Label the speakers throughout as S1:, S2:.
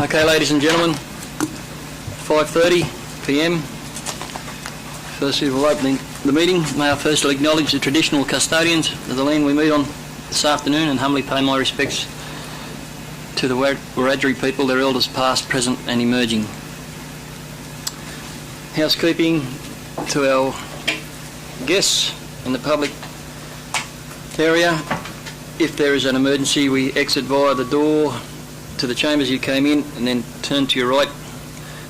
S1: Okay, ladies and gentlemen, 5:30 p.m. Firstly, we'll open the meeting. May I firstly acknowledge the traditional custodians of the land we meet on this afternoon and humbly pay my respects to the Wiradjuri people, their elders past, present and emerging. Housekeeping to our guests in the public area. If there is an emergency, we exit via the door to the chambers you came in and then turn to your right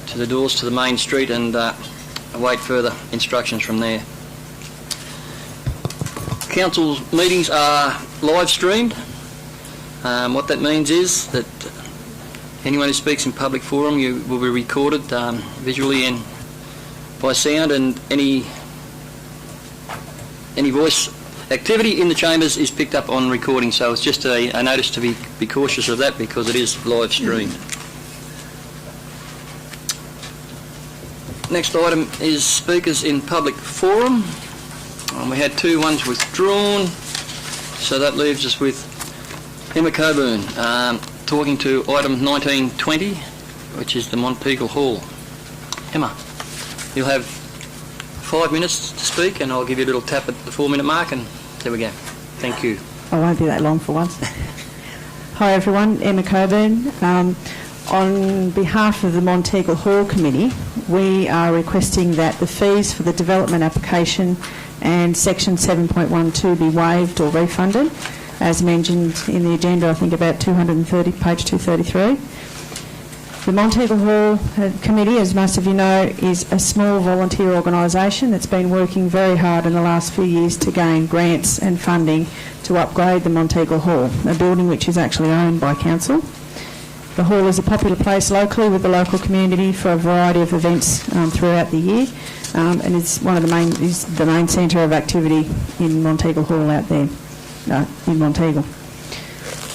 S1: to the doors to the main street and await further instructions from there. Council's meetings are live streamed. What that means is that anyone who speaks in public forum you will be recorded visually and by sound, and any voice activity in the chambers is picked up on recording, so it's just a notice to be cautious of that because it is live streamed. Next item is speakers in public forum. We had ones withdrawn, so that leaves us with Emma Coburn talking to item 1920, which is the Monteagle Hall. Emma, you'll have 5 minutes to speak, and I'll give you a little tap at the 4-minute mark, and there we go. Thank you.
S2: I won't be that long for once. Hi everyone, Emma Coburn. On behalf of the Monteagle Hall Committee, we are requesting that the fees for the development application and section 7.12 be waived or refunded, as mentioned in the agenda, I think about page 233. The Monteagle Hall Committee, as most of you know, is a small volunteer organisation that's been working very hard in the last few years to gain grants and funding to upgrade the Monteagle Hall, a building which is actually owned by council. The hall is a popular place locally with the local community for a variety of events throughout the year, and it's one of the main centre of activity in Monteagle Hall out there, in Monteagle.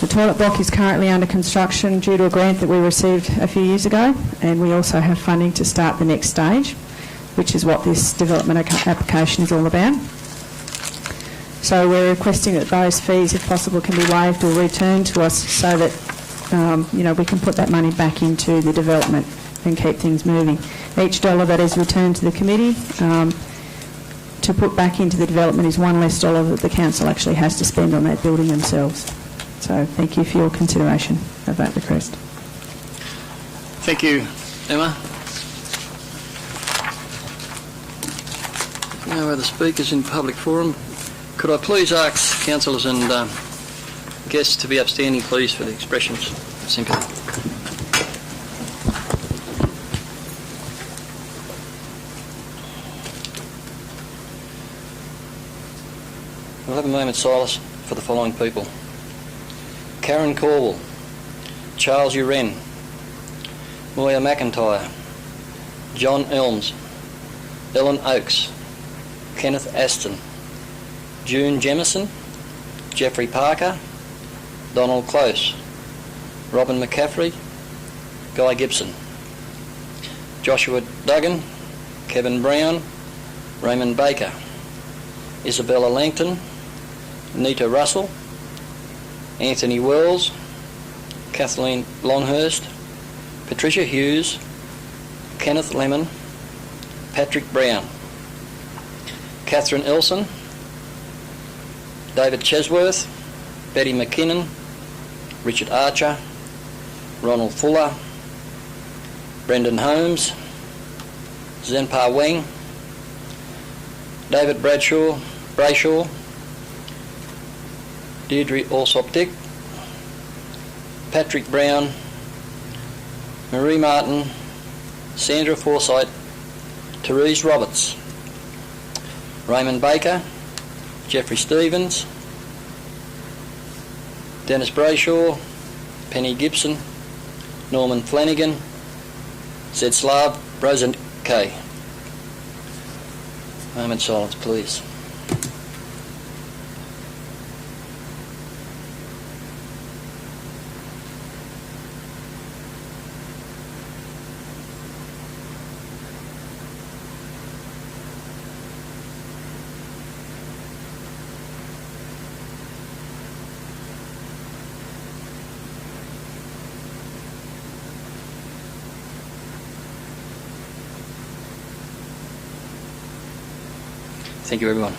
S2: The toilet block is currently under construction due to a grant that we received a few years ago, and we also have funding to start the next stage, which is what this development application is all about. So we're requesting that those fees, if possible, can be waived or returned to us so that we can put that money back into the development and keep things moving. Each dollar that is returned to the committee to put back into the development is one less dollar that the council actually has to spend on that building themselves. So thank you for your consideration of that request.
S1: Thank you, Emma. No other speakers in public forum. Could I please ask councillors and guests to be upstanding, please, for the expressions of sympathy. We'll have a moment's silence for the following people: Karen Corwell, Charles Uren, Moya McIntyre, John Elms, Ellen Oakes, Kenneth Aston, June Jemison, Jeffrey Parker, Donald Close, Robin McCaffrey, Guy Gibson, Joshua Duggan, Kevin Brown, Raymond Baker, Isabella Langton, Nita Russell, Anthony Wells, Kathleen Longhurst, Patricia Hughes, Kenneth Lemon, Patrick Brown, Catherine Elson, David Chesworth, Betty McKinnon, Richard Archer, Ronald Fuller, Brendan Holmes, Zenpar Weng, David Brayshaw, Deirdre Alsop-Dick, Patrick Brown, Marie Martin, Sandra Forsyth, Therese Roberts, Raymond Baker, Jeffrey Stevens, Dennis Brayshaw, Penny Gibson, Norman Flanagan, Zedslav Rosen K. Moment silence, please. Thank you, everyone.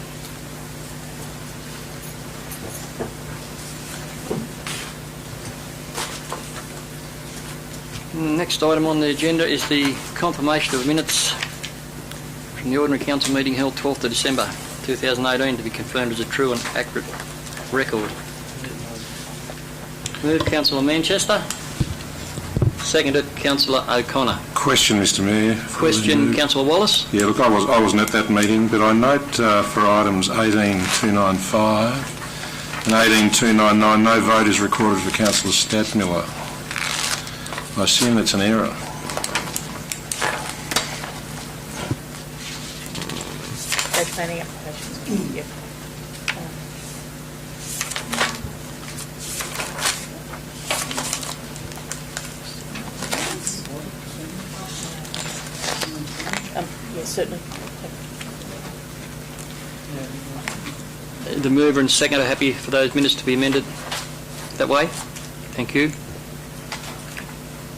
S1: Next item on the agenda is the confirmation of minutes from the Ordinary Council meeting held 12th of December 2018 to be confirmed as a true and accurate record. Moved Councillor Manchester. Seconded Councillor O'Connor.
S3: Question, Mr Mayor.
S1: Question, Councillor Wallace.
S3: Yeah, look, I wasn't at that meeting, but I note for items 18295 and 18299, no vote is recorded for Councillor Statmiller. I assume that's an error.
S4: They're planning applications. Yep. Yes, certainly.
S1: The mover and second are happy for those minutes to be amended that way. Thank you.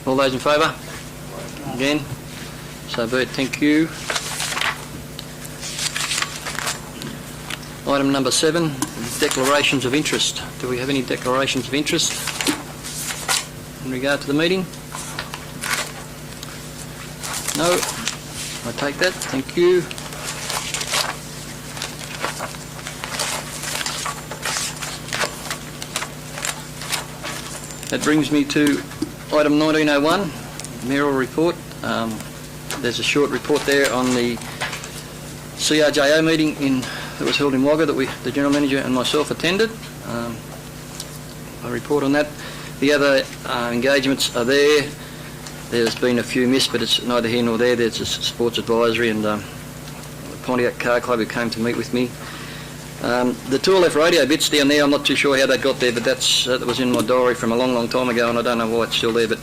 S1: All those in favour? Again? So be it. Thank you. Item number 7, declarations of interest. Do we have any declarations of interest in regard to the meeting? No. I take that. Thank you. That brings me to item 1901, mayoral report. There's a short report there on the CRJO meeting that was held in Wagga that the General Manager and myself attended. I report on that. The other engagements are there. There's been a few missed, but it's neither here nor there. There's a sports advisory and the Pontiac Car Club who came to meet with me. The Tour Left radio bits down there, I'm not too sure how that got there, but that was in my diary from a long, long time ago, and I don't know why it's still there, but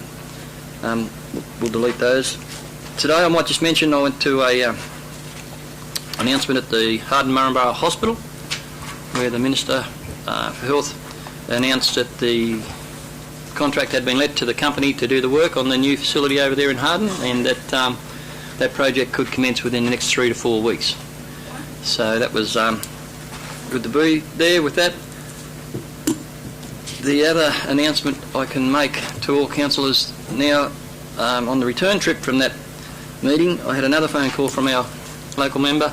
S1: we'll delete those. Today I might just mention I went to a announcement at the Harden-Murrumbara Hospital, where the Minister for Health announced that the contract had been let to the company to do the work on the new facility over there in Harden, and that that project could commence within the next 3 to 4 weeks. So that was good to be there with that. The other announcement I can make to all councillors now, on the return trip from that meeting, I had another phone call from our local member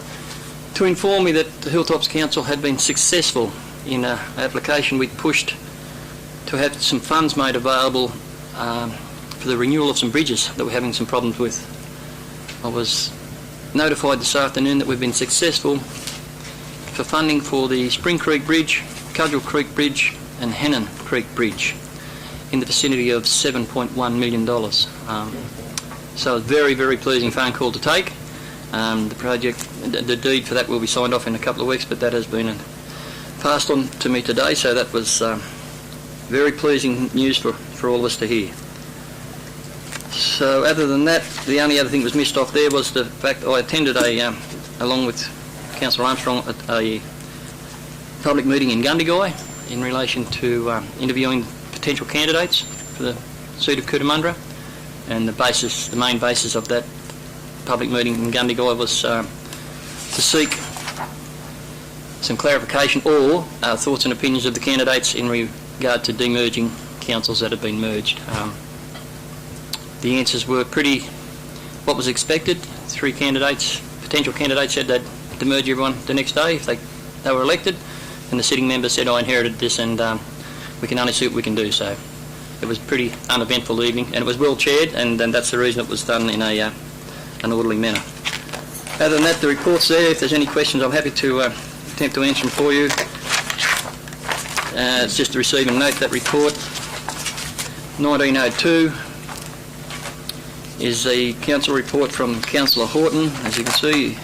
S1: to inform me that the Hilltops Council had been successful in an application we'd pushed to have some funds made available for the renewal of some bridges that we're having some problems with. I was notified this afternoon that we've been successful for funding for the Spring Creek Bridge, Cudgel Creek Bridge and Hannon Creek Bridge in the vicinity of $7.1 million. So a very, very pleasing phone call to take. The project, the deed for that will be signed off in a couple of weeks, but that has been passed on to me today, so that was very pleasing news for all of us to hear. So other than that, the only other thing that was missed off there was the fact I attended along with Councillor Armstrong, at a public meeting in Gundagai in relation to interviewing potential candidates for the seat of Cootamundra, and the main basis of that public meeting in Gundagai was to seek some clarification or thoughts and opinions of the candidates in regard to demerging councils that have been merged. The answers were pretty what was expected. 3 candidates, potential candidates, said they'd demerge everyone the next day if they were elected, and the sitting member said, I inherited this and we can only see what we can do. So it was a pretty uneventful evening, and it was well chaired, and that's the reason it was done in an orderly manner. Other than that, the report's there. If there's any questions, I'm happy to attempt to answer them for you. It's just to receive and note that report. 1902 is the council report from Councillor Horton. As you can see,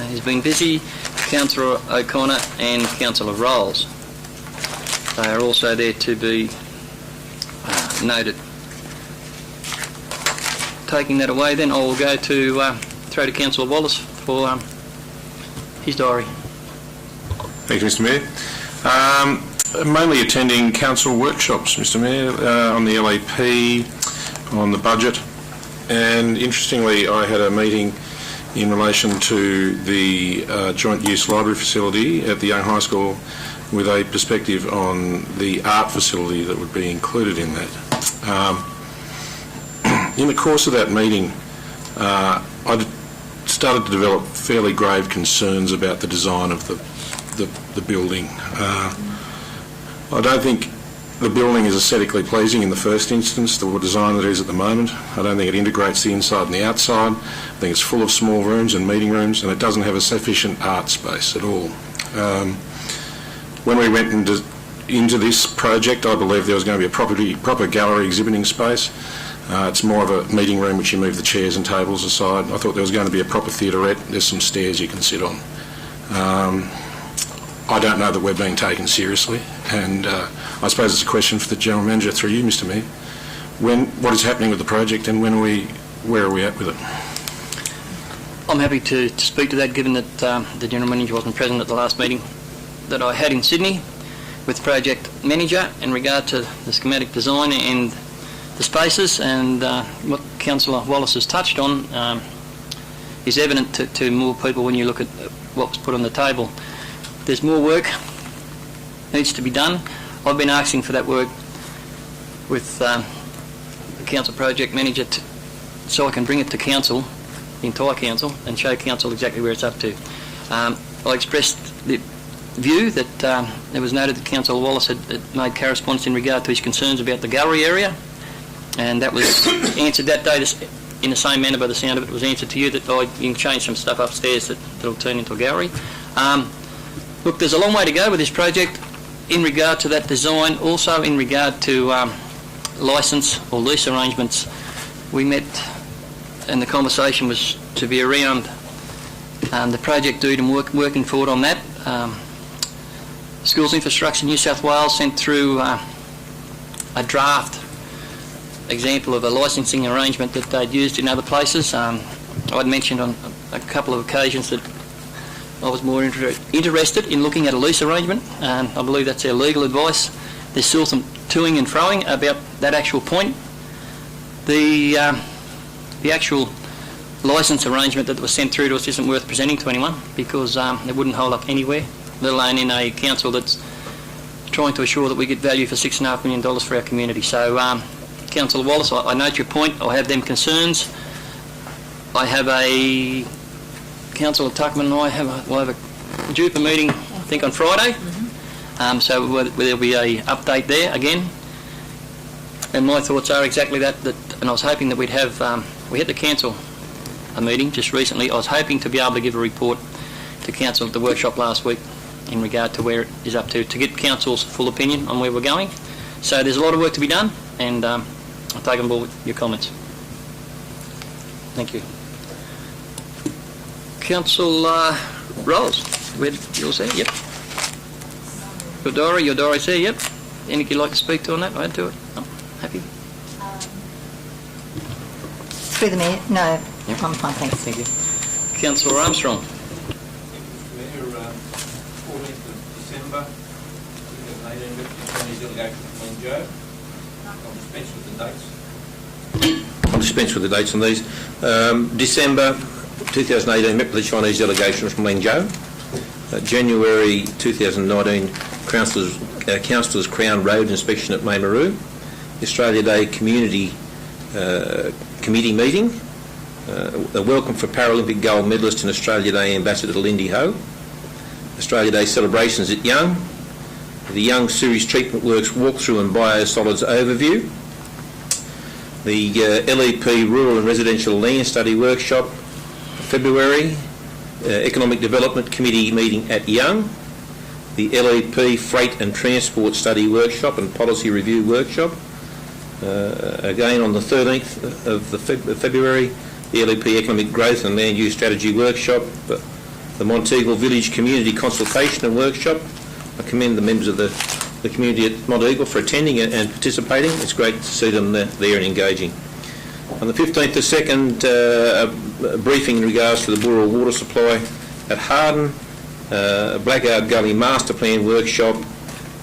S1: he's been busy. Councillor O'Connor and Councillor Rolls. They are also there to be noted. Taking that away, then I will go to throw to Councillor Wallace for his diary.
S3: Thank you, Mr Mayor. Mainly attending council workshops, Mr Mayor, on the LAP, on the budget, and interestingly I had a meeting in relation to the joint use library facility at the Young High School, with a perspective on the art facility that would be included in that. In the course of that meeting, I started to develop fairly grave concerns about the design of the building. I don't think the building is aesthetically pleasing in the first instance, the design that it is at the moment. I don't think it integrates the inside and the outside. I think it's full of small rooms and meeting rooms, and it doesn't have a sufficient art space at all. When we went into this project, I believe there was going to be a proper gallery exhibiting space. It's more of a meeting room which you move the chairs and tables aside. I thought there was going to be a proper theaterette. There's some stairs you can sit on. I don't know that we're being taken seriously, and I suppose it's a question for the General Manager through you, Mr Mayor. What is happening with the project, and where are we at with it?
S1: I'm happy to speak to that, given that the General Manager wasn't present at the last meeting that I had in Sydney with the project manager in regard to the schematic design and the spaces, and what Councillor Wallace has touched on is evident to more people when you look at what was put on the table. There's more work needs to be done. I've been asking for that work with the council project manager so I can bring it to council, the entire council, and show council exactly where it's up to. I expressed the view that it was noted that Councillor Wallace had made correspondence in regard to his concerns about the gallery area, and that was answered that day in the same manner. By the sound of it, was answered to you that you can change some stuff upstairs that'll turn into a gallery. Look, there's a long way to go with this project in regard to that design. Also in regard to licence or lease arrangements, we met and the conversation was to be around the project dude and working forward on that. Schools Infrastructure New South Wales sent through a draft example of a licensing arrangement that they'd used in other places. I'd mentioned on a couple of occasions that I was more interested in looking at a lease arrangement, and I believe that's their legal advice. There's still some toing and froing about that actual point. The actual licence arrangement that was sent through to us isn't worth presenting to anyone, because it wouldn't hold up anywhere, let alone in a council that's trying to assure that we get value for $6.5 million for our community. So, Councillor Wallace, I note your point. I have them concerns. I have a Councillor Tuckman and I will have a JUPA meeting, I think, on Friday. So there'll be a update there again. And my thoughts are exactly that and I was hoping that we'd have, we had to cancel a meeting just recently. I was hoping to be able to give a report to Council at the workshop last week in regard to where it is up to get Council's full opinion on where we're going. So there's a lot of work to be done, and I'll take on board with your comments. Thank you. Councillor Rolls, where's yours there? Yep. Your diary's there, yep. Anything you'd like to speak to on that? I'll add to it. Oh, happy.
S5: Through the Mayor? No,
S1: Yep.
S5: I'm fine, thanks.
S1: Thank you. Councillor Armstrong.
S6: Mayor, 14th of December, 2018, representing delegation from Joe. I'll dispense with the dates on these. December 2018, met with the Chinese delegation from Lingzhou. January 2019, Councillors Crown Road inspection at Maymoru. Australia Day Community Committee meeting. A welcome for Paralympic gold medalist and Australia Day Ambassador Lindy Ho. Australia Day celebrations at Young. The Young Series Treatment Works walkthrough and biosolids overview. The LEP Rural and Residential Land Study Workshop, February. Economic Development Committee meeting at Young. The LEP Freight and Transport Study Workshop and Policy Review Workshop. Again on the 13th of February, the LEP Economic Growth and Land Use Strategy Workshop. The Monteagle Village Community Consultation and Workshop. I commend the members of the community at MONTEAGLE for attending and participating. It's great to see them there and engaging. On the 15th of 2nd, a briefing in regards to the BOOROWA water supply at Harden, Blackguard Gully Master Plan Workshop,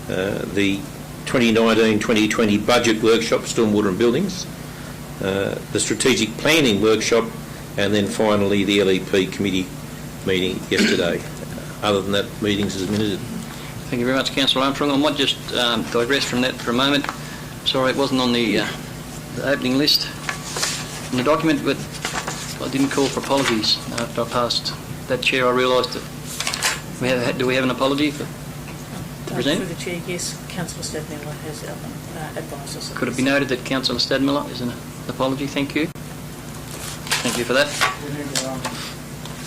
S6: the 2019-2020 Budget Workshop, Stormwater and Buildings, the Strategic Planning Workshop, and then finally the LEP committee meeting yesterday. Other than that, meetings is minuted.
S1: Thank you very much, Councillor Armstrong. I might just digress from that for a moment. Sorry, it wasn't on the opening list in the document, but I didn't call for apologies after I passed that chair. I realised that do we have an apology to present?
S4: Through the Chair, yes, Councillor Stadmiller has advised us.
S1: Could it be noted that Councillor Stadmiller is an apology? Thank you. Thank you for that.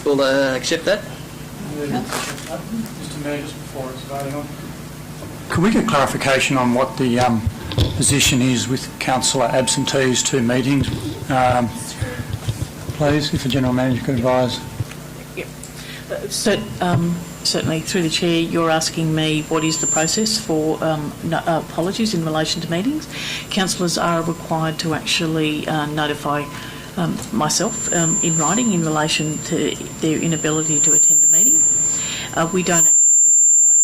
S1: We'll accept that.
S7: Mr Mayor, just before it's voting on, could we get clarification on what the position is with councillor absentees to meetings, please, if the General Manager could advise?
S4: Yep. Certainly, through the Chair, you're asking me what is the process for apologies in relation to meetings. Councillors are required to actually notify myself in writing in relation to their inability to attend a meeting. We don't actually specify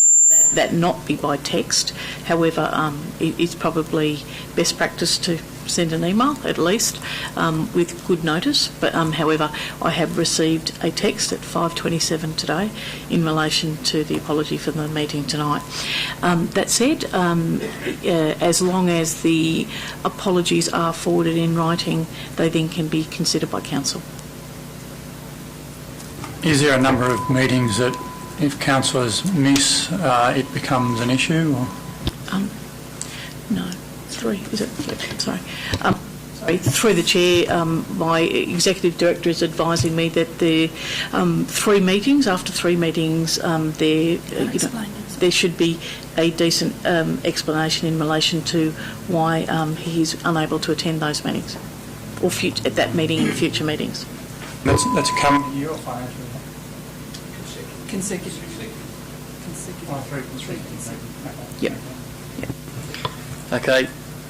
S4: that not be by text. However, it's probably best practice to send an email at least with good notice. But however, I have received a text at 5:27 today in relation to the apology for the meeting tonight. That said, as long as the apologies are forwarded in writing, they then can be considered by council.
S7: Is there a number of meetings that if councillors miss, it becomes an issue? Or?
S4: No, 3, is it? Yep, sorry. Sorry, through the Chair, my Executive Director is advising me that the 3 meetings, after 3 meetings, there should be a decent explanation in relation to why he's unable to attend those meetings, or at that meeting in future meetings.
S7: That's a calendar year or financial year?
S8: Consecutive.
S4: Yep.
S1: Okay.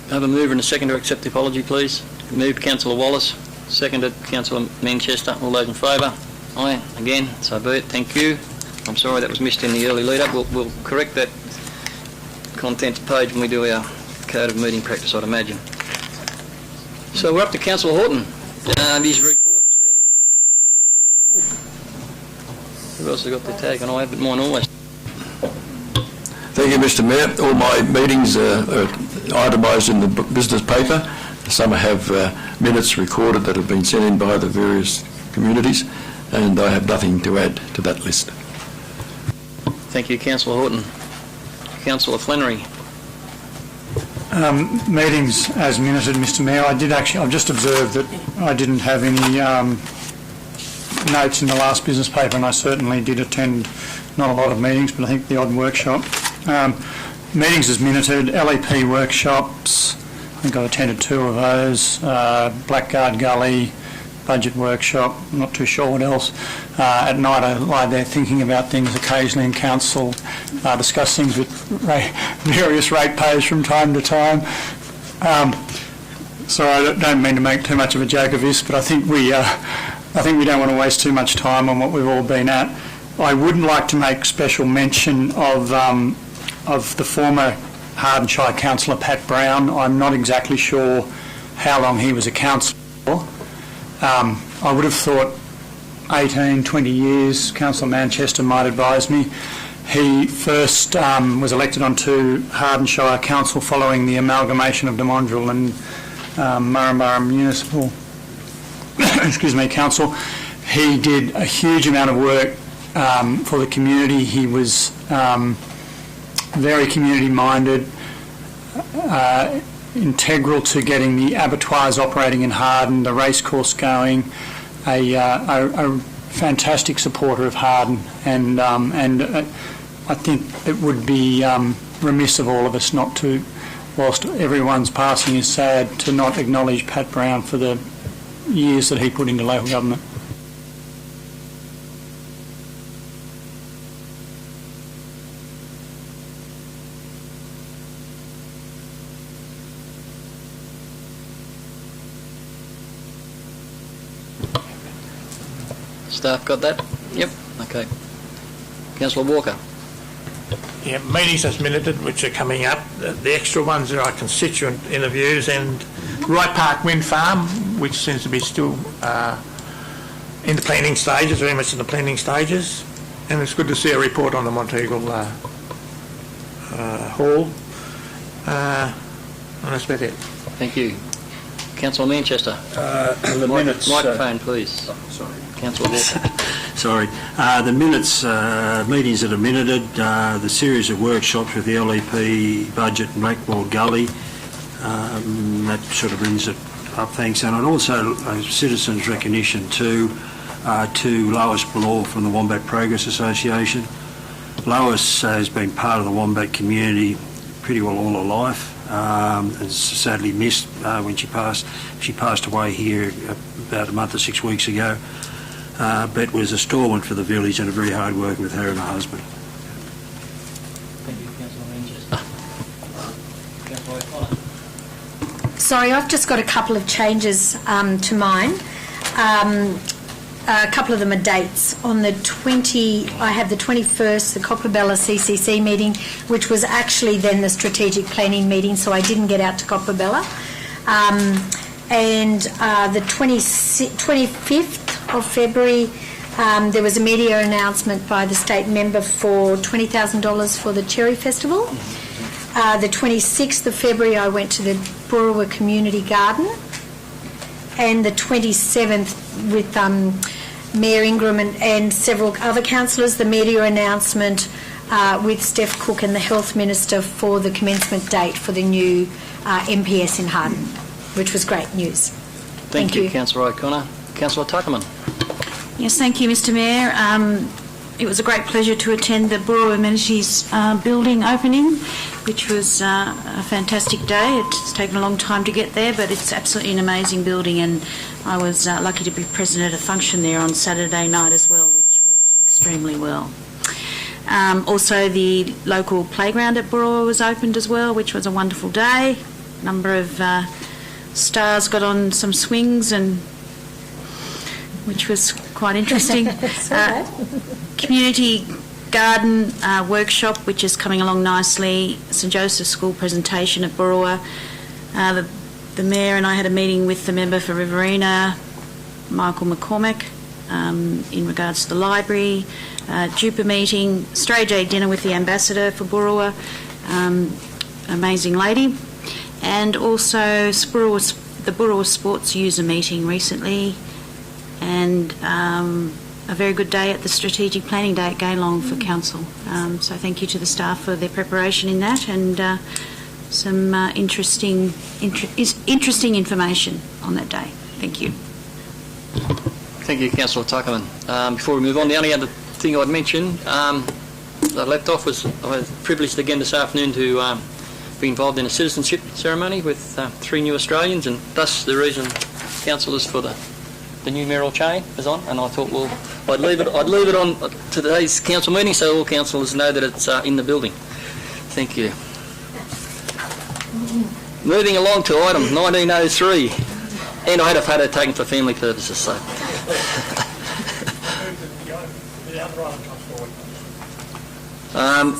S1: I have a mover and a second to accept the apology, please. Moved Councillor Wallace, seconded Councillor Manchester. All those in favour? Aye. Again, so be it. Thank you. I'm sorry that was missed in the early lead-up. We'll correct that contents page when we do our Code of Meeting Practice, I'd imagine. So we're up to Councillor Horton. His report's there. Who else has got their tag? And I have, but mine always.
S9: Thank you, Mr Mayor. All my meetings are itemised in the business paper. Some have minutes recorded that have been sent in by the various communities, and I have nothing to add to that list.
S1: Thank you, Councillor Horton. Councillor Flannery.
S7: Meetings as minuted, Mr Mayor. I've just observed that I didn't have any notes in the last business paper, and I certainly did attend not a lot of meetings, but I think the odd workshop. Meetings as minuted, LEP workshops, I think I attended 2 of those, Blackguard, Gully, budget workshop, I'm not too sure what else. At night I lie there thinking about things occasionally in council, discuss things with various ratepayers from time to time. So I don't mean to make too much of a joke of this, but I think we don't want to waste too much time on what we've all been at. I would like to make special mention of the former Hardinshire councillor Pat Brown. I'm not exactly sure how long he was a councillor for. I would have thought 18, 20 years. Councillor Manchester might advise me. He first was elected onto Hardinshire Council following the amalgamation of DEMONDRILLE and Murrumburra Municipal Council. He did a huge amount of work for the community. He was very community-minded, integral to getting the abattoirs operating in Hardin, the racecourse going, a fantastic supporter of Hardin, and I think it would be remiss of all of us not to, whilst everyone's passing is sad, to not acknowledge Pat Brown for the years that he put into local government.
S1: Staff got that? Yep. Okay. Councillor Walker.
S10: Yeah, meetings as minuted, which are coming up. The extra ones are our constituent interviews, and Wright Park Wind Farm, which seems to be still in the planning stages, very much in the planning stages, and it's good to see a report on the Monteagle Hall. And that's about it.
S1: Thank you. Councillor Manchester.
S11: The minutes...
S1: Microphone, please.
S11: Sorry.
S1: Councillor Walker.
S11: Sorry. The minutes, meetings that are minuted, the series of workshops with the LEP, budget and Blackguard Gully, that sort of brings it up, thanks. And I'd also, citizens' recognition to Lois Ballor from the Wombat Progress Association. Lois has been part of the Wombat community pretty well all her life. And sadly missed when she passed. She passed away here about a month or 6 weeks ago, but was a stalwart for the village and a very hard worker with her and her husband.
S1: Thank you, Councillor Manchester. Councillor O'Connor.
S5: Sorry, I've just got a couple of changes to mine. A couple of them are dates. On the I have the 21st, the Coppabella CCC meeting, which was actually then the strategic planning meeting, so I didn't get out to Coppabella. And the 25th of February, there was a media announcement by the state member for $20,000 for the Cherry Festival. The 26th of February, I went to the BOOROWA Community Garden. And the 27th with Mayor Ingram and several other councillors, the media announcement with Steph Cook and the Health Minister for the commencement date for the new MPS in Harden, which was great news.
S1: Thank you, Councillor O'Connor. Councillor Tuckerman.
S12: Yes, thank you, Mr Mayor. It was a great pleasure to attend the BOOROWA Amenities building opening, which was a fantastic day. It's taken a long time to get there, but it's absolutely an amazing building, and I was lucky to be present at a function there on Saturday night as well, which worked extremely well. Also, the local playground at BOOROWA was opened as well, which was a wonderful day. A number of stars got on some swings, and which was quite interesting. Community garden workshop, which is coming along nicely. St Joseph's School presentation at BOOROWA. The Mayor and I had a meeting with the member for Riverina, Michael McCormack, in regards to the library. Duper meeting, Stray Day dinner with the Ambassador for BOOROWA, amazing lady. And also the BOOROWA Sports User meeting recently. And a very good day at the Strategic Planning Day at GALONG for Council. So thank you to the staff for their preparation in that, and some interesting information on that day. Thank you.
S1: Thank you, Councillor Tuckerman. Before we move on, the only other thing I'd mention that I left off was I was privileged again this afternoon to be involved in a citizenship ceremony with 3 new Australians, and thus the reason councillors for the new mayoral chain is on, and I thought, well, I'd leave it on today's council meeting so all councillors know that it's in the building. Thank you. Moving along to item 1903, and I had a photo taken for family purposes, so.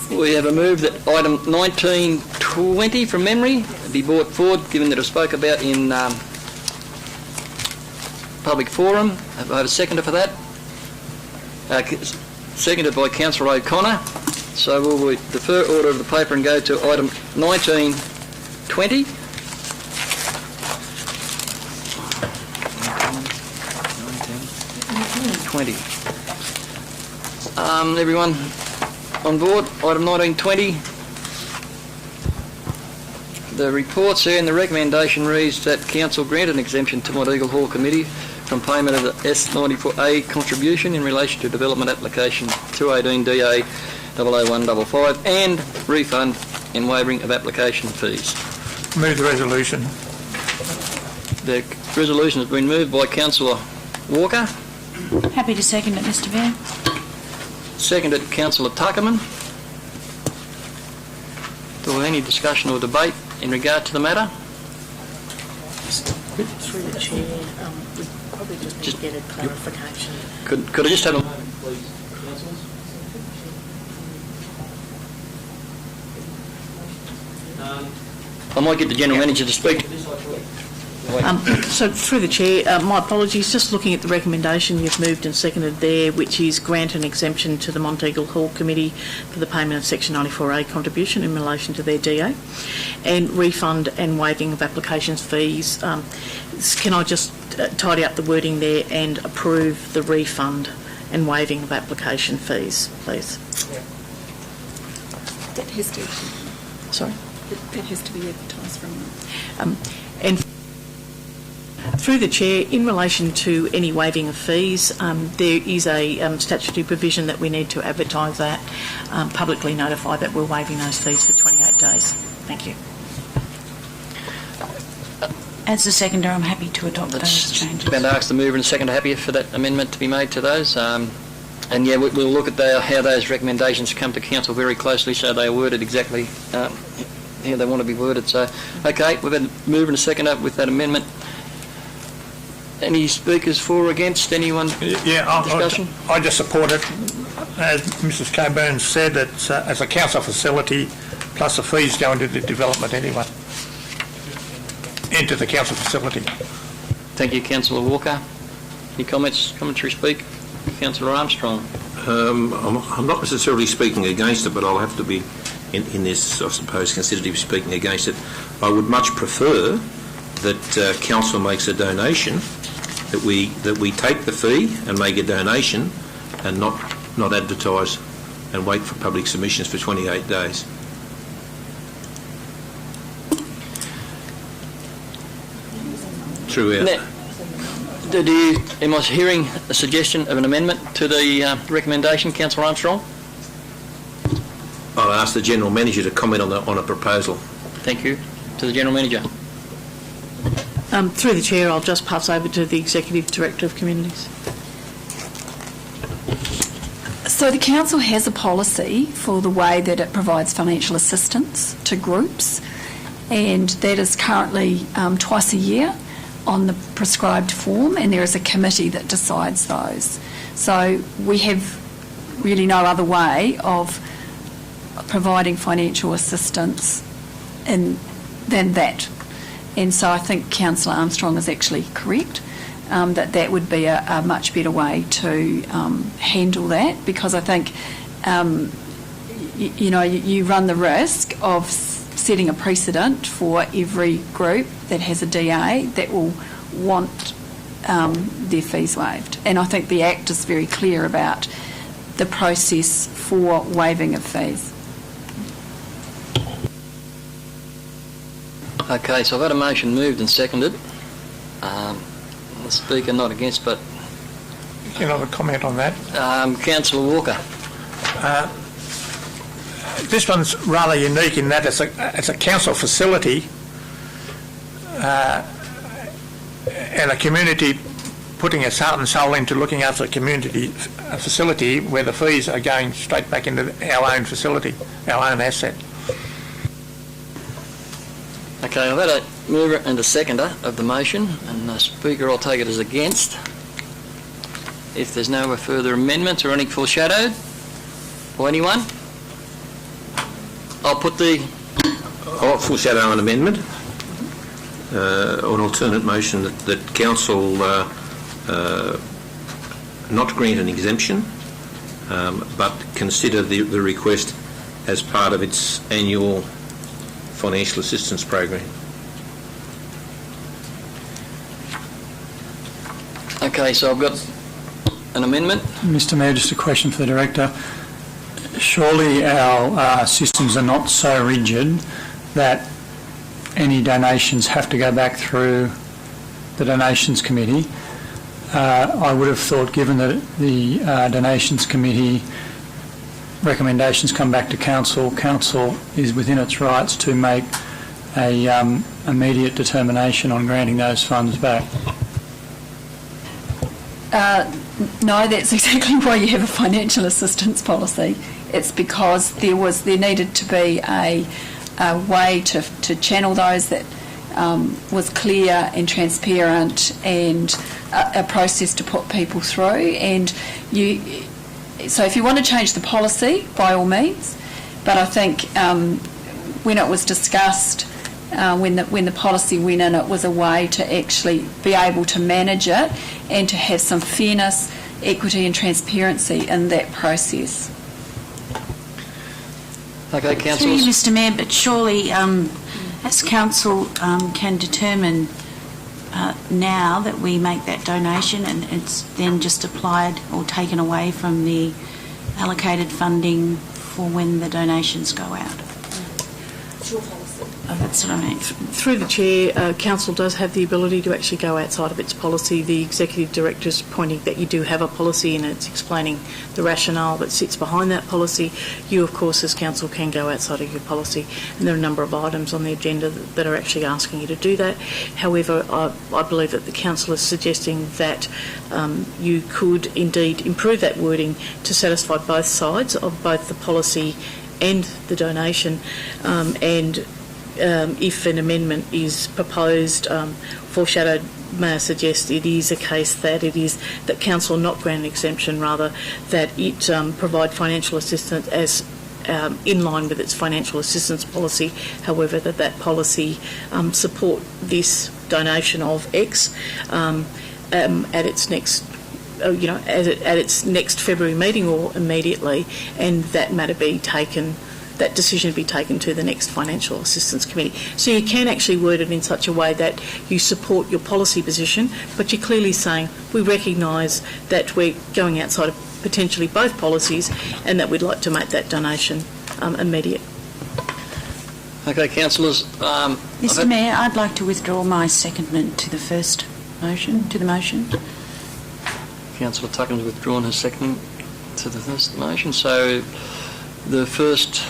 S1: We have a move that item 1920 from memory be brought forward, given that I spoke about in public forum. I have a seconder for that. Seconded by Councillor O'Connor. So we'll defer order of the paper and go to item 1920. Everyone on board? Item 1920. The report's there and the recommendation reads that Council grant an exemption to Monteagle Hall Committee from payment of the S94A contribution in relation to development application 218 DA 00155 and refund and waiving of application fees.
S10: Move the resolution.
S1: The resolution has been moved by Councillor Walker.
S12: Happy to second it, Mr Mayor.
S1: Seconded Councillor Tuckerman. Do we have any discussion or debate in regard to the matter?
S4: Through the chair, we probably just need to get a clarification.
S1: Could I just have a moment, please, councillors? I might get the General Manager to speak.
S4: So through the Chair, my apologies, just looking at the recommendation you've moved and seconded there, which is grant an exemption to the Monteagle Hall Committee for the payment of Section 94A contribution in relation to their DA, and refund and waiving of applications fees. Can I just tidy up the wording there and approve the refund and waiving of application fees, please?
S8: That has to.
S4: Sorry?
S8: That has to be advertised from.
S4: And through the Chair, in relation to any waiving of fees, there is a statutory provision that we need to advertise that, publicly notify that we're waiving those fees for 28 days. Thank you.
S12: As the seconder, I'm happy to adopt those changes.
S1: I'm going to ask the mover and seconder happy for that amendment to be made to those. And yeah, we'll look at how those recommendations come to council very closely, so they are worded exactly how they want to be worded. So, okay, we've had a mover and a seconder with that amendment. Any speakers for or against? Anyone?
S10: Yeah,
S1: discussion?
S10: I just support it. As Mrs. Coburn said, it's as a council facility, plus the fees go into the development anyway, into the council facility.
S1: Thank you, Councillor Walker. Any commentary speak? Councillor Armstrong.
S6: I'm not necessarily speaking against it, but I'll have to be, in this, I suppose, considered to be speaking against it. I would much prefer that council makes a donation, that we take the fee and make a donation, and not advertise and wait for public submissions for 28 days. Throughout.
S1: Now, am I hearing a suggestion of an amendment to the recommendation, Councillor Armstrong?
S6: I'll ask the General Manager to comment on a proposal.
S1: Thank you. To the General Manager.
S4: Through the Chair, I'll just pass over to the Executive Director of Communities.
S8: So the council has a policy for the way that it provides financial assistance to groups, and that is currently twice a year on the prescribed form, and there is a committee that decides those. So we have really no other way of providing financial assistance than that. And so I think Councillor Armstrong is actually correct, that would be a much better way to handle that, because I think, you run the risk of setting a precedent for every group that has a DA that will want their fees waived. And I think the Act is very clear about the process for waiving of fees.
S1: Okay, so I've had a motion moved and seconded. The Speaker not against, but...
S10: Can I have a comment on that?
S1: Councillor Walker.
S10: This one's rather unique in that it's a council facility and a community putting its heart and soul into looking after a community facility where the fees are going straight back into our own facility, our own asset.
S1: Okay, I've had a mover and a seconder of the motion, and the Speaker, I'll take it as against. If there's no further amendments or any foreshadowed, or anyone, I'll put the...
S6: I'll foreshadow an amendment, or an alternate motion that council not grant an exemption, but consider the request as part of its annual financial assistance program.
S1: Okay, so I've got an amendment.
S7: Mr Mayor, just a question for the Director. Surely our systems are not so rigid that any donations have to go back through the Donations Committee. I would have thought, given that the Donations Committee recommendations come back to Council, Council is within its rights to make a immediate determination on granting those funds back.
S8: No, that's exactly why you have a financial assistance policy. It's because there needed to be a way to channel those that was clear and transparent, and a process to put people through. So if you want to change the policy, by all means, but I think when it was discussed when the policy went in, it was a way to actually be able to manage it and to have some fairness, equity and transparency in that process.
S1: Okay,
S12: Through
S1: councillors.
S12: you, Mr Mayor, but surely as council can determine now that we make that donation and it's then just applied or taken away from the allocated funding for when the donations go out. That's what I mean.
S4: Through the Chair, Council does have the ability to actually go outside of its policy. The Executive Director's pointing that you do have a policy and it's explaining the rationale that sits behind that policy. You, of course, as Council can go outside of your policy, and there are a number of items on the agenda that are actually asking you to do that. However, I believe that the Council is suggesting that you could indeed improve that wording to satisfy both sides of both the policy and the donation, and if an amendment is proposed, foreshadowed, may I suggest it is a case that it is that Council not grant an exemption, rather that it provide financial assistance as in line with its financial assistance policy. However, that policy support this donation of X at its next. At its next February meeting or immediately, and that matter be taken, that decision be taken to the next Financial Assistance Committee. So you can actually word it in such a way that you support your policy position, but you're clearly saying we recognise that we're going outside of potentially both policies and that we'd like to make that donation immediate.
S1: Okay, councillors.
S12: Mr Mayor, I'd like to withdraw my secondment to the first motion, to the motion.
S1: Councillor Tucken's withdrawn his second to the first motion. So the first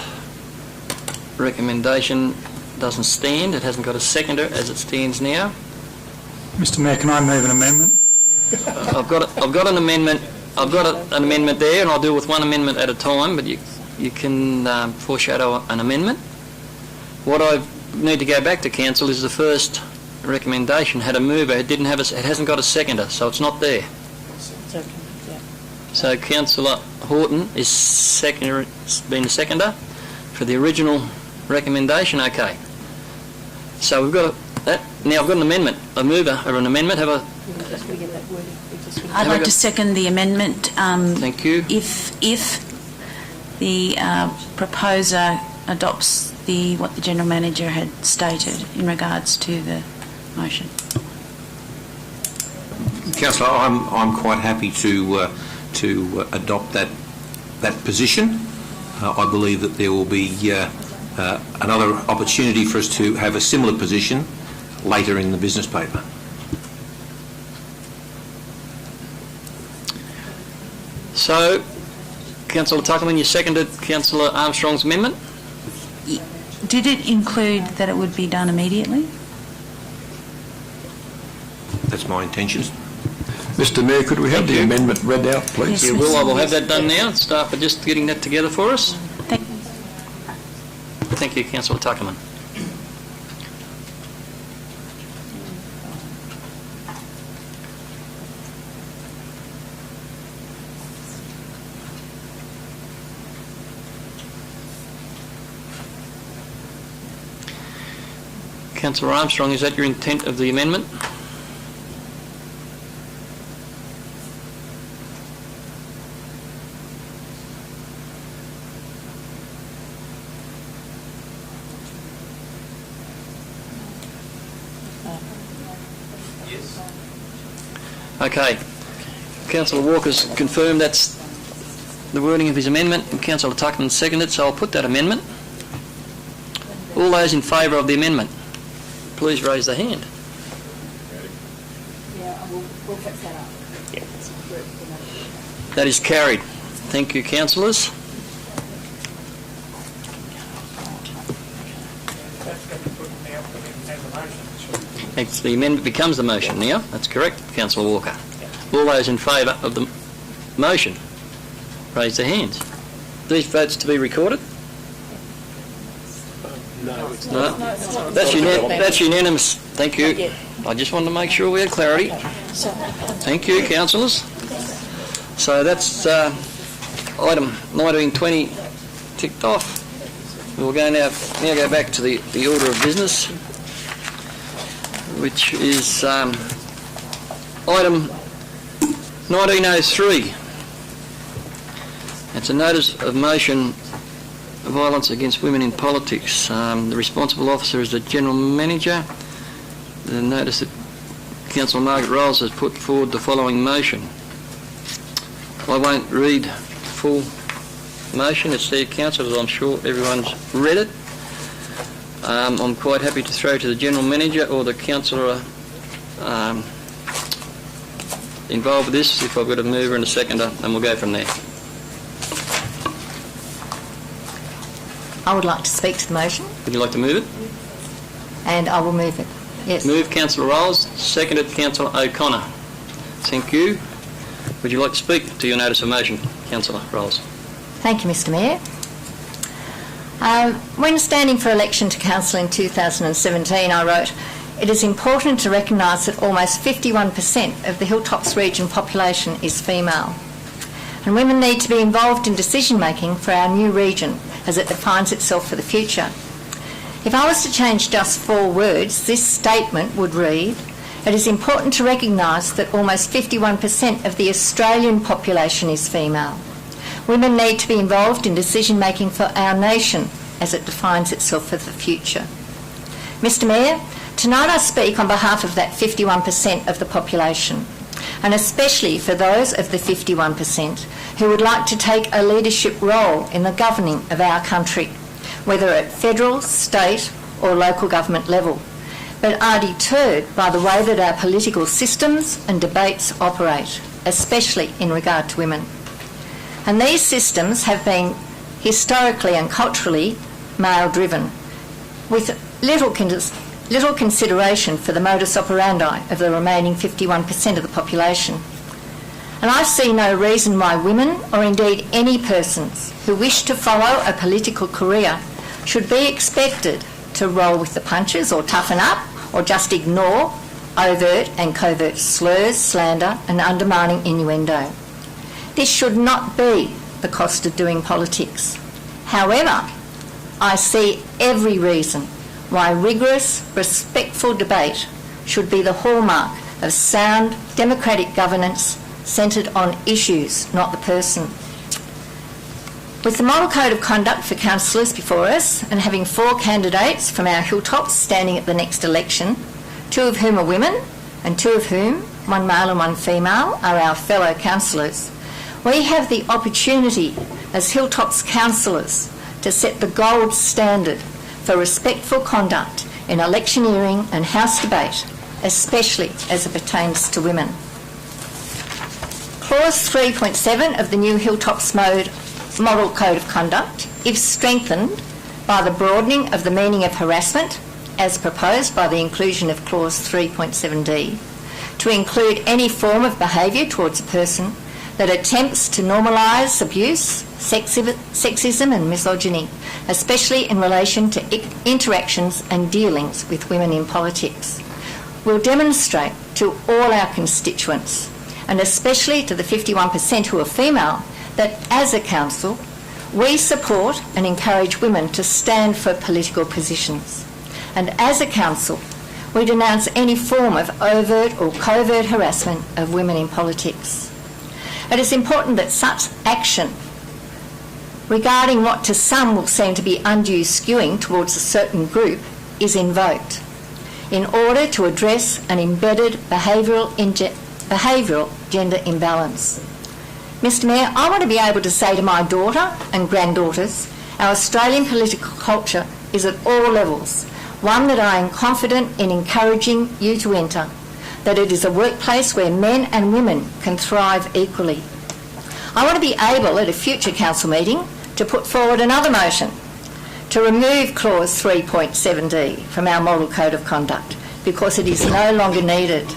S1: recommendation doesn't stand. It hasn't got a seconder as it stands now.
S7: Mr Mayor, can I move an amendment?
S1: I've got an amendment. I've got an amendment there, and I'll deal with one amendment at a time. But you can foreshadow an amendment. What I need to go back to council is the first recommendation had a mover. It didn't have it hasn't got a seconder, so it's not there. So Councillor Horton is been a seconder for the original recommendation. Okay. So we've got that. Now I've got an amendment. A mover or an amendment.
S12: I'd like to second the amendment.
S1: Thank you.
S12: If the proposer adopts what the General Manager had stated in regards to the motion.
S6: Councillor, I'm quite happy to adopt that position. I believe that there will be another opportunity for us to have a similar position later in the business paper.
S1: So, Councillor Tuckerman, you seconded Councillor Armstrong's amendment?
S12: Did it include that it would be done immediately?
S6: That's my intention.
S9: Mr Mayor, could we have the amendment read out, please?
S12: Yes,
S1: You will. I will have that done now. Start by just getting that together for us. Thank you, Councillor Tuckerman. Councillor Armstrong, is that your intent of the amendment? Okay. Councillor Walker's confirmed that's the wording of his amendment, and Councillor Tuckman seconded, so I'll put that amendment. All those in favour of the amendment, please raise their hand.
S2: We'll fix that up.
S1: That is carried. Thank you, councillors. The amendment becomes the motion now. That's correct, Councillor Walker. All those in favour of the motion, raise their hands. These votes to be recorded? No. That's unanimous. Thank you. I just wanted to make sure we had clarity. Thank you, councillors. So that's item 1920 ticked off. We'll go now go back to the order of business. which is item 1903. It's a notice of motion of violence against women in politics. The responsible officer is the General Manager. The notice that Councillor Margaret Rolls has put forward the following motion. I won't read the full motion. It's there, councillors. I'm sure everyone's read it. I'm quite happy to throw to the General Manager or the councillor involved with this, if I've got a mover and a seconder, and we'll go from there.
S13: I would like to speak to the motion.
S1: Would you like to move it?
S13: And I will move it. Yes.
S1: Move Councillor Rolls, seconded Councillor O'Connor. Thank you. Would you like to speak to your notice of motion, Councillor Rolls?
S13: Thank you, Mr Mayor. When standing for election to council in 2017, I wrote, "It is important to recognise that almost 51% of the Hilltops region population is female, and women need to be involved in decision-making for our new region as it defines itself for the future." If I was to change just 4 words, this statement would read, "It is important to recognise that almost 51% of the Australian population is female. Women need to be involved in decision-making for our nation as it defines itself for the future." Mr Mayor, tonight I speak on behalf of that 51% of the population, and especially for those of the 51% who would like to take a leadership role in the governing of our country, whether at federal, state or local government level, but are deterred by the way that our political systems and debates operate, especially in regard to women. And these systems have been historically and culturally male-driven, with little consideration for the modus operandi of the remaining 51% of the population. And I see no reason why women, or indeed any persons who wish to follow a political career, should be expected to roll with the punches or toughen up or just ignore overt and covert slurs, slander and undermining innuendo. This should not be the cost of doing politics. However, I see every reason why rigorous, respectful debate should be the hallmark of sound democratic governance centred on issues, not the person. With the Model Code of Conduct for councillors before us, and having 4 candidates from our Hilltops standing at the next election, 2 of whom are women, and 2 of whom, 1 male and 1 female, are our fellow councillors, we have the opportunity as Hilltops councillors to set the gold standard for respectful conduct in electioneering and House debate, especially as it pertains to women. Clause 3.7 of the new Hilltops Model Code of Conduct, if strengthened by the broadening of the meaning of harassment, as proposed by the inclusion of Clause 3.7d, to include any form of behaviour towards a person that attempts to normalise abuse, sexism and misogyny, especially in relation to interactions and dealings with women in politics, will demonstrate to all our constituents, and especially to the 51% who are female, that as a council we support and encourage women to stand for political positions. And as a council we denounce any form of overt or covert harassment of women in politics. It is important that such action regarding what to some will seem to be undue skewing towards a certain group is invoked in order to address an embedded behavioural gender imbalance. Mr Mayor, I want to be able to say to my daughter and granddaughters, our Australian political culture is at all levels one that I am confident in encouraging you to enter, that it is a workplace where men and women can thrive equally. I want to be able at a future council meeting to put forward another motion to remove clause 3.7d from our Model Code of Conduct because it is no longer needed.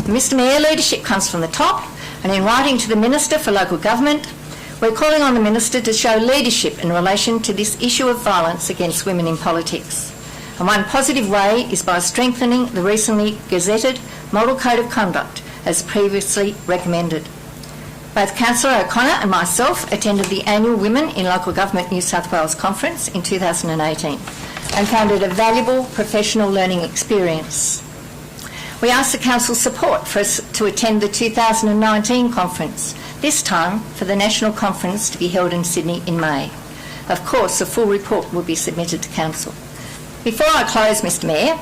S13: Mr Mayor, leadership comes from the top, and in writing to the Minister for Local Government, we're calling on the Minister to show leadership in relation to this issue of violence against women in politics. And one positive way is by strengthening the recently gazetted Model Code of Conduct as previously recommended. Both Councillor O'Connor and myself attended the annual Women in Local Government New South Wales conference in 2018 and found it a valuable professional learning experience. We ask the Council's support for us to attend the 2019 conference, this time for the National Conference to be held in Sydney in May. Of course, a full report will be submitted to Council. Before I close, Mr Mayor,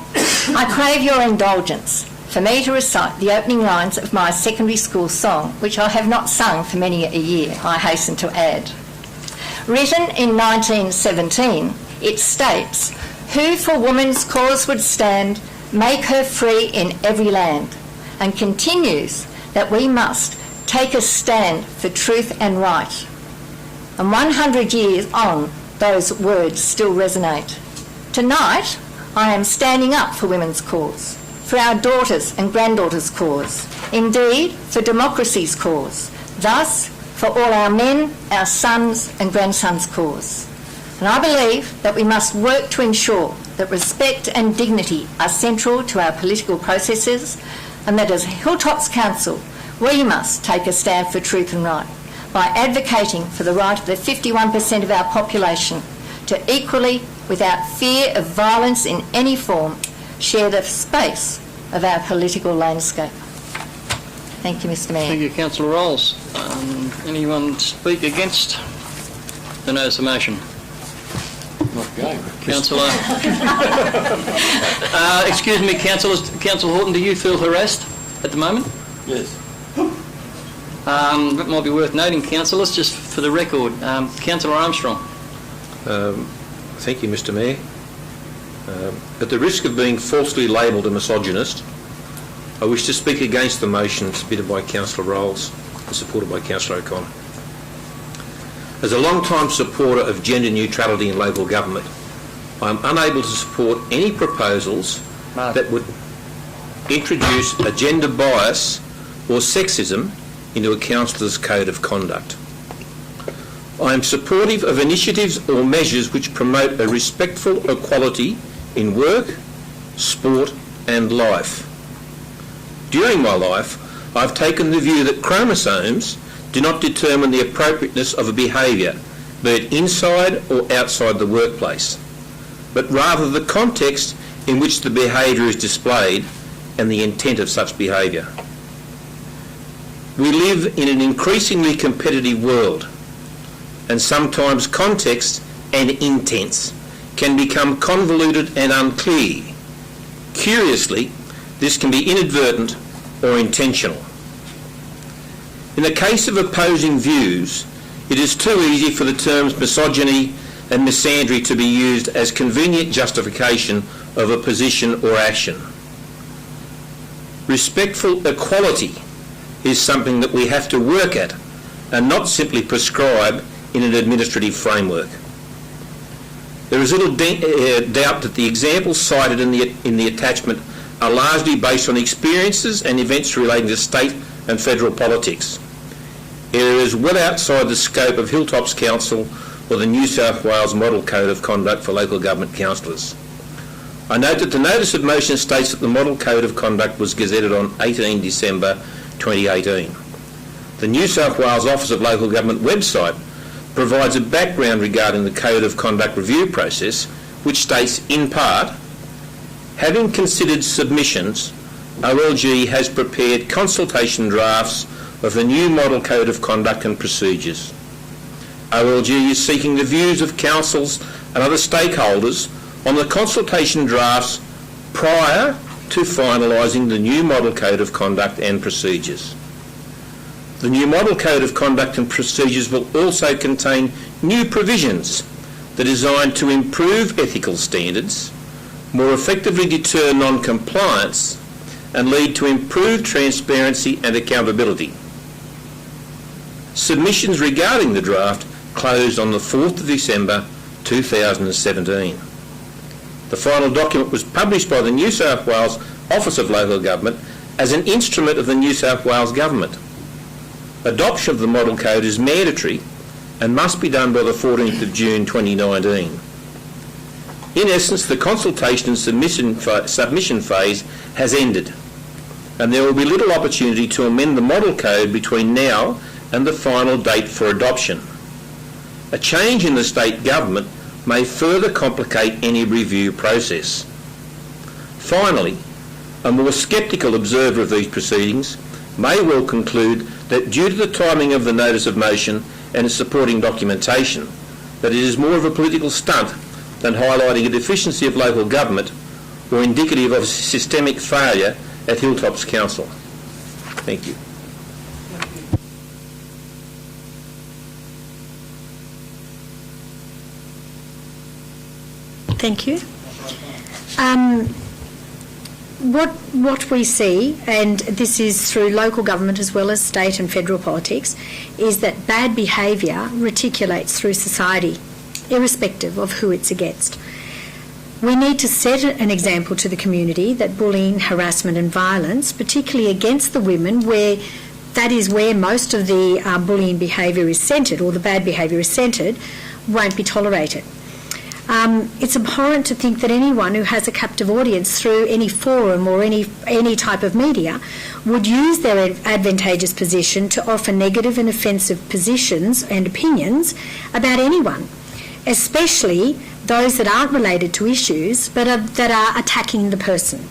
S13: I crave your indulgence for me to recite the opening lines of my secondary school song, which I have not sung for many a year, I hasten to add. Written in 1917, it states, "Who for woman's cause would stand, make her free in every land," and continues that we must take a stand for truth and right. And 100 years on, those words still resonate. Tonight, I am standing up for women's cause, for our daughters' and granddaughters' cause, indeed for democracy's cause, thus for all our men, our sons and grandsons' cause. And I believe that we must work to ensure that respect and dignity are central to our political processes, and that as Hilltops Council, we must take a stand for truth and right by advocating for the right of the 51% of our population to equally, without fear of violence in any form, share the space of our political landscape. Thank you, Mr Mayor.
S1: Thank you, Councillor Rolls. Anyone speak against the notice of motion? Councillor. Excuse me, Councillor Horton, do you feel harassed at the moment?
S9: Yes.
S1: That might be worth noting, councillors, just for the record. Councillor Armstrong.
S6: Thank you, Mr Mayor. At the risk of being falsely labelled a misogynist, I wish to speak against the motion submitted by Councillor Rolls and supported by Councillor O'Connor. As a long-time supporter of gender neutrality in local government, I am unable to support any proposals that would introduce a gender bias or sexism into a councillor's code of conduct. I am supportive of initiatives or measures which promote a respectful equality in work, sport and life. During my life, I've taken the view that chromosomes do not determine the appropriateness of a behaviour, be it inside or outside the workplace, but rather the context in which the behaviour is displayed and the intent of such behaviour. We live in an increasingly competitive world, and sometimes context and intents can become convoluted and unclear. Curiously, this can be inadvertent or intentional. In the case of opposing views, it is too easy for the terms misogyny and misandry to be used as convenient justification of a position or action. Respectful equality is something that we have to work at and not simply prescribe in an administrative framework. There is little doubt that the examples cited in the attachment are largely based on experiences and events relating to state and federal politics, areas well outside the scope of Hilltops Council or the New South Wales Model Code of Conduct for Local Government Councillors. I note that the notice of motion states that the Model Code of Conduct was gazetted on 18 December 2018. The New South Wales Office of Local Government website provides a background regarding the Code of Conduct review process, which states, in part, having considered submissions, OLG has prepared consultation drafts of the new Model Code of Conduct and Procedures. OLG is seeking the views of councils and other stakeholders on the consultation drafts prior to finalising the new Model Code of Conduct and Procedures. The new Model Code of Conduct and Procedures will also contain new provisions that are designed to improve ethical standards, more effectively deter non-compliance and lead to improved transparency and accountability. Submissions regarding the draft closed on the 4th of December 2017. The final document was published by the New South Wales Office of Local Government as an instrument of the New South Wales Government. Adoption of the Model Code is mandatory and must be done by the 14th of June 2019. In essence, the consultation and submission phase has ended, and there will be little opportunity to amend the Model Code between now and the final date for adoption. A change in the state government may further complicate any review process. Finally, a more sceptical observer of these proceedings may well conclude that due to the timing of the notice of motion and its supporting documentation, that it is more of a political stunt than highlighting a deficiency of local government or indicative of systemic failure at Hilltops Council. Thank you.
S5: Thank you. What we see, and this is through local government as well as state and federal politics, is that bad behaviour reticulates through society, irrespective of who it's against. We need to set an example to the community that bullying, harassment and violence, particularly against the women, where that is where most of the bullying behaviour is centred, or the bad behaviour is centred, won't be tolerated. It's abhorrent to think that anyone who has a captive audience through any forum or any type of media would use their advantageous position to offer negative and offensive positions and opinions about anyone, especially those that aren't related to issues but that are attacking the person.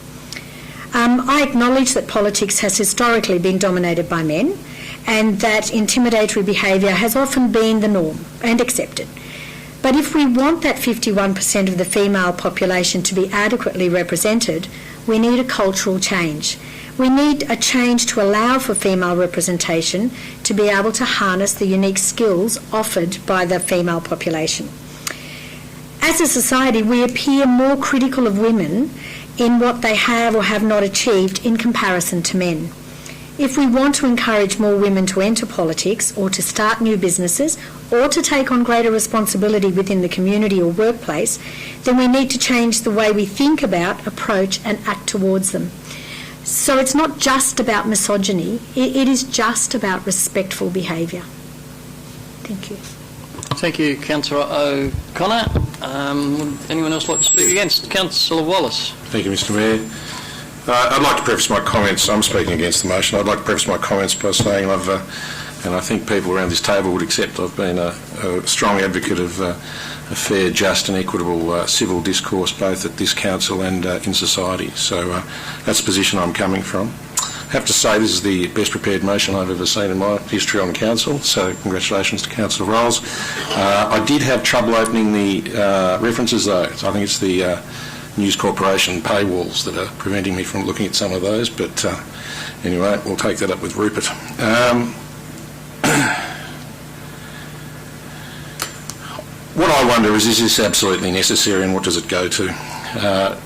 S5: I acknowledge that politics has historically been dominated by men and that intimidatory behaviour has often been the norm and accepted. But if we want that 51% of the female population to be adequately represented, we need a cultural change. We need a change to allow for female representation to be able to harness the unique skills offered by the female population. As a society, we appear more critical of women in what they have or have not achieved in comparison to men. If we want to encourage more women to enter politics or to start new businesses or to take on greater responsibility within the community or workplace, then we need to change the way we think about, approach and act towards them. So it's not just about misogyny, it is just about respectful behaviour. Thank you.
S1: Thank you, Councillor O'Connor. Would anyone else like to speak against? Councillor Wallace.
S3: Thank you, Mr Mayor. I'd like to preface my comments. I'm speaking against the motion. I'd like to preface my comments by saying and I think people around this table would accept, I've been a strong advocate of a fair, just and equitable civil discourse both at this council and in society. So that's the position I'm coming from. I have to say this is the best prepared motion I've ever seen in my history on council, so congratulations to Councillor Rolls. I did have trouble opening the references though. I think it's the News Corporation paywalls that are preventing me from looking at some of those, but anyway, we'll take that up with Rupert. What I wonder is this absolutely necessary and what does it go to?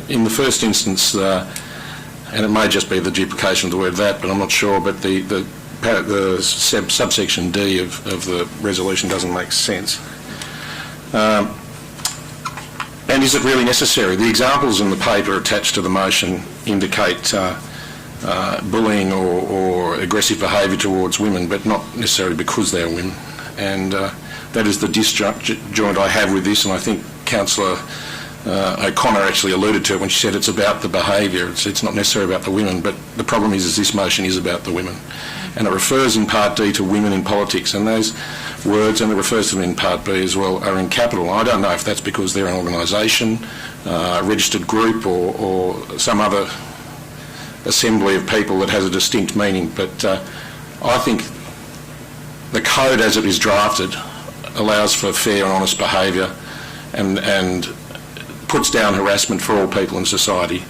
S3: In the first instance, and it may just be the duplication of the word that, but I'm not sure, but the subsection D of the resolution doesn't make sense. And is it really necessary? The examples in the paper attached to the motion indicate bullying or aggressive behaviour towards women, but not necessarily because they are women. And that is the disjoint I have with this, and I think Councillor O'Connor actually alluded to it when she said it's about the behaviour. It's not necessarily about the women, but the problem is this motion is about the women. And it refers in Part D to women in politics, and those words, and it refers to them in Part B as well, are in capital. I don't know if that's because they're an organisation, a registered group, or some other assembly of people that has a distinct meaning, but I think the code as it is drafted allows for fair and honest behaviour and puts down harassment for all people in society.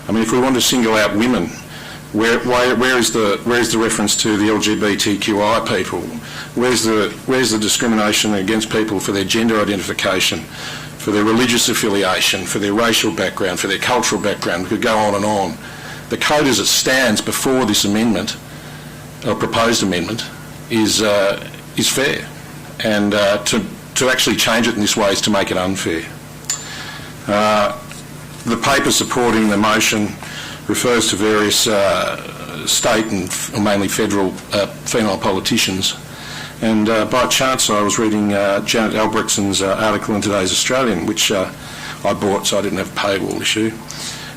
S3: I mean, if we want to single out women, where is the reference to the LGBTQI people? Where's the discrimination against people for their gender identification, for their religious affiliation, for their racial background, for their cultural background? We could go on and on. The code as it stands before this amendment, or proposed amendment, is fair, and to actually change it in this way is to make it unfair. The paper supporting the motion refers to various state and mainly federal female politicians, and by chance I was reading Janet Albrechtson's article in today's Australian, which I bought so I didn't have a paywall issue,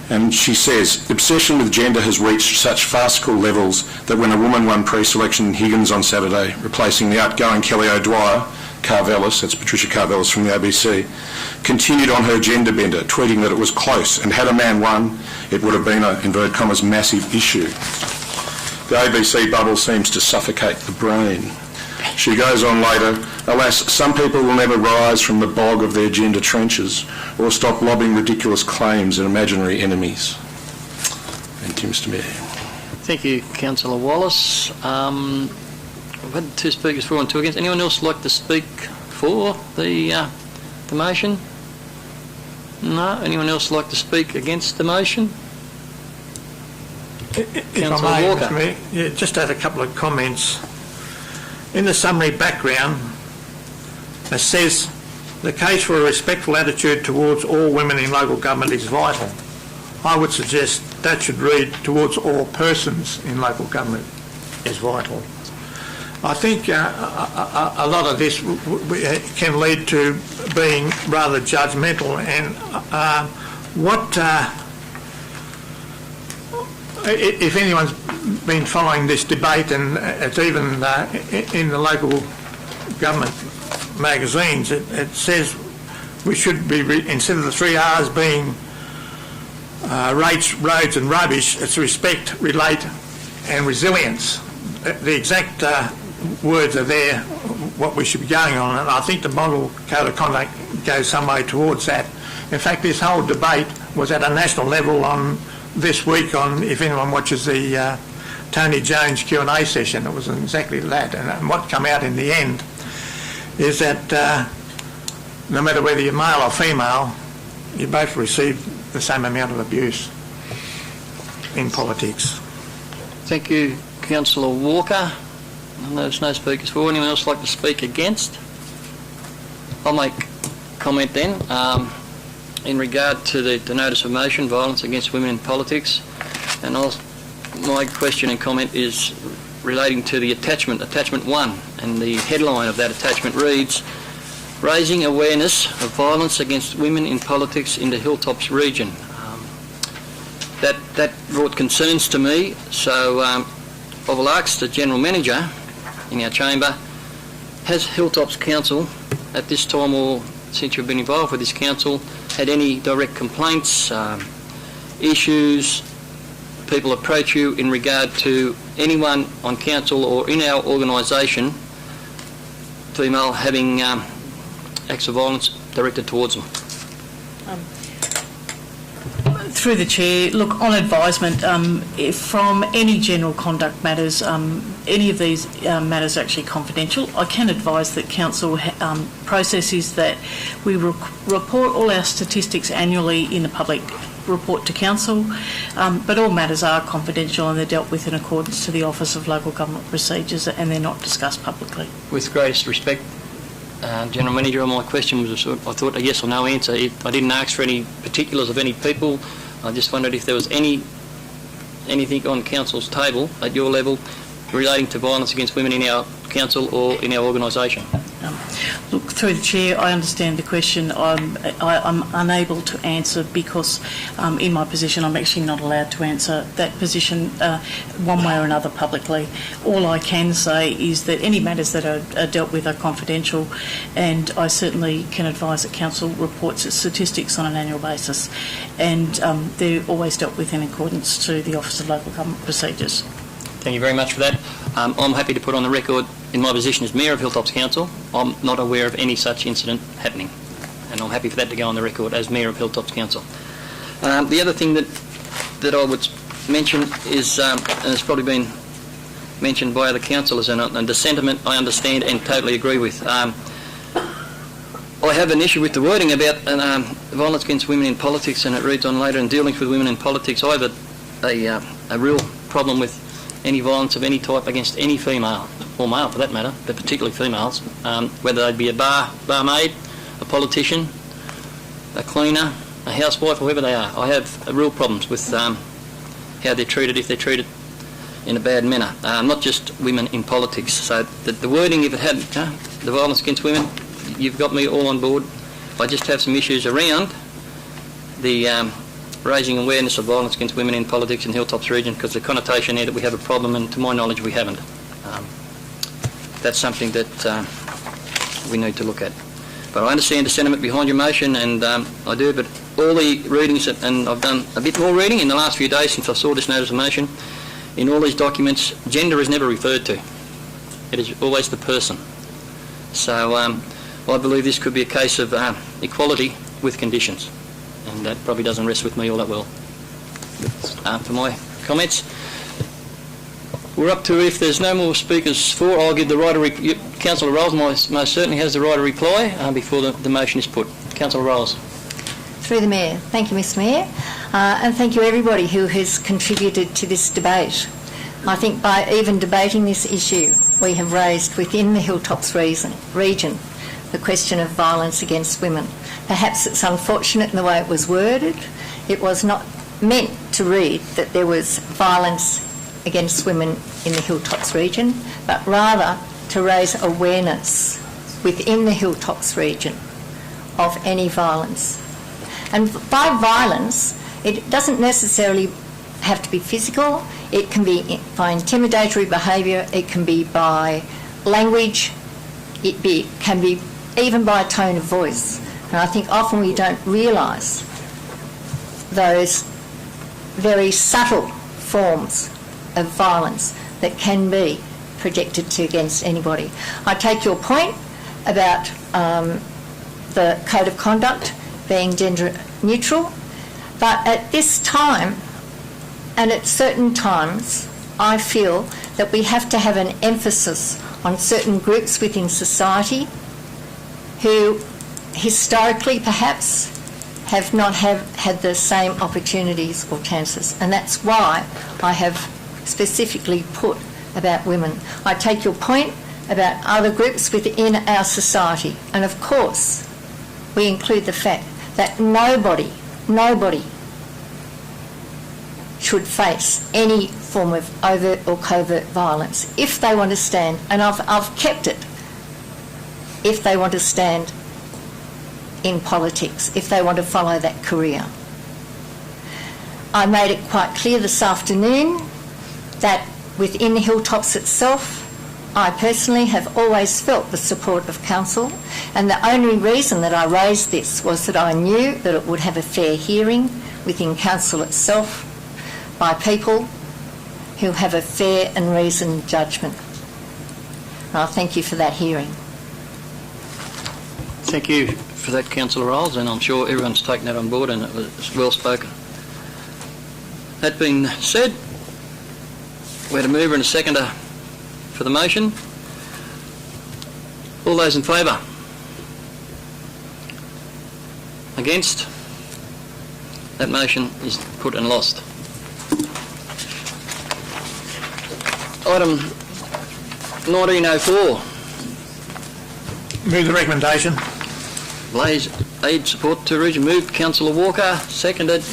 S3: and she says, obsession with gender has reached such farcical levels that when a woman won pre-selection in Higgins on Saturday, replacing the outgoing Kelly O'Dwyer, Carvelis, that's Patricia Carvelis from the ABC, continued on her gender bender, tweeting that it was close, and had a man won, it would have been a, inverted commas, massive issue. The ABC bubble seems to suffocate the brain. She goes on later, alas, some people will never rise from the bog of their gender trenches or stop lobbing ridiculous claims at imaginary enemies. Thank you, Mr Mayor.
S1: Thank you, Councillor Wallace. We've had 2 speakers for and 2 against. Anyone else like to speak for the motion? No? Anyone else like to speak against the motion?
S10: Councillor Walker. Mr. Mayor, yeah, just add a couple of comments. In the summary background, it says the case for a respectful attitude towards all women in local government is vital. I would suggest that should read towards all persons in local government is vital. I think a lot of this can lead to being rather judgmental, and if anyone's been following this debate, and it's even in the local government magazines, it says we should be, instead of the 3 R's being rates, roads and rubbish, it's respect, relate and resilience. The exact words are there, what we should be going on, and I think the model code of conduct goes some way towards that. In fact, this whole debate was at a national level on this week on, if anyone watches the Tony Jones Q&A session, it was exactly that. And what came out in the end is that no matter whether you're male or female, you both receive the same amount of abuse in politics.
S1: Thank you, Councillor Walker. There's no speakers for. Anyone else like to speak against? I'll make comment then. In regard to the notice of motion, violence against women in politics, and my question and comment is relating to the attachment 1, and the headline of that attachment reads, Raising Awareness of Violence Against Women in Politics in the Hilltops region. That brought concerns to me, so I will ask the General Manager in our chamber, has Hilltops Council at this time, or since you've been involved with this council, had any direct complaints, issues, people approach you in regard to anyone on council or in our organisation, female, having acts of violence directed towards them?
S4: Through the Chair, look, on advisement, if from any general conduct matters, any of these matters are actually confidential. I can advise that Council processes that we report all our statistics annually in the public report to Council, but all matters are confidential and they're dealt with in accordance to the Office of Local Government Procedures, and they're not discussed publicly.
S1: With greatest respect, General Manager, my question was, I thought, a yes or no answer. I didn't ask for any particulars of any people. I just wondered if there was anything on Council's table at your level relating to violence against women in our council or in our organisation.
S4: Look, through the Chair, I understand the question. I'm unable to answer because in my position I'm actually not allowed to answer that position one way or another publicly. All I can say is that any matters that are dealt with are confidential, and I certainly can advise that Council reports its statistics on an annual basis, and they're always dealt with in accordance to the Office of Local Government Procedures.
S1: Thank you very much for that. I'm happy to put on the record, in my position as Mayor of Hilltops Council, I'm not aware of any such incident happening, and I'm happy for that to go on the record as Mayor of Hilltops Council. The other thing that I would mention is, and it's probably been mentioned by other councillors, and the sentiment I understand and totally agree with. I have an issue with the wording about violence against women in politics, and it reads on later, and dealings with women in politics. I have a real problem with any violence of any type against any female, or male for that matter, but particularly females, whether they be a barmaid, a politician, a cleaner, a housewife, or whoever they are. I have real problems with how they're treated, if they're treated in a bad manner, not just women in politics. So the wording, if it had the violence against women, you've got me all on board. I just have some issues around the raising awareness of violence against women in politics in Hilltops region, because the connotation there that we have a problem, and to my knowledge we haven't. That's something that we need to look at. But I understand the sentiment behind your motion, and I do, but all the readings, and I've done a bit more reading in the last few days since I saw this notice of motion, in all these documents, gender is never referred to. It is always the person. So I believe this could be a case of equality with conditions, and that probably doesn't rest with me all that well. For my comments, we're up to, if there's no more speakers for, I'll give the right of Councillor Rolls most certainly has the right of reply before the motion is put. Councillor Rolls.
S13: Through the Mayor. Thank you, Mr Mayor. And thank you everybody who has contributed to this debate. I think by even debating this issue, we have raised within the Hilltops region the question of violence against women. Perhaps it's unfortunate in the way it was worded. It was not meant to read that there was violence against women in the Hilltops region, but rather to raise awareness within the Hilltops region of any violence. And by violence, it doesn't necessarily have to be physical. It can be by intimidatory behaviour, it can be by language, it can be even by a tone of voice. And I think often we don't realise those very subtle forms of violence that can be projected to against anybody. I take your point about the code of conduct being gender neutral, but at this time and at certain times I feel that we have to have an emphasis on certain groups within society who historically perhaps have not had the same opportunities or chances, and that's why I have specifically put about women. I take your point about other groups within our society, and of course we include the fact that nobody should face any form of overt or covert violence if they want to stand, and I've kept it, if they want to stand in politics, if they want to follow that career. I made it quite clear this afternoon that within Hilltops itself, I personally have always felt the support of council, and the only reason that I raised this was that I knew that it would have a fair hearing within council itself by people who have a fair and reasoned judgment. And I thank you for that hearing.
S1: Thank you for that, Councillor Rolls, and I'm sure everyone's taken that on board and it was well spoken. That being said, we had a mover and a seconder for the motion. All those in favour? Against? That motion is put and lost. Item 1904.
S10: Move the recommendation.
S1: Blaze aid support to region. Moved Councillor Walker, seconded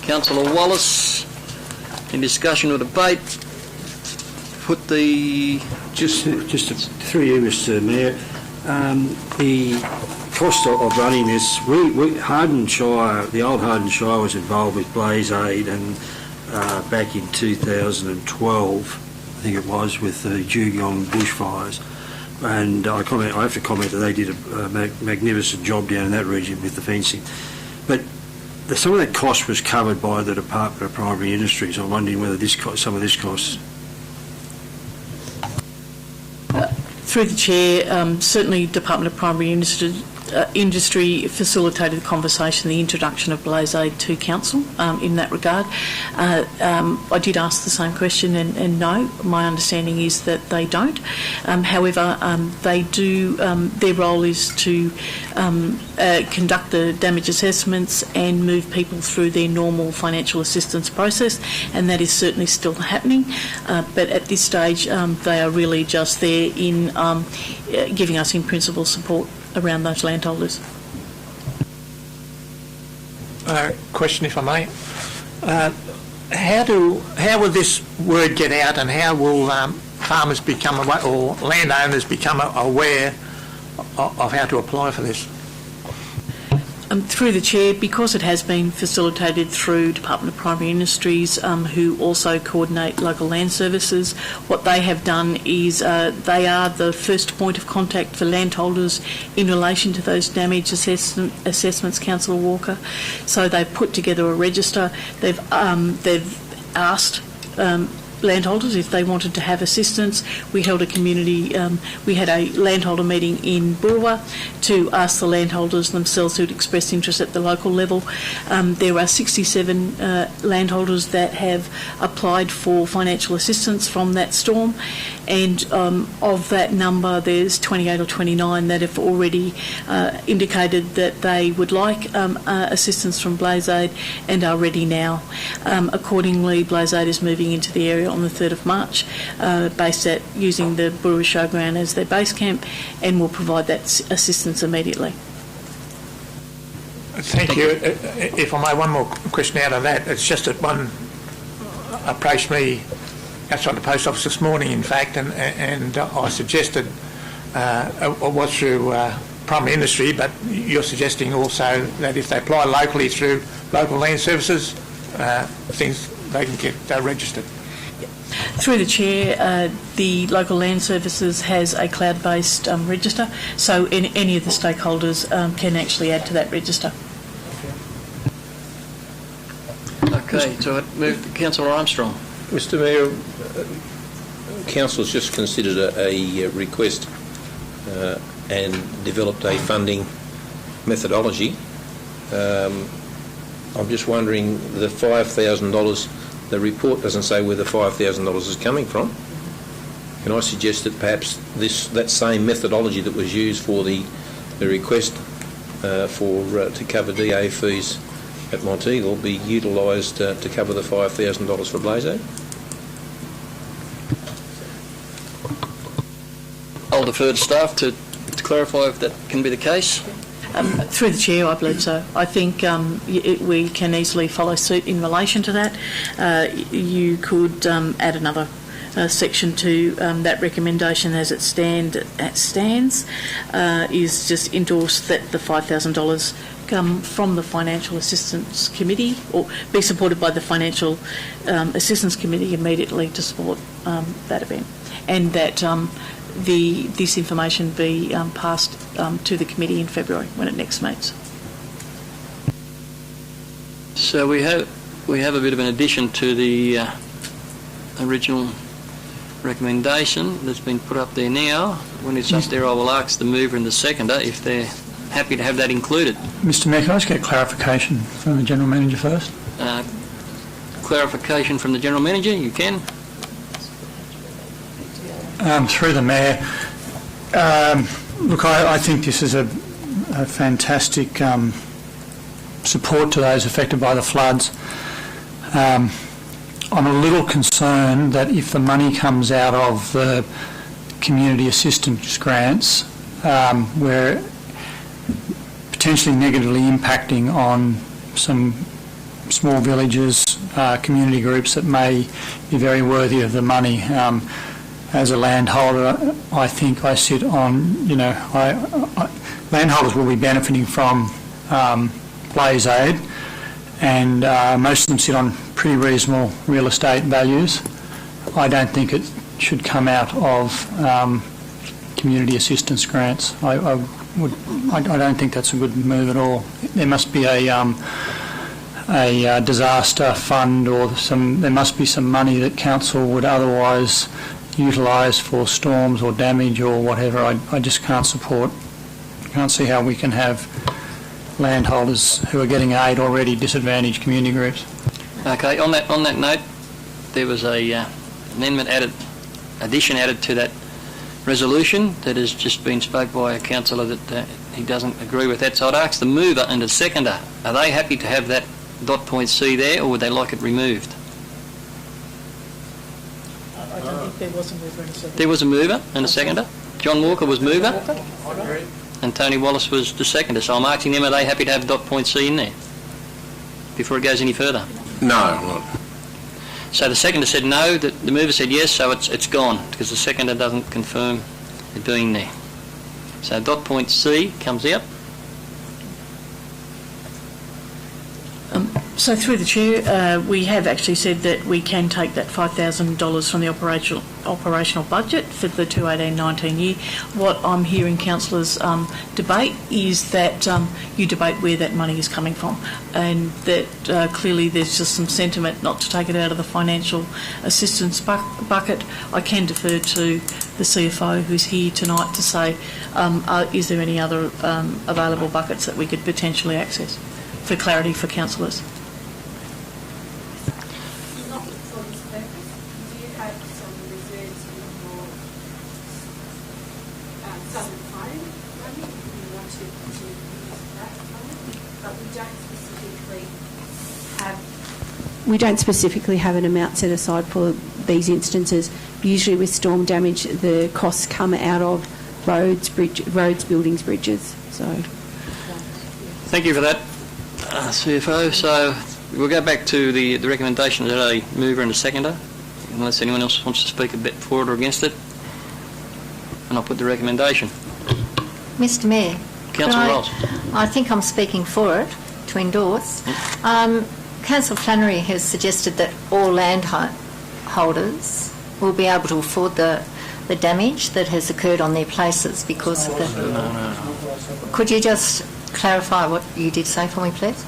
S1: Councillor Wallace. In discussion or debate, put the...
S11: Just through you, Mr Mayor, the cost of running this, Harden Shire, the old Harden Shire was involved with Blaze Aid, and back in 2012, I think it was, with the JUGIONG bushfires. And I have to comment that they did a magnificent job down in that region with the fencing. But some of that cost was covered by the Department of Primary Industries. I'm wondering whether some of this cost...
S4: Through the Chair, certainly Department of Primary Industry facilitated the conversation, the introduction of Blaze Aid to Council in that regard. I did ask the same question, and no, my understanding is that they don't. However, they do, their role is to conduct the damage assessments and move people through their normal financial assistance process, and that is certainly still happening. But at this stage, they are really just there in giving us in principle support around those landholders.
S10: Question, if I may. How will this word get out, and how will farmers become aware, or landowners become aware of how to apply for this?
S4: Through the Chair, because it has been facilitated through Department of Primary Industries, who also coordinate local land services, what they have done is they are the first point of contact for landholders in relation to those damage assessments, Councillor Walker. So they've put together a register. They've asked landholders if they wanted to have assistance. We held a we had a landholder meeting in Boorowa to ask the landholders themselves who'd expressed interest at the local level. There are 67 landholders that have applied for financial assistance from that storm, and of that number there's 28 or 29 that have already indicated that they would like assistance from Blaze Aid and are ready now. Accordingly, Blaze Aid is moving into the area on the 3rd of March, based at using the Boorowa Showground as their base camp, and will provide that assistance immediately.
S10: Thank you. If I may, one more question out of that. It's just that one approached me outside the post office this morning, in fact, and I suggested it was through primary industry, but you're suggesting also that if they apply locally through local land services, they can get registered.
S4: Through the Chair, the local land services has a cloud-based register, so any of the stakeholders can actually add to that register.
S1: Okay, so I move to Councillor Armstrong.
S6: Mr Mayor, Council's just considered a request and developed a funding methodology. I'm just wondering, the $5,000, the report doesn't say where the $5,000 is coming from. Can I suggest that perhaps that same methodology that was used for the request to cover DA fees at Monteagle be utilised to cover the $5,000 for Blaze Aid?
S1: I'll defer to staff to clarify if that can be the case.
S4: Through the Chair, I believe so. I think we can easily follow suit in relation to that. You could add another section to that recommendation as it stands, is just endorse that the $5,000 come from the Financial Assistance Committee, or be supported by the Financial Assistance Committee immediately to support that event, and that this information be passed to the committee in February when it next meets.
S1: So we have a bit of an addition to the original recommendation that's been put up there now. When it's up there, I will ask the mover and the seconder if they're happy to have that included.
S7: Mr Mayor, can I just get clarification from the General Manager first?
S1: Clarification from the General Manager, you can.
S7: Through the Mayor, look, I think this is a fantastic support to those affected by the floods. I'm a little concerned that if the money comes out of the community assistance grants, we're potentially negatively impacting on some small villages, community groups that may be very worthy of the money. As a landholder, I think I sit on, landholders will be benefiting from Blaze Aid, and most of them sit on pretty reasonable real estate values. I don't think it should come out of community assistance grants. I don't think that's a good move at all. There must be a disaster fund, or there must be some money that council would otherwise utilise for storms or damage or whatever. I just can't see how we can have landholders who are getting aid already disadvantaged community groups.
S1: Okay, on that note, there was a addition added to that resolution that has just been spoke by a councillor that he doesn't agree with that. So I'd ask the mover and the seconder, are they happy to have that dot point C there, or would they like it removed?
S4: I don't think there was a mover and a seconder.
S1: There was a mover and a seconder. John Walker was mover, and Tony Wallace was the seconder. So I'm asking them, are they happy to have dot point C in there before it goes any further?
S3: No.
S1: So the seconder said no, the mover said yes, so it's gone, because the seconder doesn't confirm it being there. So dot point C comes out.
S4: So through the Chair, we have actually said that we can take that $5,000 from the operational budget for the 2018-19 year. What I'm hearing councillors debate is that you debate where that money is coming from, and that clearly there's just some sentiment not to take it out of the financial assistance bucket. I can defer to the CFO who's here tonight to say, is there any other available buckets that we could potentially access for clarity for councillors?
S2: We don't specifically have an amount set aside for these instances. Usually with storm damage, the costs come out of roads, buildings, bridges. So,
S1: Thank you for that, CFO. So we'll go back to the recommendation. Is there a mover and a seconder? Unless anyone else wants to speak a bit for it or against it. And I'll put the recommendation.
S13: Mr Mayor,
S1: Councillor Rolls.
S13: I think I'm speaking for it, to endorse. Councillor Flannery has suggested that all landholders will be able to afford the damage that has occurred on their places because of the... No. Could you just clarify what you did say for me, please?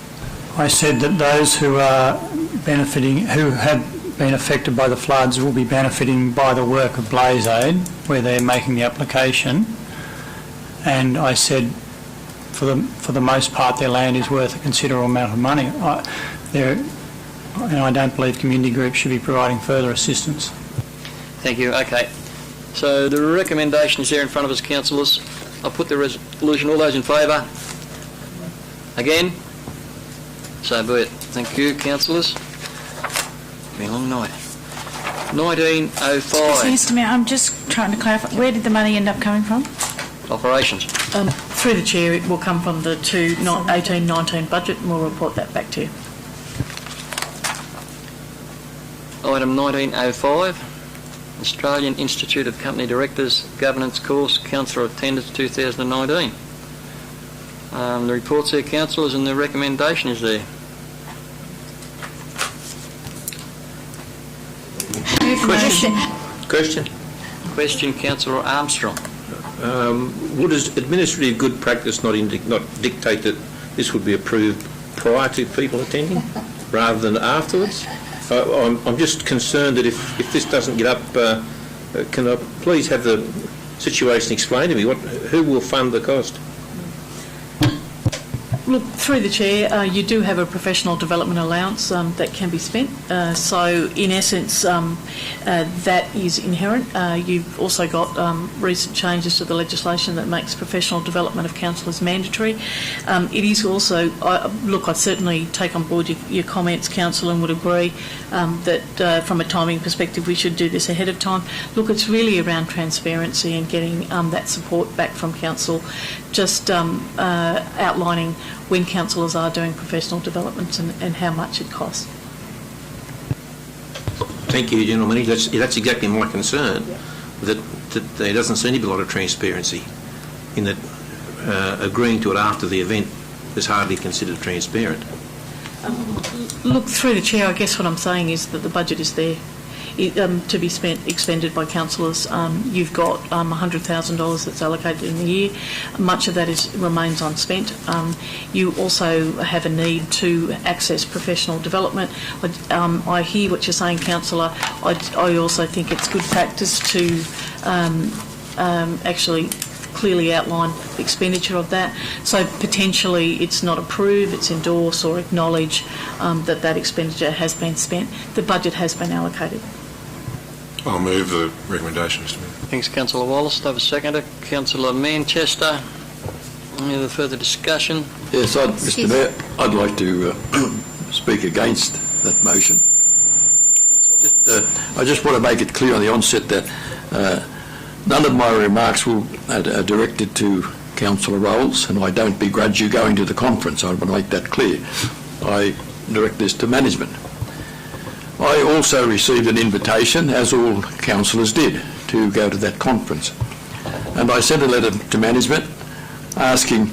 S7: I said that those who are benefiting, who have been affected by the floods, will be benefiting by the work of Blaze Aid, where they're making the application. And I said, for the most part, their land is worth a considerable amount of money. And I don't believe community groups should be providing further assistance.
S1: Thank you. Okay. So the recommendation is there in front of us, councillors. I'll put the resolution. All those in favour? Again? So be it. Thank you, councillors. Been a long night. 1905.
S12: Mr Mayor, I'm just trying to clarify. Where did the money end up coming from?
S1: Operations.
S4: Through the Chair, it will come from the 2018-19 budget, and we'll report that back to you.
S1: Item 1905, Australian Institute of Company Directors Governance Course, Councillor Attendance 2019. The report's there, councillors, and the recommendation is there. Question, Councillor Armstrong.
S6: Would administrative good practice not dictate that this would be approved prior to people attending rather than afterwards? I'm just concerned that if this doesn't get up, can I please have the situation explained to me? Who will fund the cost?
S4: Look, through the Chair, you do have a professional development allowance that can be spent. So, in essence, that is inherent. You've also got recent changes to the legislation that makes professional development of councillors mandatory. It is also, look, I certainly take on board your comments, councillor, and would agree that from a timing perspective we should do this ahead of time. Look, it's really around transparency and getting that support back from council, just outlining when councillors are doing professional development and how much it costs.
S6: Thank you, gentlemen. That's exactly my concern, that there doesn't seem to be a lot of transparency in that agreeing to it after the event is hardly considered transparent.
S4: Look, through the Chair, I guess what I'm saying is that the budget is there to be expended by councillors. You've got $100,000 that's allocated in the year. Much of that remains unspent. You also have a need to access professional development. I hear what you're saying, councillor. I also think it's good practice to actually clearly outline the expenditure of that. So potentially it's not approve, it's endorse or acknowledge that expenditure has been spent. The budget has been allocated.
S3: I'll move the recommendation, Mr Mayor.
S1: Thanks, Councillor Wallace. Do I have a seconder? Councillor Manchester. Any other further discussion?
S9: Yes, Mr Mayor, I'd like to speak against that motion. I just want to make it clear on the onset that none of my remarks are directed to Councillor Rolls, and I don't begrudge you going to the conference. I want to make that clear. I direct this to management. I also received an invitation, as all councillors did, to go to that conference. And I sent a letter to management asking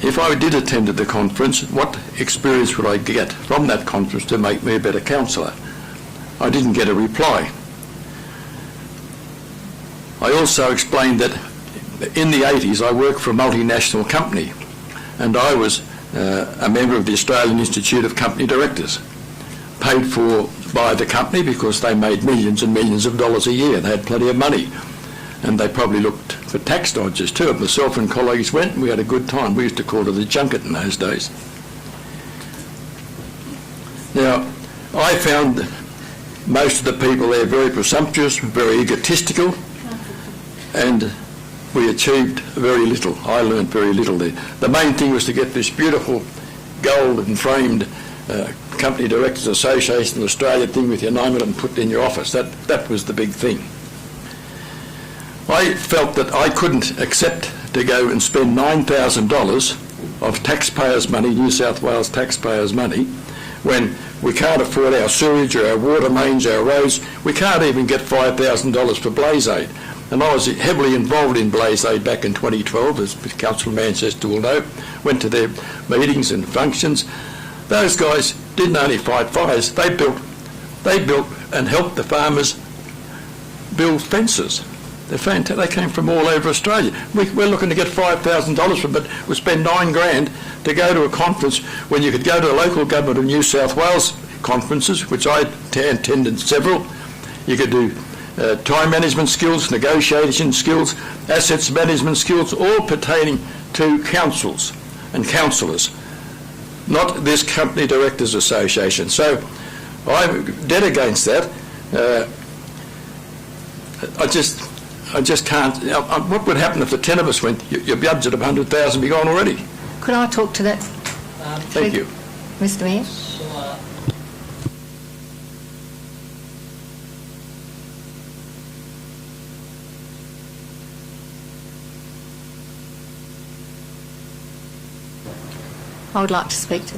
S9: if I did attend the conference, what experience would I get from that conference to make me a better councillor? I didn't get a reply. I also explained that in the 80s I worked for a multinational company, and I was a member of the Australian Institute of Company Directors, paid for by the company because they made millions and millions of dollars a year. They had plenty of money, and they probably looked for tax dodgers too. Myself and colleagues went, and we had a good time. We used to call it the junket in those days. Now, I found most of the people there very presumptuous, very egotistical, and we achieved very little. I learned very little there. The main thing was to get this beautiful gold and framed Company Directors Association of Australia thing with your name on it and put it in your office. That was the big thing. I felt that I couldn't accept to go and spend $9,000 of taxpayers' money, New South Wales taxpayers' money, when we can't afford our sewage or our water mains, our roads. We can't even get $5,000 for Blaze Aid. And I was heavily involved in Blaze Aid back in 2012, as Councillor Manchester will know. Went to their meetings and functions. Those guys didn't only fight fires, they built and helped the farmers build fences. They came from all over Australia. We're looking to get $5,000 from it. We spend $9,000 to go to a conference when you could go to the local government of New South Wales conferences, which I attended several. You could do time management skills, negotiation skills, assets management skills, all pertaining to councils and councillors, not this Company Directors Association. So I'm dead against that. I just can't. What would happen if the 10 of us went? Your budget of $100,000 be gone already.
S13: Could I talk to that?
S9: Thank you.
S13: Mr Mayor? I would like to speak to.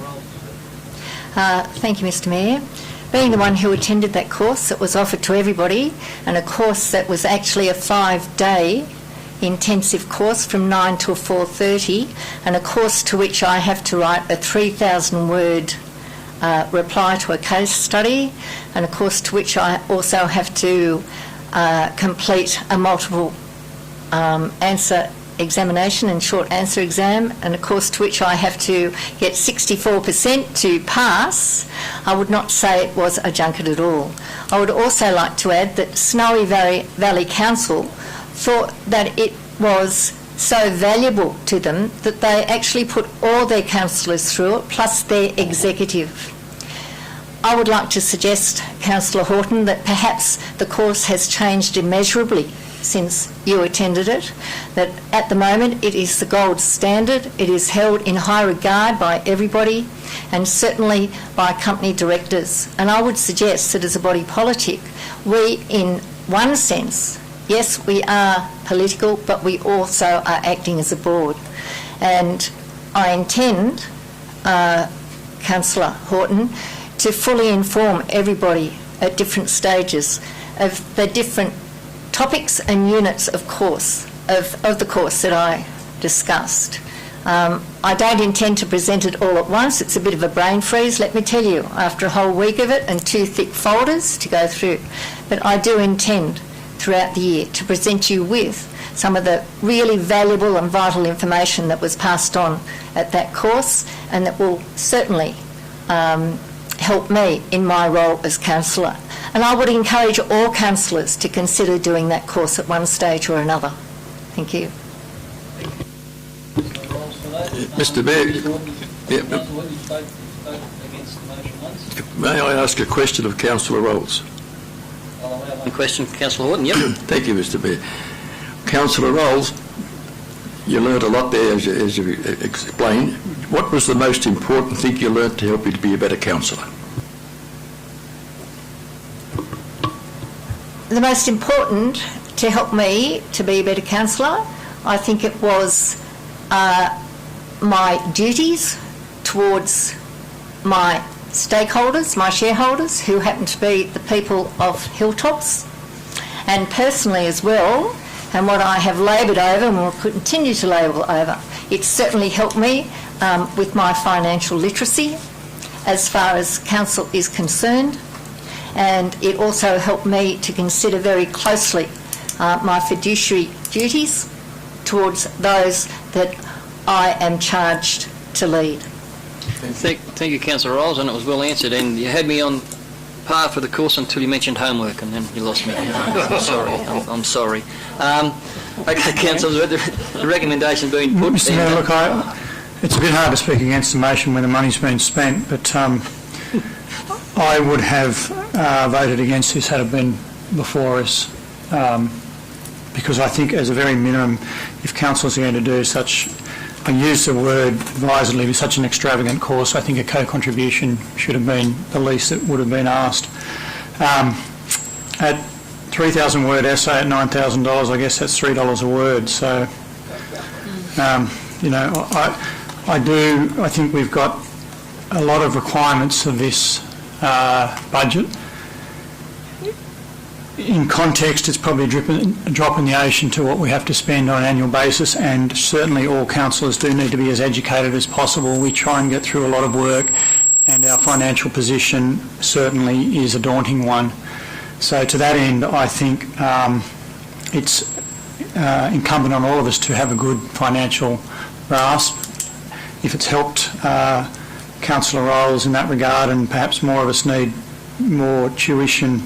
S13: Thank you, Mr Mayor. Being the one who attended that course that was offered to everybody, and a course that was actually a 5-day intensive course from 9 till 4:30, and a course to which I have to write a 3,000-word reply to a case study, and a course to which I also have to complete a multiple answer examination and short answer exam, and a course to which I have to get 64% to pass. I would not say it was a junket at all. I would also like to add that Snowy Valley Council thought that it was so valuable to them that they actually put all their councillors through it, plus their executive. I would like to suggest, Councillor Horton, that perhaps the course has changed immeasurably since you attended it, that at the moment it is the gold standard. It is held in high regard by everybody, and certainly by company directors. And I would suggest that as a body politic, we, in one sense, yes, we are political, but we also are acting as a board. And I intend, Councillor Horton, to fully inform everybody at different stages of the different topics and units of course, of the course that I discussed. I don't intend to present it all at once. It's a bit of a brain freeze, let me tell you, after a whole week of it and 2 thick folders to go through. But I do intend throughout the year to present you with some of the really valuable and vital information that was passed on at that course, and that will certainly help me in my role as councillor. And I would encourage all councillors to consider doing that course at one stage or another. Thank you.
S9: Mr Mayor, may I ask a question of Councillor Rolls?
S1: One question for Councillor Horton, yep.
S9: Thank you, Mr Mayor. Councillor Rolls, you learnt a lot there as you explained. What was the most important thing you learnt to help you to be a better councillor?
S13: The most important to help me to be a better councillor, I think it was my duties towards my stakeholders, my shareholders, who happen to be the people of Hilltops, and personally as well, and what I have laboured over and will continue to labour over, It's certainly helped me with my financial literacy as far as council is concerned, and it also helped me to consider very closely my fiduciary duties towards those that I am charged to lead.
S1: Thank you, Councillor Rolls, and it was well answered. And you had me on par for the course until you mentioned homework, and then you lost me. I'm sorry. I'm sorry. Okay, Councillor, the recommendation being put.
S7: Mr. Mayor, look, it's a bit hard to speak against the motion when the money's been spent, but I would have voted against this had it been before us, because I think, as a very minimum, if councils are going to do such, I use the word advisedly, with such an extravagant course, I think a co-contribution should have been the least that would have been asked. At 3,000 word essay at $9,000, I guess that's $3 a word. So, you know, I think we've got a lot of requirements for this budget. In context, it's probably a drop in the ocean to what we have to spend on an annual basis, and certainly all councillors do need to be as educated as possible. We try and get through a lot of work, and our financial position certainly is a daunting one. So to that end, I think it's incumbent on all of us to have a good financial grasp. If it's helped Councillor Rolls in that regard, and perhaps more of us need more tuition,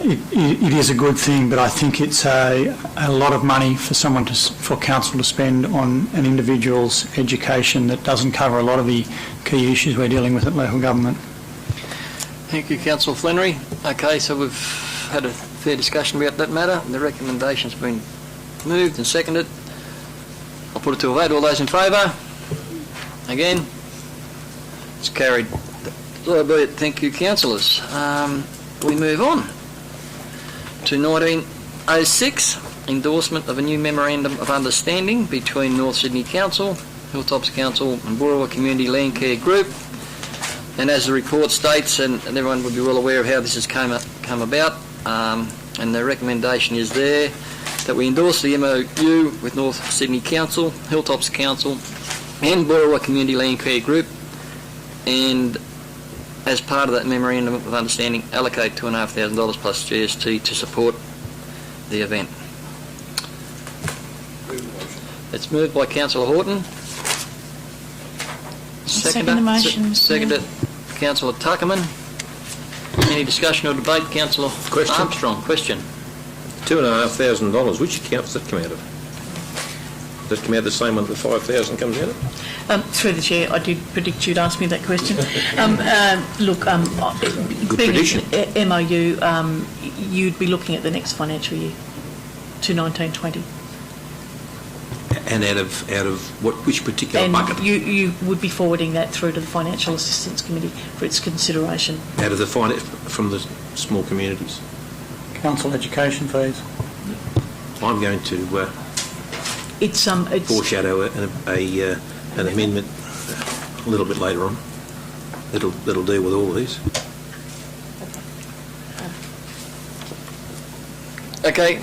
S7: it is a good thing, but I think it's a lot of money for for council to spend on an individual's education that doesn't cover a lot of the key issues we're dealing with at local government.
S1: Thank you, Councillor Flannery. Okay, so we've had a fair discussion about that matter. The recommendation's been moved and seconded. I'll put it to a vote. All those in favour? Again? It's carried. Thank you, councillors. We move on to 1906, endorsement of a new Memorandum of Understanding between North Sydney Council, Hilltops Council and BOOROWA Community Landcare Group. And as the report states, and everyone would be well aware of how this has come about, and the recommendation is there, that we endorse the MOU with North Sydney Council, Hilltops Council and BOOROWA Community Landcare Group, and as part of that Memorandum of Understanding, allocate $2,500 plus GST to support the event. It's moved by Councillor Horton.
S4: Second the motion.
S1: Seconded Councillor Tuckerman. Any discussion or debate? Councillor Armstrong. Question.
S6: $2,500. Which account does that come out of? Does that come out the same one that the $5,000 comes out of?
S4: Through the Chair, I did predict you'd ask me that question. Look, being an MOU, you'd be looking at the next financial year, to 1920.
S6: And out of which particular bucket?
S4: You would be forwarding that through to the Financial Assistance Committee for its consideration.
S6: Out of from the small communities?
S7: Council education fees.
S6: I'm going to
S4: it's
S6: foreshadow an amendment a little bit later on that'll deal with all of these.
S1: Okay,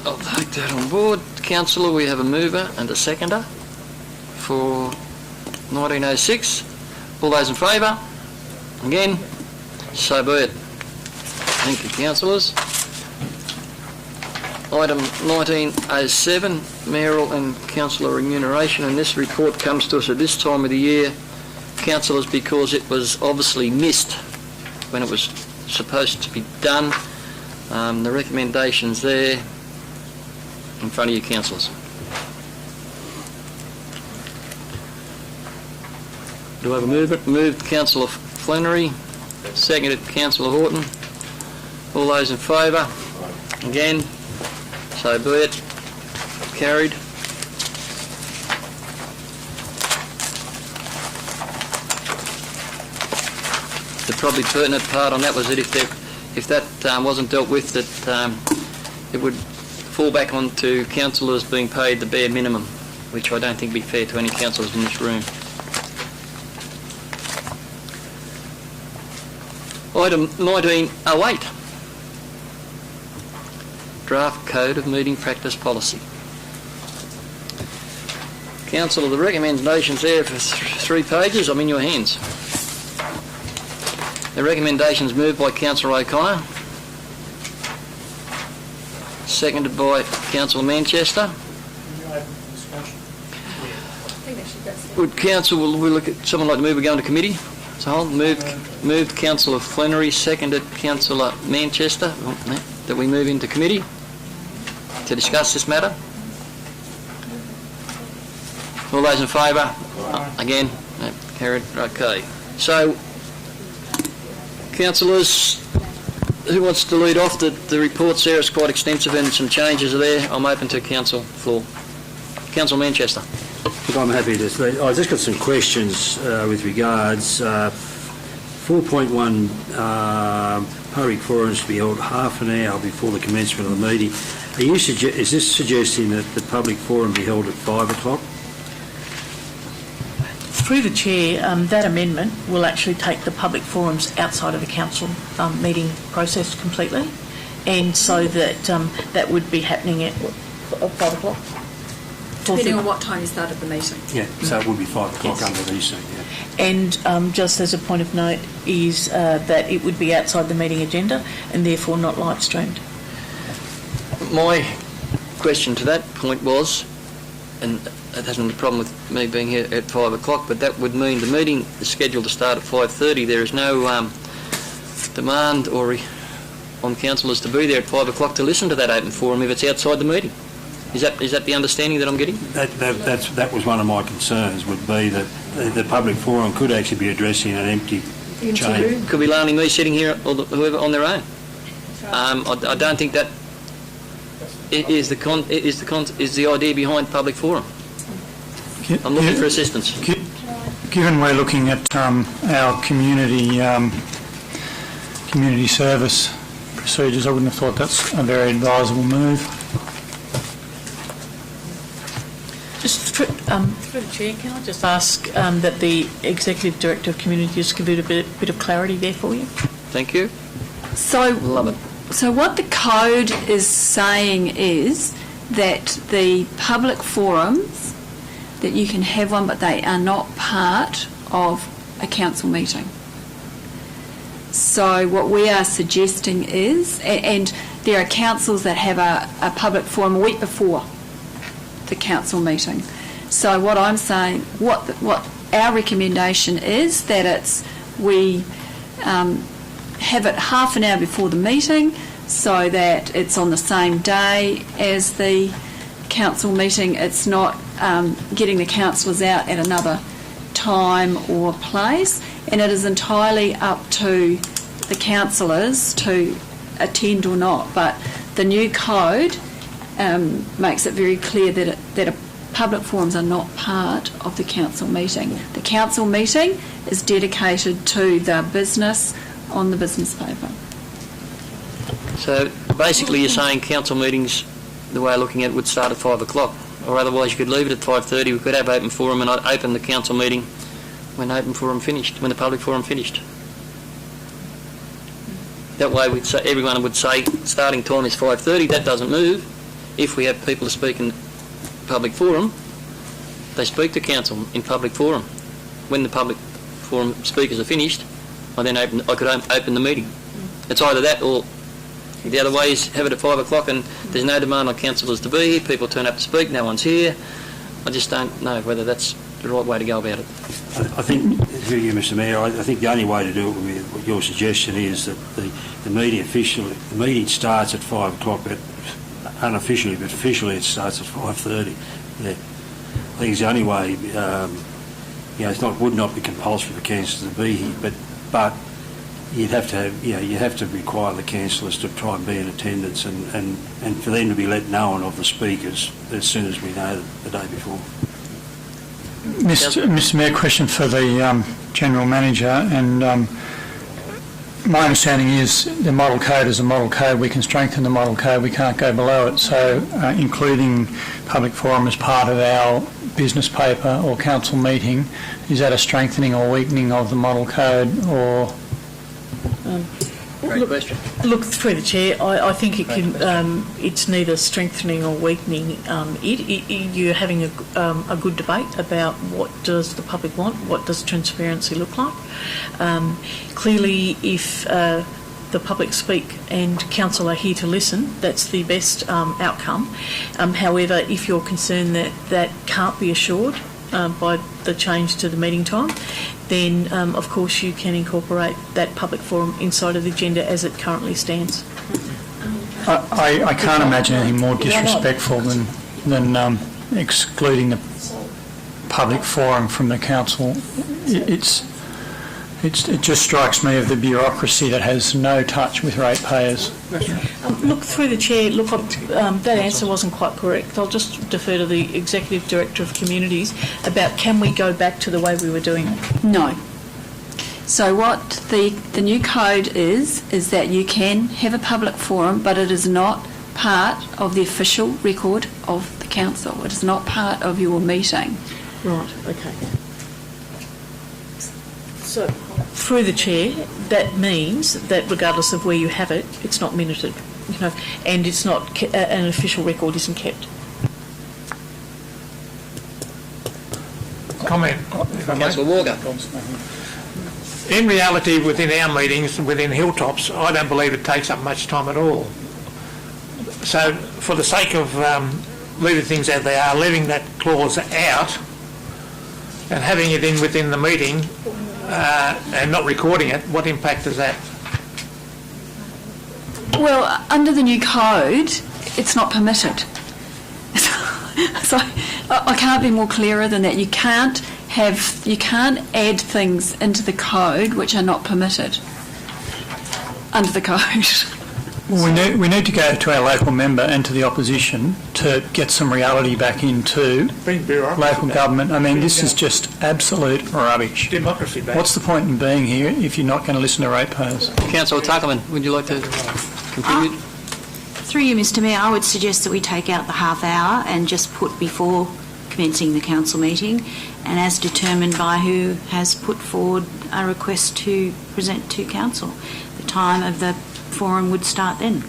S1: I'll take that on board. Councillor, we have a mover and a seconder for 1906. All those in favour? Again? So be it. Thank you, councillors. Item 1907, mayoral and councillor remuneration, and this report comes to us at this time of the year, councillors, because it was obviously missed when it was supposed to be done. The recommendations there in front of you, councillors. Do I have a movement? Moved Councillor Flannery, seconded Councillor Horton. All those in favour? Again? So be it. Carried. The probably pertinent part on that was that if that wasn't dealt with, that it would fall back onto councillors being paid the bare minimum, which I don't think would be fair to any councillors in this room. Item 1908. Draft Code of Meeting Practice Policy. Councillor, the recommendations there for 3 pages. I'm in your hands. The recommendations moved by Councillor O'Connor, seconded by Councillor Manchester. Would Council, will we look at someone like to move, we go into committee? So moved Councillor Flannery, seconded Councillor Manchester, that we move into committee to discuss this matter. All those in favour? Again? No, carried. Okay. So, councillors, who wants to lead off? The reports there is quite extensive and some changes are there. I'm open to council floor. Councillor Manchester.
S11: Look, I'm happy to say, I've just got some questions with regards. 4.1 public forums to be held half an hour before the commencement of the meeting. Is this suggesting that the public forum be held at 5 o'clock?
S4: Through the Chair, that amendment will actually take the public forums outside of the council meeting process completely, and so that that would be happening at 5 o'clock.
S8: Depending on what time you started the meeting.
S11: Yeah, so it would be 5 o'clock under these things, yeah.
S4: And just as a point of note is that it would be outside the meeting agenda and therefore not live streamed.
S1: My question to that point was, and it hasn't been a problem with me being here at 5 o'clock, but that would mean the meeting is scheduled to start at 5:30. There is no demand on councillors to be there at 5 o'clock to listen to that open forum if it's outside the meeting. Is that the understanding that I'm getting?
S11: That was one of my concerns, would be that the public forum could actually be addressing an empty chamber.
S1: Could be only me sitting here or whoever on their own. I don't think that is the idea behind public forum. I'm looking for assistance.
S7: Given we're looking at our community service procedures, I wouldn't have thought that's a very advisable move.
S4: Just through the Chair, can I just ask that the Executive Director of Community just give it a bit of clarity there for you?
S1: Thank you.
S8: So,
S1: love it.
S8: So what the code is saying is that the public forums, that you can have one, but they are not part of a council meeting. So what we are suggesting is, and there are councils that have a public forum a week before the council meeting. So what I'm saying, what our recommendation is that we have it half an hour before the meeting, so that it's on the same day as the council meeting. It's not getting the councillors out at another time or place, and it is entirely up to the councillors to attend or not. But the new code makes it very clear that public forums are not part of the council meeting. The council meeting is dedicated to the business on the business paper.
S1: So basically you're saying council meetings, the way I'm looking at it, would start at 5 o'clock, or otherwise you could leave it at 5:30. We could have open forum and I'd open the council meeting when the public forum finished. That way we'd say, everyone would say starting time is 5:30. That doesn't move. If we have people to speak in public forum, they speak to council in public forum. When the public forum speakers are finished, I could open the meeting. It's either that or the other way is have it at 5 o'clock and there's no demand on councillors to be here, people turn up to speak, no one's here. I just don't know whether that's the right way to go about it.
S11: I think, through you, Mr Mayor, I think the only way to do it with what your suggestion is that the meeting starts at 5 o'clock, but unofficially, but officially it starts at 5:30. Yeah. I think it's the only way. Would not be compulsory for councillors to be here, but you'd have to require the councillors to try and be in attendance and for them to be let know of the speakers as soon as we know the day before.
S7: Mr Mayor, question for the General Manager, and my understanding is the model code is a model code. We can strengthen the model code, we can't go below it, so including public forum as part of our business paper or council meeting, is that a strengthening or weakening of the model code, or
S1: Great question.
S4: Look, through the chair, I think it can. It's neither strengthening or weakening. You're having a good debate about what does the public want, what does transparency look like. Clearly, if the public speak and council are here to listen, that's the best outcome. However, if you're concerned that that can't be assured by the change to the meeting time, then of course you can incorporate that public forum inside of the agenda as it currently stands.
S7: I can't imagine anything more disrespectful than excluding the public forum from the council. It just strikes me of the bureaucracy that has no touch with ratepayers.
S4: Look, through the chair, that answer wasn't quite correct. I'll just defer to the Executive Director of Communities about can we go back to the way we were doing it?
S8: No. So what the new code is that you can have a public forum, but it is not part of the official record of the council. It is not part of your meeting.
S4: Right, okay. So, through the chair, that means that regardless of where you have it, it's not minuted, and it's not an official record isn't kept.
S10: Comment.
S1: Councillor Walker.
S10: In reality, within our meetings, within Hilltops, I don't believe it takes up much time at all. So, for the sake of leaving things as they are, leaving that clause out and having it in within the meeting and not recording it, what impact does that?
S8: Well, under the new code, it's not permitted. So I can't be more clearer than that. You can't add things into the code which are not permitted under the code.
S7: Well, we need to go to our local member and to the opposition to get some reality back into local government. I mean, this is just absolute rubbish.
S10: Democracy back.
S7: What's the point in being here if you're not going to listen to ratepayers?
S1: Councillor Tuckerman, would you like to contribute?
S12: Through you, Mr Mayor, I would suggest that we take out the half hour and just put before commencing the council meeting, and as determined by who has put forward a request to present to council. The time of the forum would start then.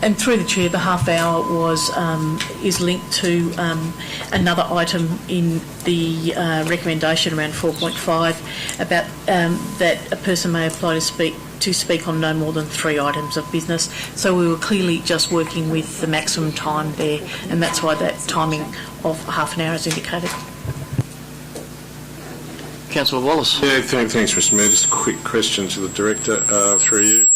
S4: And through the chair, the half hour is linked to another item in the recommendation around 4.5 about that a person may apply to speak on no more than 3 items of business. So we were clearly just working with the maximum time there, and that's why that timing of half an hour is indicated.
S1: Councillor Wallace.
S3: Yeah, thanks, Mr Mayor. Just a quick question to the Director through you.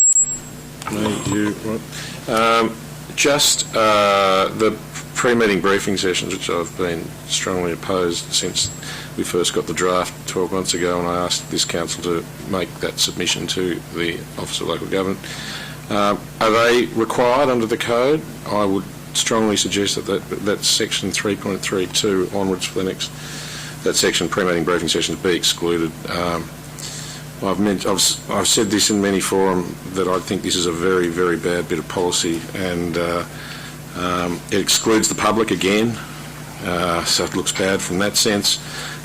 S3: The pre-meeting briefing sessions, which I've been strongly opposed since we first got the draft 12 months ago, and I asked this council to make that submission to the Office of Local Government. Are they required under the code? I would strongly suggest that section 3.32 onwards for the next, that section pre-meeting briefing sessions be excluded. I've said this in many forums that I think this is a very, very bad bit of policy, and it excludes the public again, so it looks bad from that sense.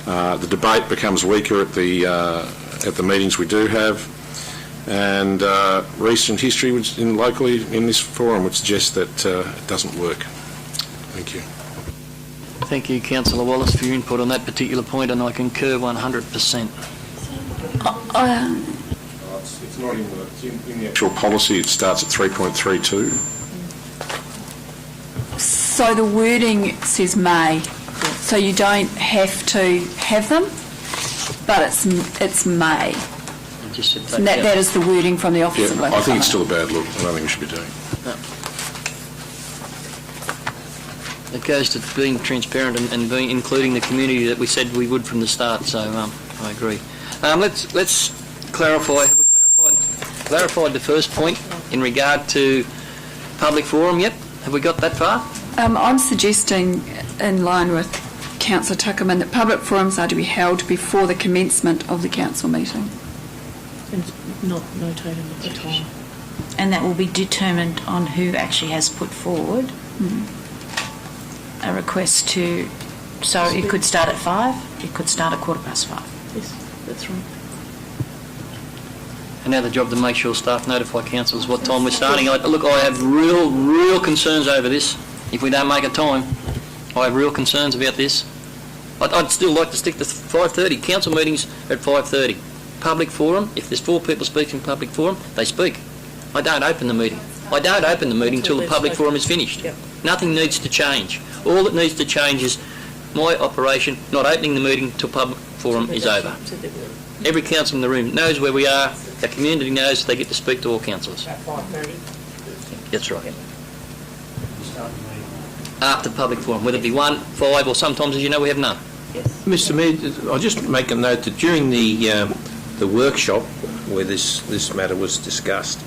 S3: The debate becomes weaker at the meetings we do have, and recent history locally in this forum would suggest that it doesn't work. Thank you.
S1: Thank you, Councillor Wallace, for your input on that particular point, and I concur 100%.
S3: It's not in the actual policy. It starts at 3.32.
S8: So the wording says may, so you don't have to have them, but it's may. And that is the wording from the Office of Local
S3: I think it's
S8: Government.
S3: still a bad look. I don't think we should be doing it.
S1: No. It goes to being transparent and being, including the community that we said we would from the start, so I agree. Let's clarify. Have we clarified the first point in regard to public forum yet? Have we got that far?
S8: I'm suggesting, in line with Councillor Tuckerman, that public forums are to be held before the commencement of the council meeting.
S4: And not notated at the time.
S12: And that will be determined on who actually has put forward a request to... So it could start at 5, it could start at 5:15.
S4: Yes, that's right.
S1: And now the job to make sure staff notify councillors what time we're starting. Look, I have real concerns over this. If we don't make a time, I have real concerns about this. I'd still like to stick to 5:30. Council meetings at 5:30. Public forum, if there's 4 people speaking public forum, they speak. I don't open the meeting. I don't open the meeting until the public forum is finished. Nothing needs to change. All that needs to change is my operation, not opening the meeting till public forum is over. Every council in the room knows where we are. The community knows they get to speak to all councillors.
S10: At 5:30?
S1: That's right. After public forum, whether it be 1, 5 or sometimes, as you know, we have none.
S6: Mr Mayor, I'll just make a note that during the workshop where this matter was discussed,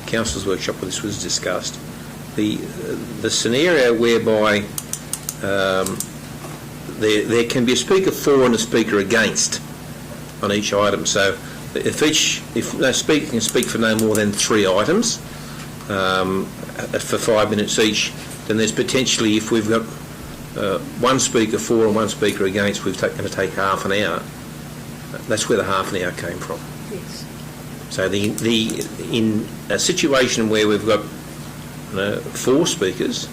S6: councillors' workshop where this was discussed, the scenario whereby there can be a speaker for and a speaker against on each item. So if no speaker can speak for no more than 3 items for 5 minutes each, then there's potentially, if we've got 1 speaker for and 1 speaker against, we're going to take half an hour. That's where the half an hour came from.
S4: Yes.
S6: So in a situation where we've got 4 speakers,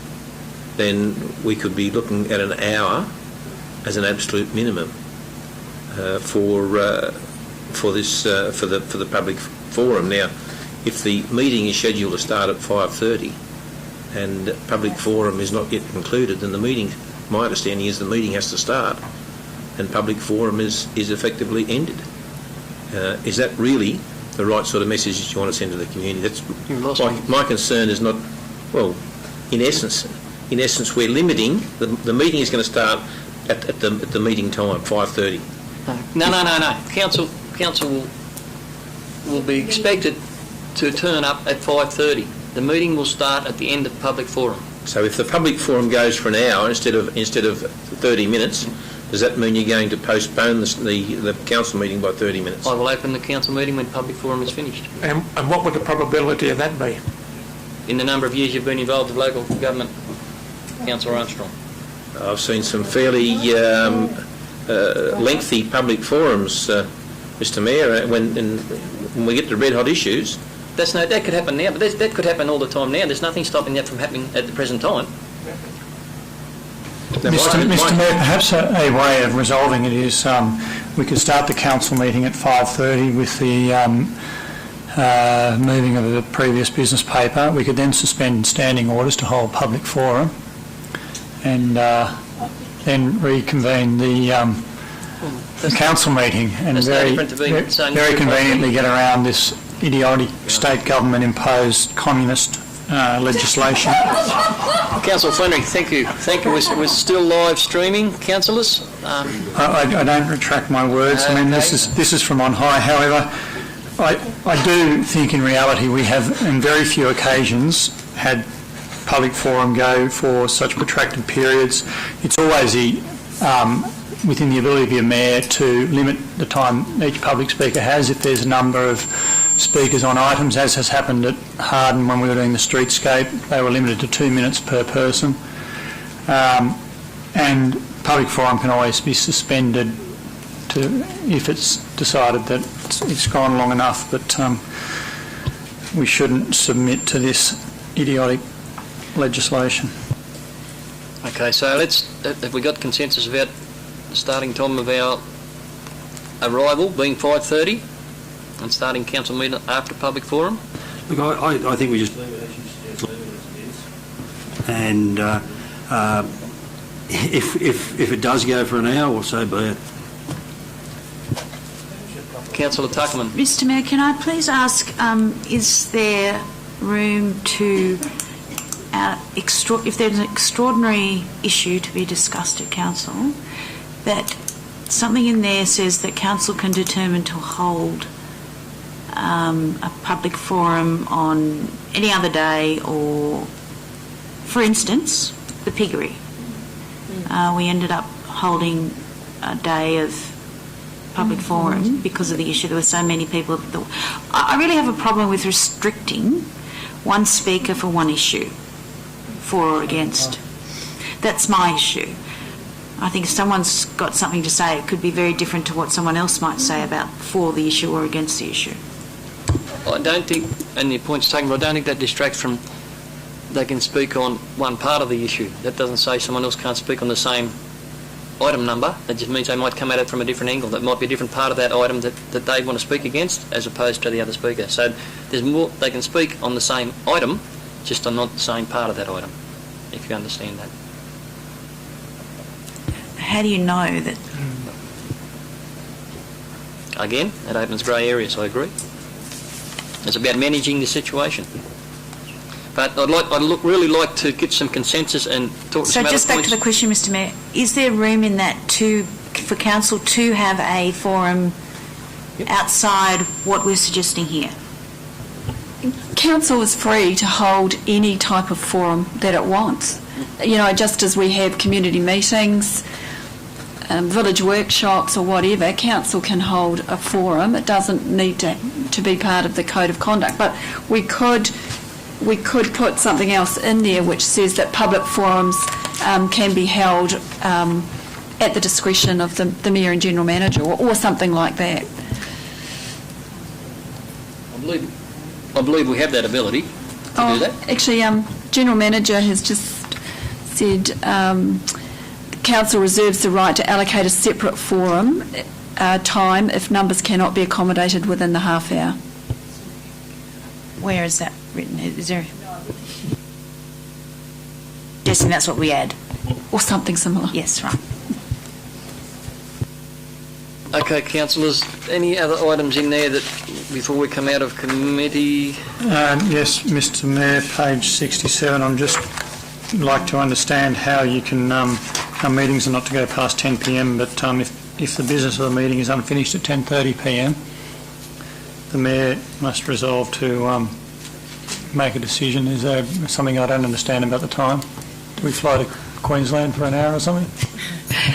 S6: then we could be looking at an hour as an absolute minimum for the public forum. Now, if the meeting is scheduled to start at 5:30 and public forum is not yet concluded, then the meeting, my understanding is the meeting has to start and public forum is effectively ended. Is that really the right sort of message that you want to send to the community? That's my concern. Is not, well, in essence we're limiting the meeting is going to start at the meeting time, 5:30.
S1: No. Council will be expected to turn up at 5:30. The meeting will start at the end of public forum.
S6: So if the public forum goes for an hour instead of 30 minutes, does that mean you're going to postpone the council meeting by 30 minutes?
S1: I will open the council meeting when public forum is finished.
S10: And what would the probability of that be?
S1: In the number of years you've been involved with local government, Councillor Armstrong?
S6: I've seen some fairly lengthy public forums, Mr Mayor, when we get to red hot issues.
S1: That could happen now, but that could happen all the time now. There's nothing stopping that from happening at the present time.
S7: Mr Mayor, perhaps a way of resolving it is we could start the council meeting at 5:30 with the moving of the previous business paper. We could then suspend standing orders to hold public forum and then reconvene the council meeting and very conveniently get around this idiotic state government imposed communist legislation.
S1: Councillor Flannery, thank you. We're still live streaming, councillors.
S7: I don't retract my words. I mean, this is from on high. However, I do think in reality we have, in very few occasions, had public forum go for such protracted periods. It's always within the ability of a mayor to limit the time each public speaker has. If there's a number of speakers on items, as has happened at Harden when we were doing the streetscape, they were limited to 2 minutes per person. And public forum can always be suspended if it's decided that it's gone long enough, but we shouldn't submit to this idiotic legislation.
S1: Okay, so have we got consensus about the starting time of our arrival being 5:30 and starting council meeting after public forum?
S11: Look, I think we just leave it as you said, and if it does go for an hour or so, be it.
S1: Councillor Tuckerman.
S12: Mr Mayor, can I please ask, is there room to, if there's an extraordinary issue to be discussed at council, that something in there says that council can determine to hold a public forum on any other day, or, for instance, the piggery. We ended up holding a day of public forum because of the issue. There were so many people. I really have a problem with restricting one speaker for one issue, for or against. That's my issue. I think if someone's got something to say, it could be very different to what someone else might say about for the issue or against the issue.
S1: I don't think, and your point's taken, but I don't think that distracts from they can speak on one part of the issue. That doesn't say someone else can't speak on the same item number. That just means they might come at it from a different angle. That might be a different part of that item that they want to speak against as opposed to the other speaker. So there's more, they can speak on the same item, just on not the same part of that item, if you understand that.
S12: How do you know that?
S1: Again, that opens grey areas, I agree. It's about managing the situation. But I'd really like to get some consensus and talk to
S12: So
S1: some other
S12: just back
S1: points.
S12: to the question, Mr Mayor, is there room in that for council to have a forum outside what we're suggesting here?
S8: Council is free to hold any type of forum that it wants. You know, just as we have community meetings, village workshops or whatever, council can hold a forum. It doesn't need to be part of the code of conduct. But we could put something else in there which says that public forums can be held at the discretion of the Mayor and General Manager or something like that.
S1: I believe we have that ability to do that.
S8: Actually, General Manager has just said Council reserves the right to allocate a separate forum time if numbers cannot be accommodated within the half hour.
S12: Where is that written? Is there? Guessing that's what we add.
S8: Or something similar.
S12: Yes, right.
S1: Okay, councillors, any other items in there that before we come out of committee?
S7: Yes, Mr Mayor, page 67. I'm just like to understand how you can, our meetings are not to go past 10 p.m, but if the business of the meeting is unfinished at 10:30 p.m, the Mayor must resolve to make a decision. Is there something I don't understand about the time? Do we fly to Queensland for an hour or something?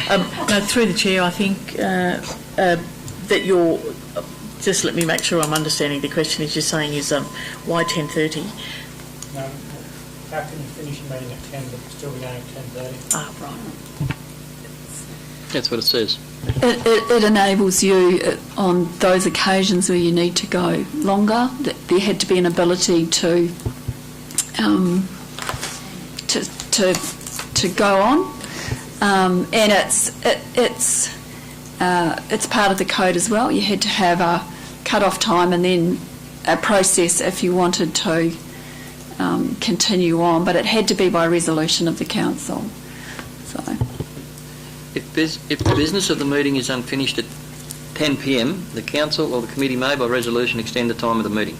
S4: No, through the chair, I think that you're. Just let me make sure I'm understanding the question. Is you're saying is why 10:30?
S7: No, how can you finish a meeting at 10 but still be going at 10:30?
S4: Ah, right.
S1: That's what it says.
S8: It enables you on those occasions where you need to go longer. There had to be an ability to go on, and it's part of the code as well. You had to have a cut-off time and then a process if you wanted to continue on, but it had to be by resolution of the council. So,
S1: if the business of the meeting is unfinished at 10 p.m, the council or the committee may, by resolution, extend the time of the meeting.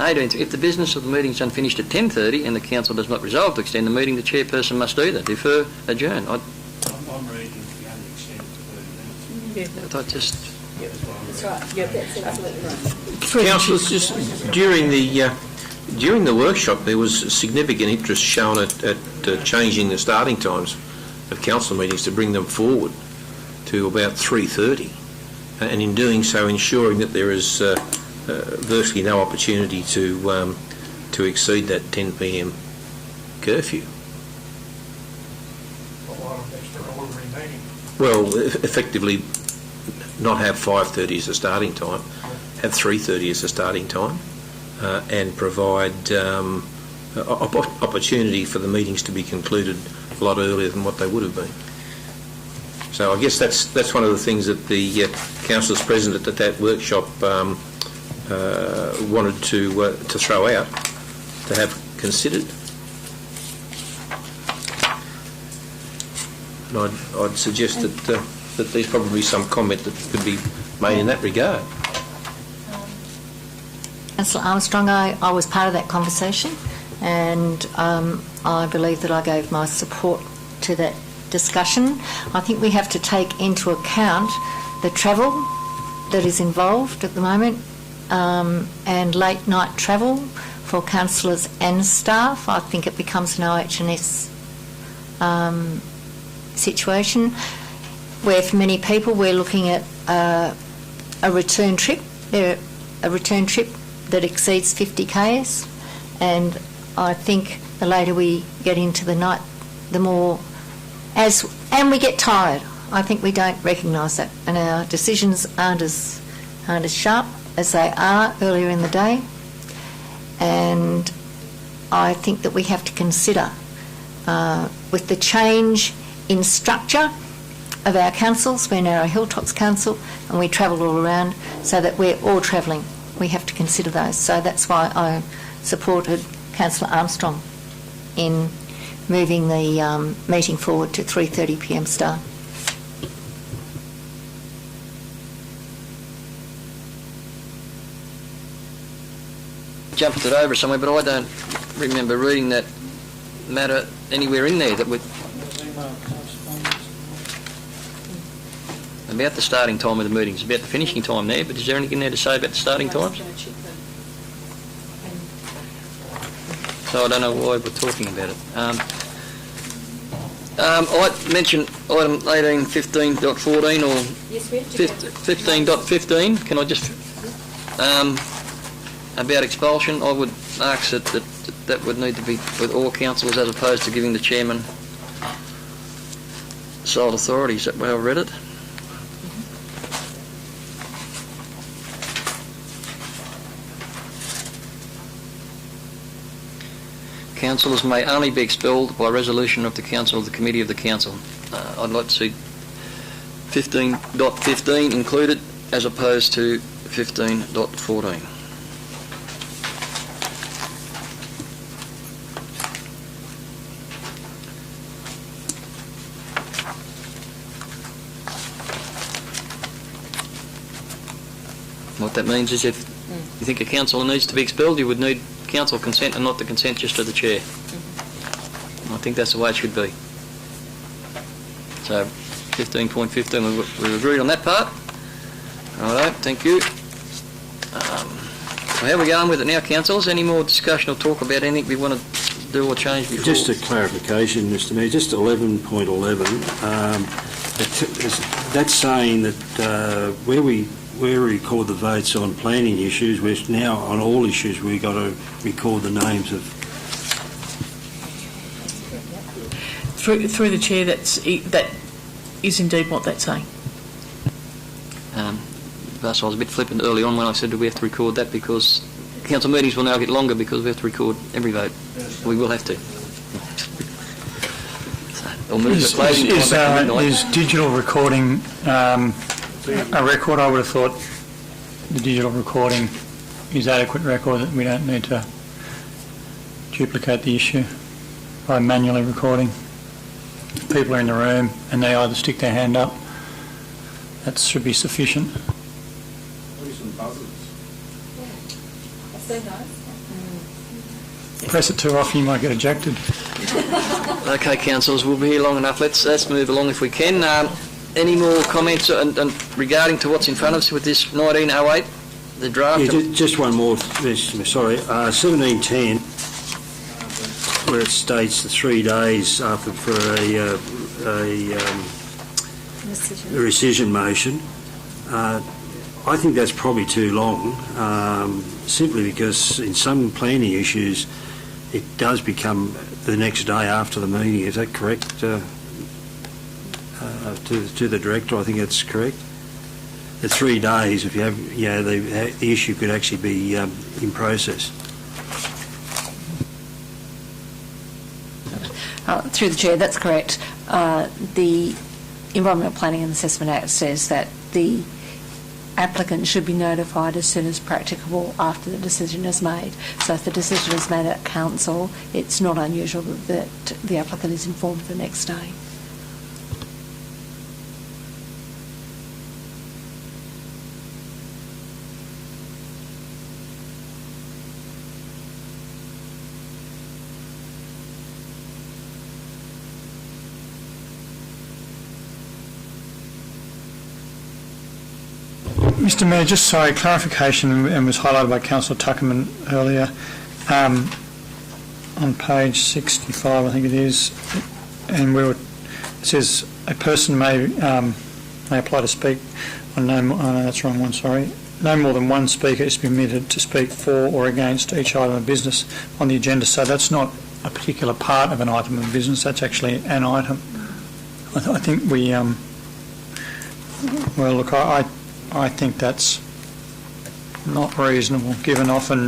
S1: 18. If the business of the meeting is unfinished at 10:30 and the council does not resolve to extend the meeting, the chairperson must either defer, adjourn.
S11: I'm reading the only extended to 30 minutes.
S1: I just.
S2: That's right. Yeah, that's absolutely right.
S6: Councillors, just during the workshop, there was significant interest shown at changing the starting times of council meetings to bring them forward to about 3:30, and in doing so, ensuring that there is virtually no opportunity to exceed that 10 p.m. curfew. Well, effectively, not have 5:30 as a starting time, have 3:30 as a starting time, and provide opportunity for the meetings to be concluded a lot earlier than what they would have been. So I guess that's one of the things that the councillors present at that workshop wanted to throw out, to have considered. And I'd suggest that there's probably some comment that could be made in that regard.
S13: Councillor Armstrong, I was part of that conversation, and I believe that I gave my support to that discussion. I think we have to take into account the travel that is involved at the moment, and late night travel for councillors and staff. I think it becomes an OH&S situation where for many people we're looking at a return trip. A return trip that exceeds 50 k's, and I think the later we get into the night, the more, as And we get tired. I think we don't recognise that, and our decisions aren't as sharp as they are earlier in the day. And I think that we have to consider, with the change in structure of our councils, we're now a Hilltops council and we travel all around, so that we're all travelling. We have to consider those. So that's why I supported Councillor Armstrong in moving the meeting forward to 3:30 p.m. start.
S1: Jumped it over somewhere, but I don't remember reading that matter anywhere in there that would... About the starting time of the meetings, about the finishing time there, but is there anything there to say about the starting times? So I don't know why we're talking about it. I mentioned item 18.15.14 or 15.15. Can I just... about expulsion, I would ask that would need to be with all councillors as opposed to giving the chairman sole authority. Is that where I read it? Councillors may only be expelled by resolution of the council or the committee of the council. I'd like to see 15.15 included as opposed to 15.14. What that means is if you think a councillor needs to be expelled, you would need council consent and not the consent just of the chair. I think that's the way it should be. So 15.15, we've agreed on that part. Righto, thank you. So how are we going with it now, councillors? Any more discussion or talk about anything we want to do or change before?
S11: Just a clarification, Mr Mayor, just 11.11, that's saying that where we record the votes on planning issues, we're now on all issues we've got to record the names of...
S4: Through the chair, that is indeed what that's saying.
S1: Thus I was a bit flippant early on when I said that we have to record that, because council meetings will now get longer because we have to record every vote. We will have to.
S7: Is digital recording a record? I would have thought the digital recording is adequate record, that we don't need to duplicate the issue by manually recording. People are in the room and they either stick their hand up. That should be sufficient. Press it too often, you might get ejected.
S1: Okay, councillors, we'll be here long enough. Let's move along if we can. Any more comments regarding to what's in front of us with this 1908, the draft?
S11: Yeah, just one more, sorry. 1710, where it states the 3 days after for a rescission motion. I think that's probably too long, simply because in some planning issues it does become the next day after the meeting. Is that correct? To the director, I think that's correct. The 3 days, if you have, the issue could actually be in process.
S14: Through the chair, that's correct. The Environmental Planning and Assessment Act says that the applicant should be notified as soon as practicable after the decision is made. So if the decision is made at council, it's not unusual that the applicant is informed the next day.
S7: Mr Mayor, just sorry, clarification, and was highlighted by Councillor Tuckerman earlier. On page 65, I think it is, and it says a person may apply to speak on no that's the wrong one, sorry. No more than one speaker is permitted to speak for or against each item of business on the agenda. So that's not a particular part of an item of business, that's actually an item I think we, well, look, I think that's not reasonable, given often,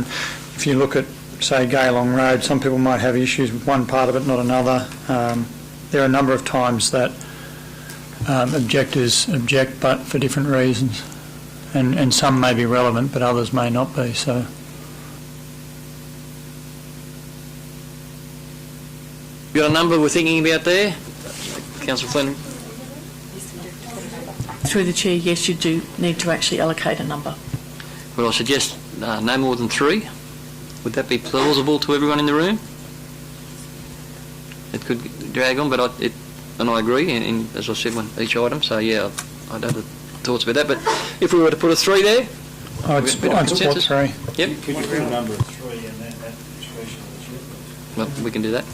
S7: if you look at, say, Galong Road, some people might have issues with one part of it, not another. There are a number of times that objectors object, but for different reasons, and some may be relevant, but others may not be, so.
S1: You got a number we're thinking about there? Councillor Flynn?
S4: Through the chair, yes, you do need to actually allocate a number.
S1: Well, I suggest no more than 3. Would that be plausible to everyone in the room? It could drag on, but I agree, as I said, on each item, so yeah, I'd have the thoughts about that, but if we were to put a 3 there?
S7: I'd support 3.
S1: Yep.
S11: Could you put a number of 3 and that discretion of the chairperson?
S1: Well, we can do that.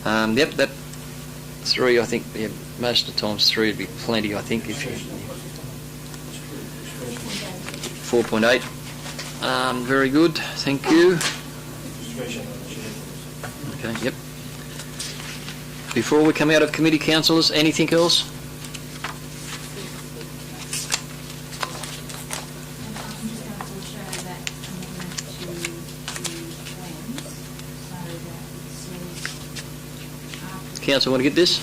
S1: Yep, that 3, I think, yeah, most of the times 3 would be plenty, I think, if you... 4.8. Very good, thank you. Okay, yep. Before we come out of committee, councillors, anything else? Council, want to get this?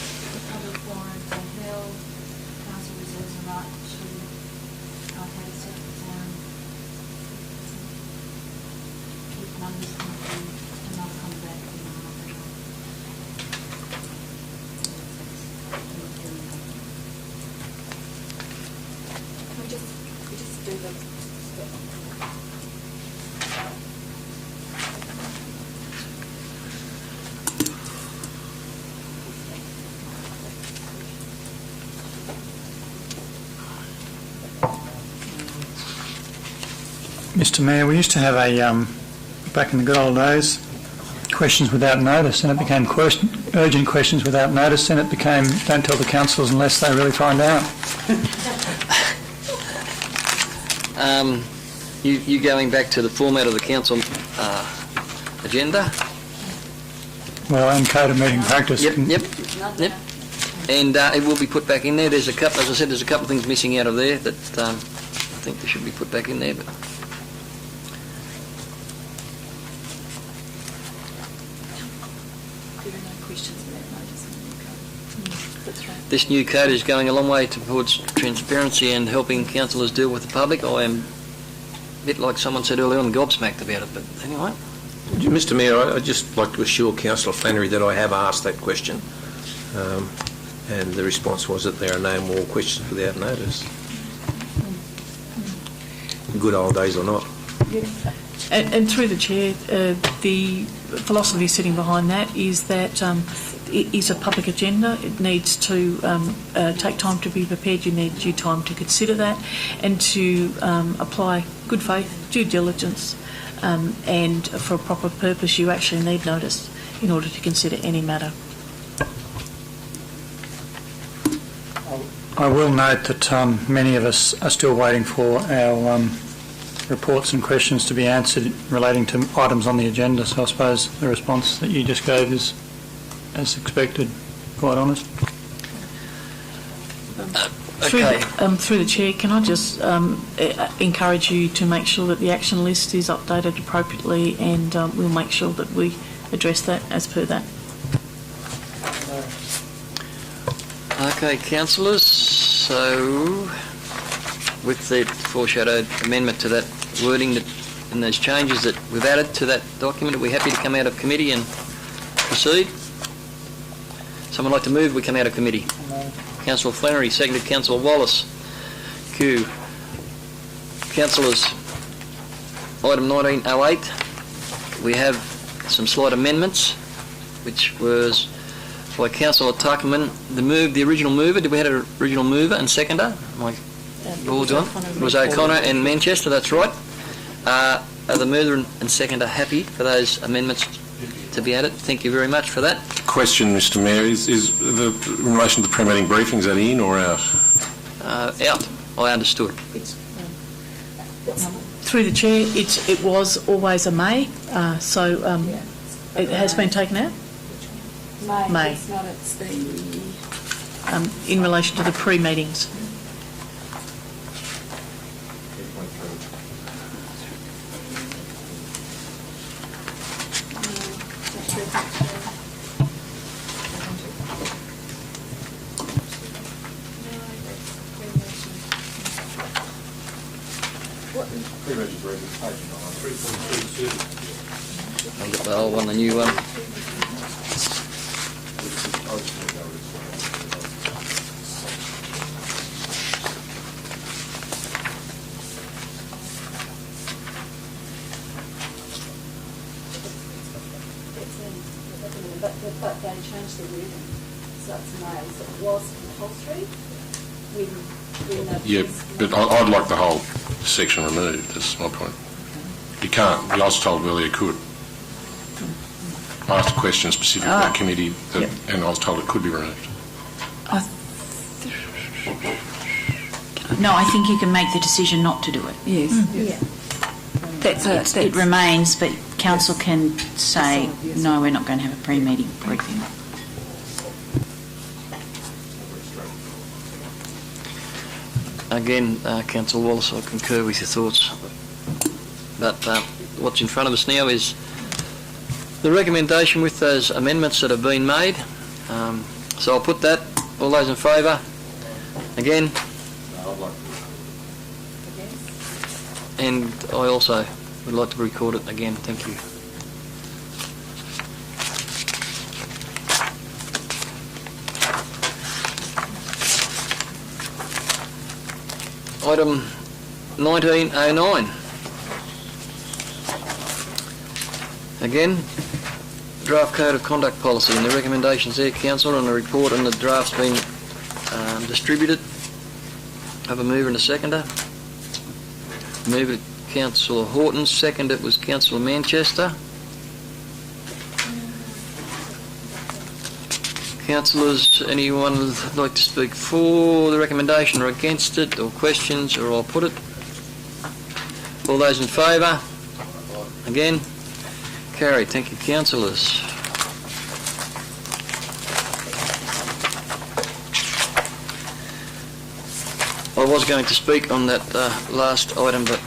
S7: Mr Mayor, we used to have a, back in the good old days, questions without notice, and it became urgent questions without notice, and it became don't tell the councillors unless they really find out.
S1: You going back to the format of the council agenda?
S7: Well, and code of meeting practice.
S1: Yep. And it will be put back in there. There's a couple, as I said, there's a couple of things missing out of there that I think they should be put back in there. But this new code is going a long way towards transparency and helping councillors deal with the public. I am a bit like someone said earlier on, gobsmacked about it, but anyway.
S6: Mr Mayor, I'd just like to assure Councillor Flannery that I have asked that question, and the response was that there are no more questions without notice. Good old days or not.
S4: And through the chair, the philosophy sitting behind that is that it is a public agenda. It needs to take time to be prepared. You need due time to consider that and to apply good faith, due diligence, and for a proper purpose you actually need notice in order to consider any matter.
S7: I will note that many of us are still waiting for our reports and questions to be answered relating to items on the agenda, so I suppose the response that you just gave is as expected, quite honest.
S4: Through the chair, can I just encourage you to make sure that the action list is updated appropriately, and we'll make sure that we address that as per that.
S1: Okay, councillors, so with the foreshadowed amendment to that wording and those changes that we've added to that document, are we happy to come out of committee and proceed? Someone like to move, we come out of committee. Councillor Flannery, seconded Councillor Wallace. Q. Councillors, item 1908, we have some slight amendments, which was by Councillor Tuckman. The original mover, did we have an original mover and seconder? It was O'Connor and Manchester, that's right. Are the mover and seconder happy for those amendments to be added? Thank you very much for that.
S3: Question, Mr Mayor, is in relation to the pre-meeting briefing, is that in or out?
S1: Out, I understood.
S4: Through the chair, it was always a may, so it has been taken out?
S8: May.
S4: It's not, it's the in relation to the pre-meetings.
S1: I've got the old one, the new one.
S8: But they changed the wording, so it's may, so it was compulsory.
S3: Yeah, but I'd like the whole section removed, that's my point. You can't, I was told earlier you could. I asked a question specifically about committee, that, and I was told it could be removed.
S12: No, I think you can make the decision not to do it.
S8: Yes. That's
S12: It remains, but council can say, no, we're not going to have a pre-meeting briefing.
S1: Again, Councillor Wallace, I concur with your thoughts. But what's in front of us now is the recommendation with those amendments that have been made. So I'll put that. All those in favour? Again? And I also would like to record it again. Thank you. Item 1909. Again, draft code of conduct policy and the recommendations there, Councillor, and the report and the draft's been distributed. Have a mover and a seconder. Mover Councillor Horton, second it was Councillor Manchester. Councillors, anyone would like to speak for the recommendation or against it, or questions, or I'll put it? All those in favour? Again? Carried. Thank you, councillors. I was going to speak on that last item, but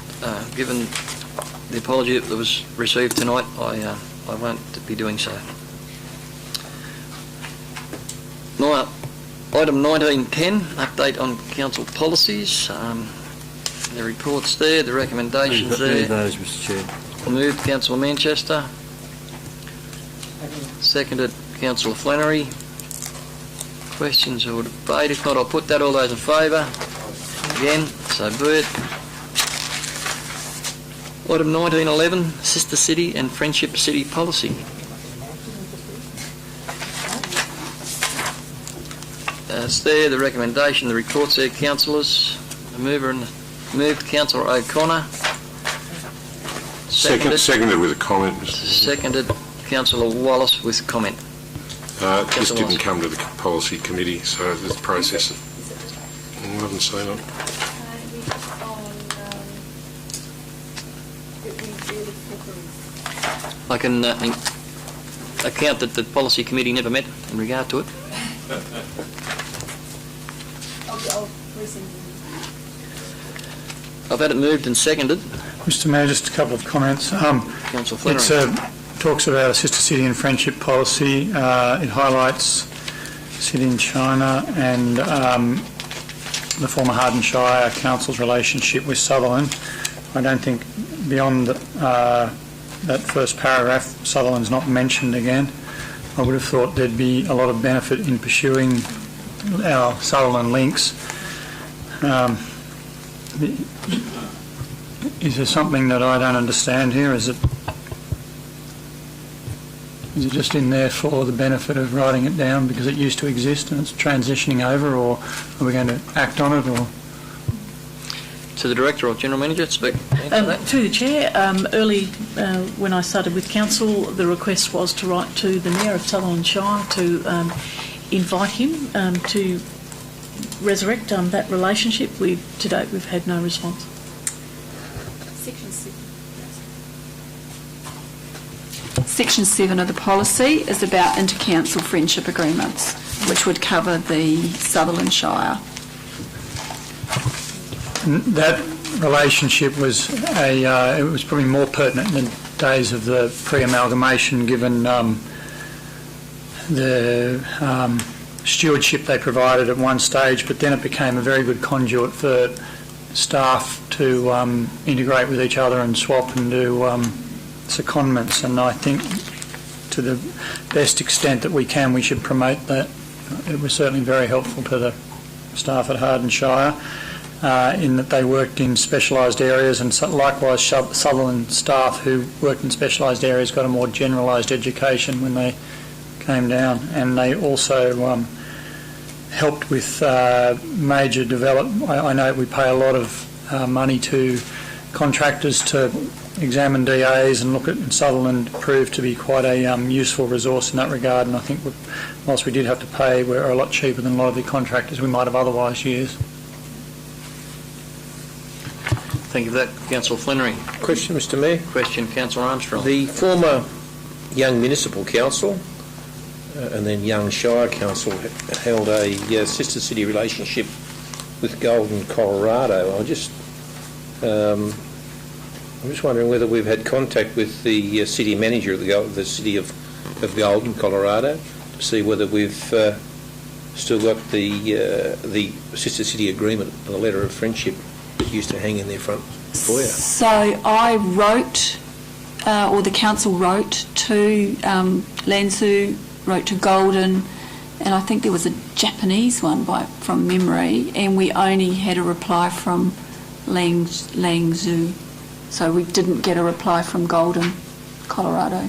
S1: given the apology that was received tonight, I won't be doing so. Now, item 1910, update on council policies. The report's there, the recommendations there.
S11: Move those, Mr Chair.
S1: Moved Councillor Manchester. Seconded Councillor Flannery. Questions or debate? If not, I'll put that. All those in favour? Again, so be it. Item 1911, Sister City and Friendship City Policy. It's there, the recommendation, the report's there, councillors. Moved Councillor O'Connor.
S3: Seconded with a comment, Mr.
S1: Seconded Councillor Wallace with comment.
S3: This didn't come to the policy committee, so let's process it. I haven't seen it.
S1: I can account that the policy committee never met in regard to it. I've had it moved and seconded.
S7: Mr Mayor, just a couple of comments.
S1: Councillor Flannery.
S7: It talks about a sister city and friendship policy. It highlights City in China and the former Hardin Shire Council's relationship with Sutherland. I don't think beyond that first paragraph, Sutherland's not mentioned again. I would have thought there'd be a lot of benefit in pursuing our Sutherland links. Is there something that I don't understand here? Is it just in there for the benefit of writing it down because it used to exist and it's transitioning over, or are we going to act on it? Or
S1: to the Director or General Manager to speak?
S4: Through the Chair, early when I started with Council, the request was to write to the Mayor of Sutherland Shire to invite him to resurrect that relationship. To date, we've had no response.
S8: Section 7 of the policy is about inter-council friendship agreements. which would cover the Sutherland Shire.
S7: That relationship was it was probably more pertinent in the days of the pre-amalgamation, given the stewardship they provided at one stage, but then it became a very good conduit for staff to integrate with each other and swap and do secondments. And I think to the best extent that we can, we should promote that. It was certainly very helpful to the staff at Hardin Shire in that they worked in specialised areas, and likewise Sutherland staff who worked in specialised areas got a more generalised education when they came down, and they also helped with major development. I know we pay a lot of money to contractors to examine DAs and look at, and Sutherland proved to be quite a useful resource in that regard, and I think whilst we did have to pay, we're a lot cheaper than a lot of the contractors we might have otherwise used.
S1: Thank you for that, Councillor Flannery.
S6: Question, Mr Mayor.
S1: Question, Councillor Armstrong.
S6: The former Young Municipal Council and then Young Shire Council held a sister city relationship with Golden, Colorado. I'm just wondering whether we've had contact with the city manager of the city of Golden, Colorado, to see whether we've still got the sister city agreement and the letter of friendship that used to hang in their front foyer.
S8: So I wrote, or the council wrote to Lanzu, wrote to Golden, and I think there was a Japanese one from memory, and we only had a reply from Lanzu. So we didn't get a reply from Golden, Colorado.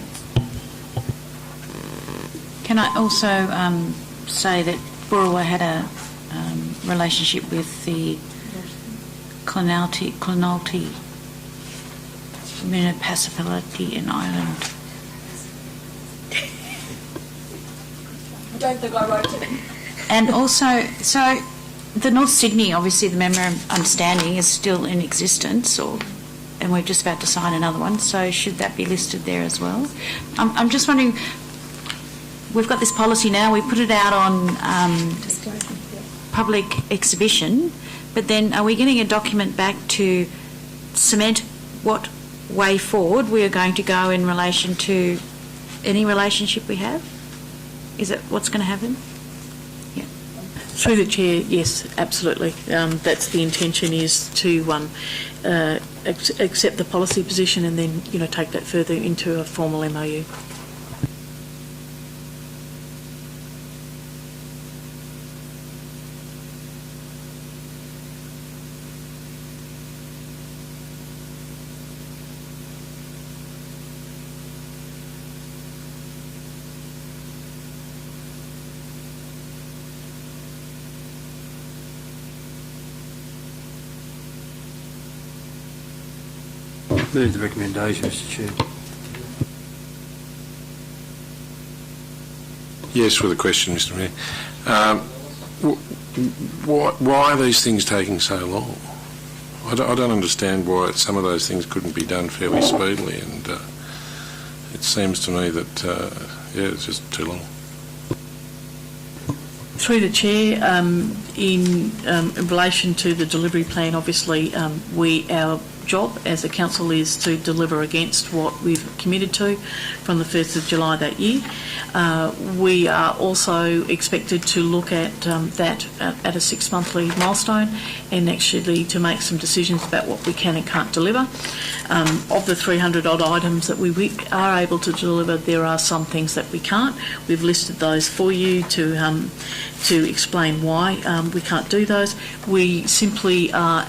S12: Can I also say that BOOROWA had a relationship with the Clonalty municipality in Ireland.
S8: I don't think I wrote it.
S12: And also, so the North Sydney, obviously the memorandum of understanding is still in existence, and we're just about to sign another one, so should that be listed there as well? I'm just wondering, we've got this policy now, we put it out on public exhibition, but then are we getting a document back to cement what way forward we are going to go in relation to any relationship we have? Is that what's going to happen? Yeah.
S4: Through the Chair, yes, absolutely. That's the intention, is to accept the policy position and then, take that further into a formal MOU.
S11: Move the recommendation, Mr Chair.
S3: Yes, with a question, Mr Mayor. Why are these things taking so long? I don't understand why some of those things couldn't be done fairly speedily, and it seems to me that, it's just too long.
S4: Through the Chair, in relation to the delivery plan, obviously our job as a council is to deliver against what we've committed to from the 1st of July that year. We are also expected to look at that at a 6-monthly milestone and actually to make some decisions about what we can and can't deliver. Of the 300 odd items that we are able to deliver, there are some things that we can't. We've listed those for you to explain why we can't do those. We simply are,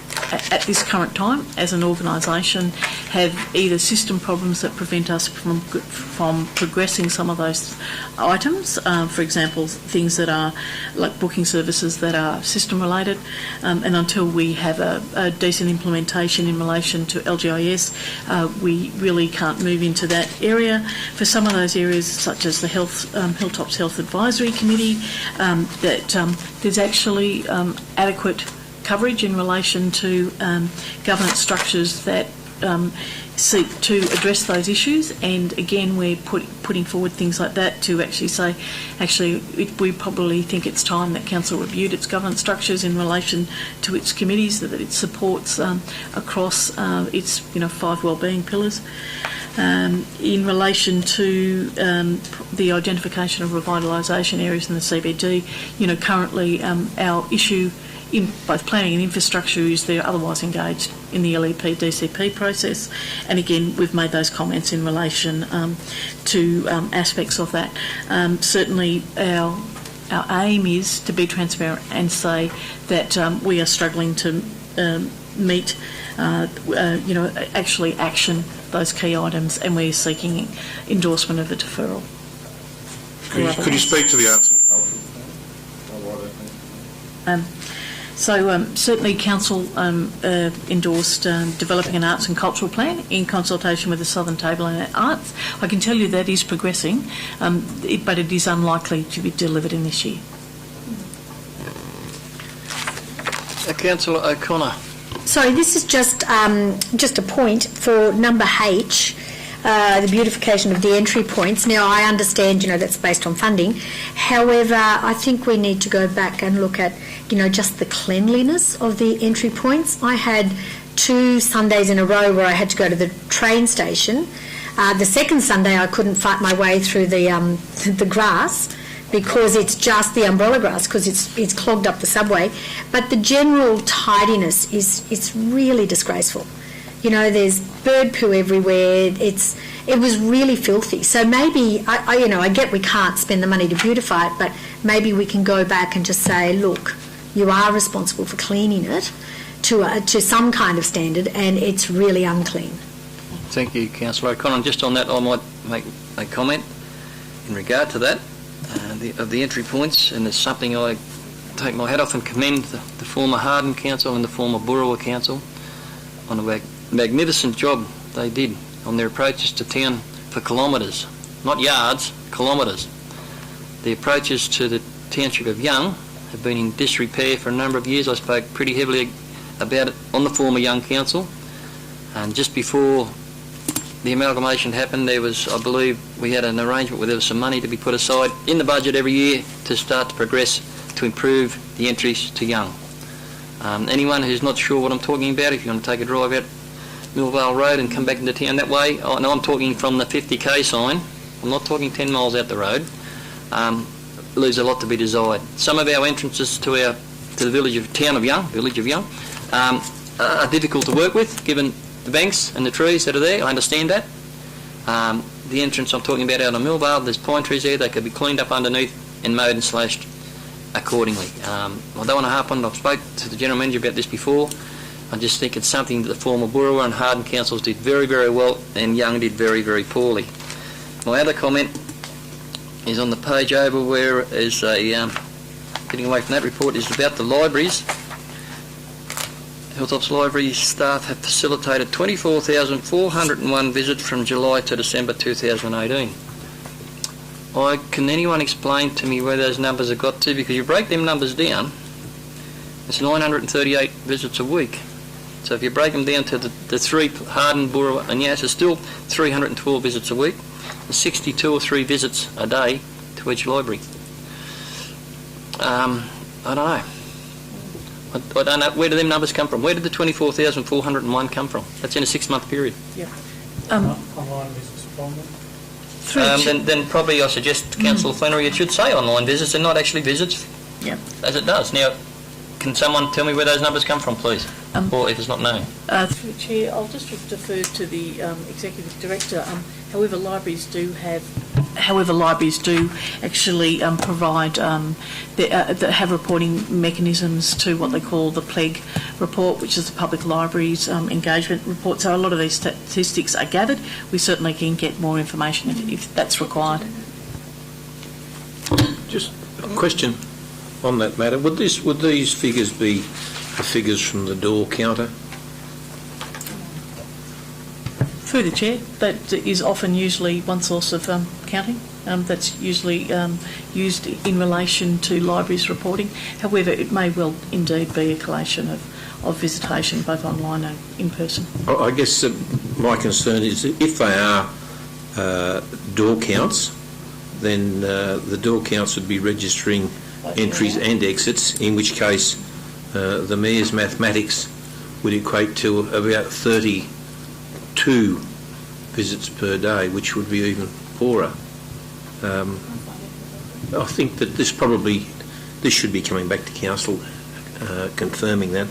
S4: at this current time, as an organisation, have either system problems that prevent us from progressing some of those items. For example, things that are like booking services that are system related, and until we have a decent implementation in relation to LGIS, we really can't move into that area. For some of those areas, such as the Hilltops Health Advisory Committee, that there's actually adequate coverage in relation to governance structures that seek to address those issues, and again we're putting forward things like that to actually say, we probably think it's time that Council reviewed its governance structures in relation to its committees, that it supports across its 5 wellbeing pillars. In relation to the identification of revitalisation areas in the CBD, currently our issue in both planning and infrastructure is they're otherwise engaged in the LEP DCP process, and again we've made those comments in relation to aspects of that. Certainly our aim is to be transparent and say that we are struggling to meet, actually action those key items, and we're seeking endorsement of the deferral.
S3: Could you speak to the arts and culture?
S4: Certainly Council endorsed developing an arts and cultural plan in consultation with the Southern Table and Arts. I can tell you that is progressing, but it is unlikely to be delivered in this year.
S1: Councillor O'Connor.
S5: Sorry, this is just a point for number H, the beautification of the entry points. Now, I understand, that's based on funding. However, I think we need to go back and look at, just the cleanliness of the entry points. I had 2 Sundays in a row where I had to go to the train station. The second Sunday, I couldn't fight my way through the grass, because it's just the umbrella grass, because it's clogged up the subway. But the general tidiness is really disgraceful. There's bird poo everywhere. It was really filthy. So maybe I get we can't spend the money to beautify it, but maybe we can go back and just say, look, you are responsible for cleaning it to some kind of standard, and it's really unclean.
S1: Thank you, Councillor O'Connor. Just on that, I might make a comment in regard to that. Of the entry points, and it's something I take my hat off and commend the former Hardin Council and the former BOOROWA Council on a magnificent job they did on their approaches to town for kilometres, not yards, kilometres. The approaches to the township of Young have been in disrepair for a number of years. I spoke pretty heavily about it on the former Young Council, and just before the amalgamation happened, there was, I believe, we had an arrangement where there was some money to be put aside in the budget every year to start to progress to improve the entries to Young. Anyone who's not sure what I'm talking about, if you want to take a drive out Millvale Road and come back into town that way, I know I'm talking from the 50k sign, I'm not talking 10 miles out the road, leaves a lot to be desired. Some of our entrances to the town of Young, are difficult to work with, given the banks and the trees that are there. I understand that. The entrance I'm talking about out on Millvale, there's pine trees there. They could be cleaned up underneath and mowed and slashed accordingly. I don't want to harp on it. I've spoke to the General Manager about this before. I just think it's something that the former BOOROWA and Hardin councils did very, very well, and Young did very, very poorly. My other comment is on the page over where is getting away from that report, is about the libraries. Hilltops Library staff have facilitated 24,401 visits from July to December 2018. Can anyone explain to me where those numbers have got to? Because you break them numbers down, it's 938 visits a week. So if you break them down to the 3, Hardin, BOOROWA and Yass, it's still 312 visits a week, and 62 or 3 visits a day to each library. I don't know. I don't know, where do them numbers come from? Where did the 24,401 come from? That's in a 6-month period.
S4: Yeah.
S7: Online visits
S1: then probably I suggest, Councillor Flannery, it should say online visits and not actually visits, as it does. Now, can someone tell me where those numbers come from, please? Or if it's not known?
S4: Through the Chair, I'll just defer to the Executive Director. However, libraries do actually provide, have reporting mechanisms to what they call the PLEG report, which is the Public Libraries Engagement Report. So a lot of these statistics are gathered. We certainly can get more information if that's required.
S6: Just a question on that matter. Would these figures be the figures from the door counter?
S4: Through the Chair, that is usually one source of counting. That's usually used in relation to libraries reporting. However, it may well indeed be a collation of visitation, both online and in person.
S6: I guess my concern is that if they are door counts, then the door counts would be registering entries and exits, in which case the Mayor's mathematics would equate to about 32 visits per day, which would be even poorer. I think that this should be coming back to Council, confirming that.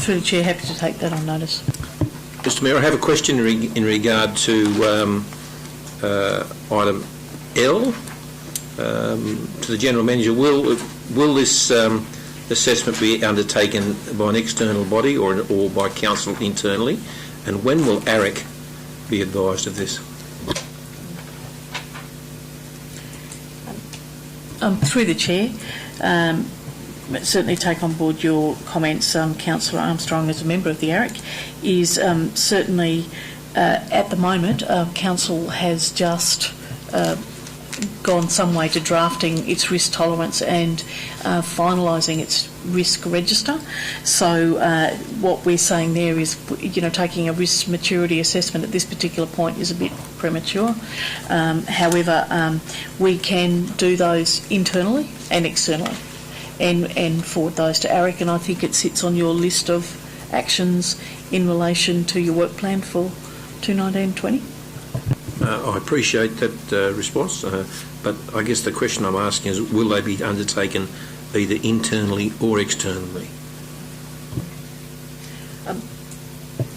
S4: Through the Chair, happy to take that on notice.
S6: Mr Mayor, I have a question in regard to item L. To the General Manager, will this assessment be undertaken by an external body or by Council internally? And when will AREC be advised of this?
S4: Through the Chair, certainly take on board your comments, Councillor Armstrong, as a member of the AREC, is certainly at the moment Council has just gone some way to drafting its risk tolerance and finalising its risk register. So what we're saying there is, taking a risk maturity assessment at this particular point is a bit premature. However, we can do those internally and externally and forward those to AREC, and I think it sits on your list of actions in relation to your work plan for 2019-20.
S6: I appreciate that response, but I guess the question I'm asking is, will they be undertaken either internally or externally?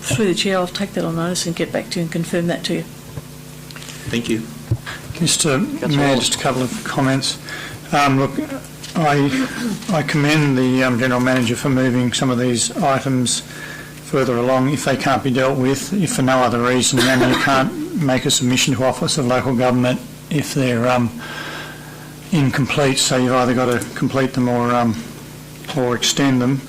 S4: Through the Chair, I'll take that on notice and get back to you and confirm that to you.
S6: Thank you.
S7: Mr Mayor, just a couple of comments. Look, I commend the General Manager for moving some of these items further along if they can't be dealt with, if for no other reason than you can't make a submission to Office of Local Government if they're incomplete, so you've either got to complete them or extend them.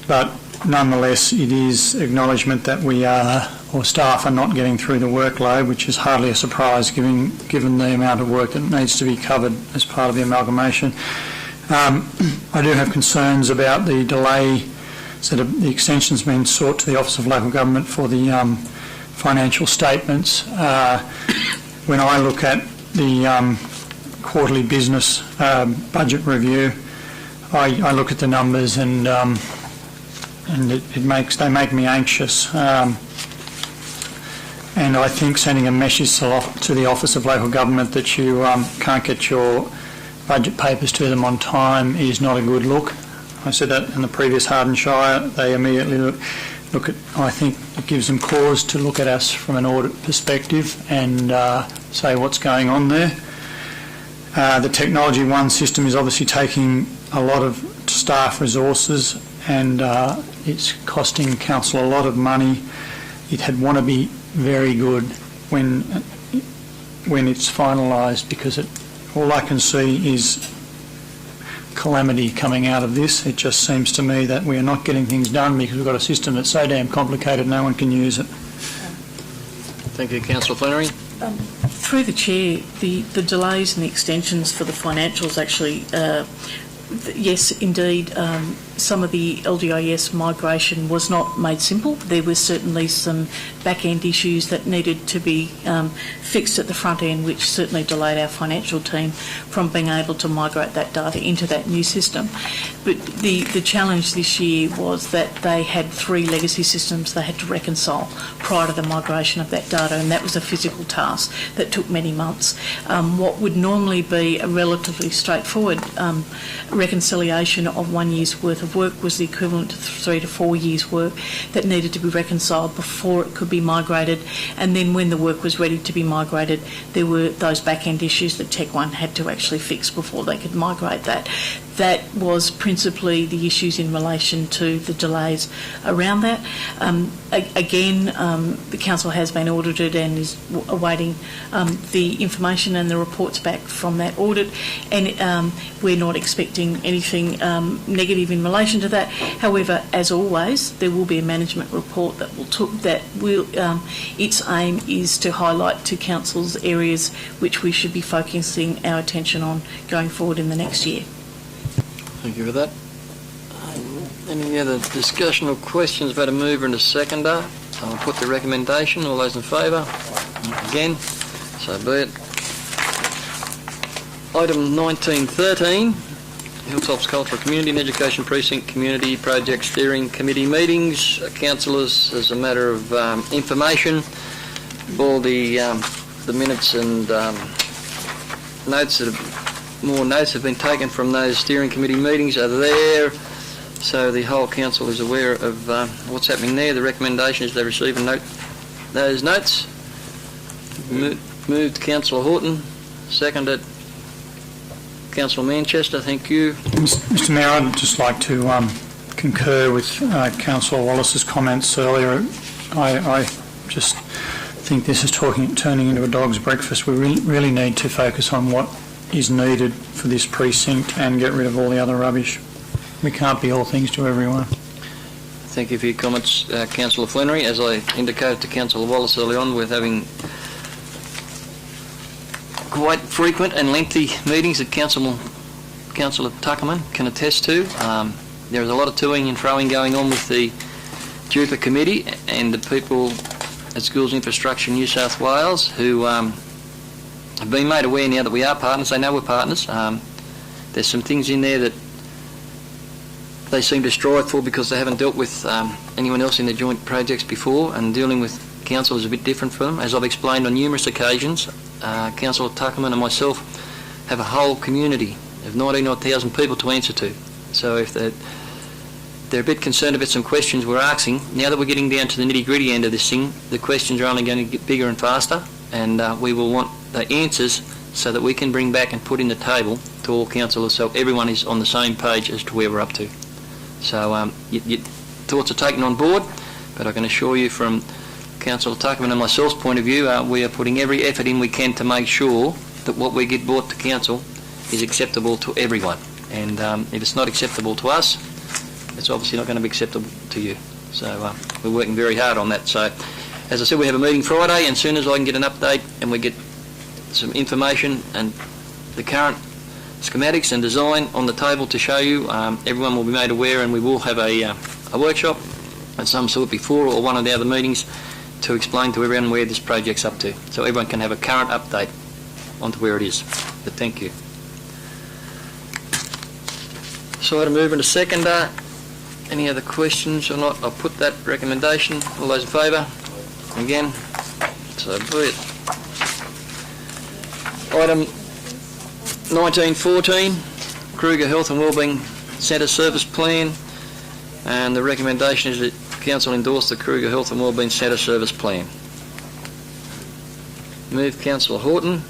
S7: But nonetheless, it is acknowledgement that we are, or staff are not getting through the workload, which is hardly a surprise given the amount of work that needs to be covered as part of the amalgamation. I do have concerns about the delay. So the extension's been sought to the Office of Local Government for the financial statements. When I look at the quarterly business budget review, I look at the numbers and they make me anxious. And I think sending a message to the Office of Local Government that you can't get your budget papers to them on time is not a good look. I said that in the previous Harden Shire. They immediately look at, I think it gives them cause to look at us from an audit perspective and say what's going on there. The Technology One system is obviously taking a lot of staff resources and it's costing Council a lot of money. It had want to be very good when it's finalised, because all I can see is calamity coming out of this. It just seems to me that we are not getting things done because we've got a system that's so damn complicated no one can use it.
S1: Thank you, Councillor Flannery.
S4: Through the Chair, the delays and the extensions for the financials actually, yes, indeed, some of the LGIS migration was not made simple. There were certainly some back-end issues that needed to be fixed at the front end, which certainly delayed our financial team from being able to migrate that data into that new system. But the challenge this year was that they had 3 legacy systems they had to reconcile prior to the migration of that data, and that was a physical task that took many months. What would normally be a relatively straightforward reconciliation of 1 year's worth of work was the equivalent to 3 to 4 years' work that needed to be reconciled before it could be migrated, and then when the work was ready to be migrated, there were those back-end issues that Tech One had to actually fix before they could migrate that. That was principally the issues in relation to the delays around that. Again, the Council has been audited and is awaiting the information and the reports back from that audit, and we're not expecting anything negative in relation to that. However, as always, there will be a management report that will its aim is to highlight to Council's areas which we should be focusing our attention on going forward in the next year.
S1: Thank you for that. Any other discussion or questions about a mover and a seconder? I'll put the recommendation. All those in favour? Again, so be it. Item 1913, Hilltops Cultural Community and Education Precinct Community Project Steering Committee meetings. Councillors, as a matter of information, all the minutes and notes that more notes have been taken from those steering committee meetings are there, so the whole council is aware of what's happening there. The recommendation is they receive and note those notes. Moved Councillor Horton, seconded Councillor Manchester. Thank you.
S7: Mr Mayor, I'd just like to concur with Councillor Wallace's comments earlier. I just think this is turning into a dog's breakfast. We really need to focus on what is needed for this precinct and get rid of all the other rubbish. We can't be all things to everyone.
S1: Thank you for your comments, Councillor Flannery. As I indicated to Councillor Wallace early on, we're having quite frequent and lengthy meetings that Councillor Tuckerman can attest to. There is a lot of toing and froing going on with the JUPA committee and the people at Schools Infrastructure New South Wales who have been made aware now that we are partners. They know we're partners. There's some things in there that they seem to strive for because they haven't dealt with anyone else in their joint projects before, and dealing with council is a bit different for them. As I've explained on numerous occasions, Councillor Tuckerman and myself have a whole community of 19,000 people to answer to. So if they're a bit concerned about some questions we're asking, now that we're getting down to the nitty-gritty end of this thing, the questions are only going to get bigger and faster, and we will want the answers so that we can bring back and put in the table to all councillors so everyone is on the same page as to where we're up to. So your thoughts are taken on board, but I can assure you from Councillor Tuckerman and myself's point of view, we are putting every effort in we can to make sure that what we get brought to council is acceptable to everyone. And if it's not acceptable to us, it's obviously not going to be acceptable to you. So we're working very hard on that. So, as I said, we have a meeting Friday, and as soon as I can get an update and we get some information and the current schematics and design on the table to show you, everyone will be made aware, and we will have a workshop of some sort before or one of the other meetings to explain to everyone where this project's up to, so everyone can have a current update onto where it is. But thank you. So to move into seconder. Any other questions or not? I'll put that recommendation. All those in favour? Again, so be it. Item 1914, KRUGER Health and Wellbeing Centre Service Plan, and the recommendation is that Council endorse the KRUGER Health and Wellbeing Centre Service Plan. Moved Councillor Horton,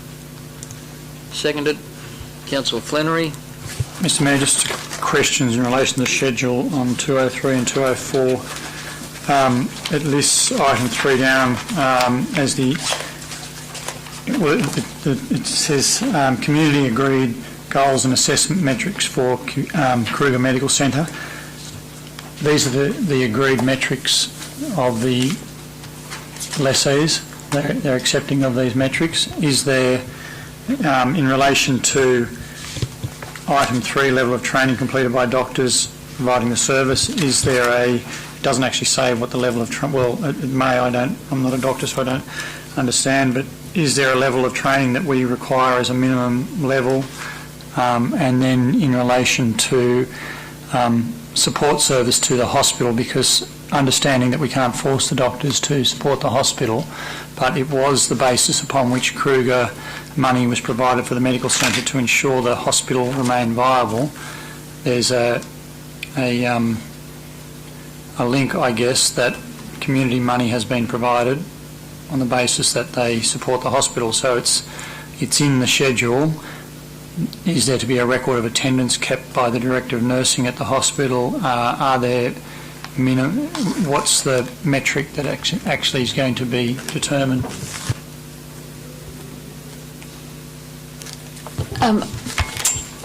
S1: seconded Councillor Flannery.
S7: Mr Mayor, just questions in relation to the schedule on 203 and 204. It lists item 3 down as it says community agreed goals and assessment metrics for KRUGER Medical Centre. These are the agreed metrics of the lessees. They're accepting of these metrics. Is there, in relation to item 3, level of training completed by doctors providing the service, is there it doesn't actually say what the level of it may, I'm not a doctor so I don't understand, but is there a level of training that we require as a minimum level? And then in relation to support service to the hospital, because understanding that we can't force the doctors to support the hospital, but it was the basis upon which KRUGER money was provided for the medical centre to ensure the hospital remained viable. There's a link, I guess, that community money has been provided on the basis that they support the hospital. So it's in the schedule. Is there to be a record of attendance kept by the Director of Nursing at the hospital? Are there what's the metric that actually is going to be determined?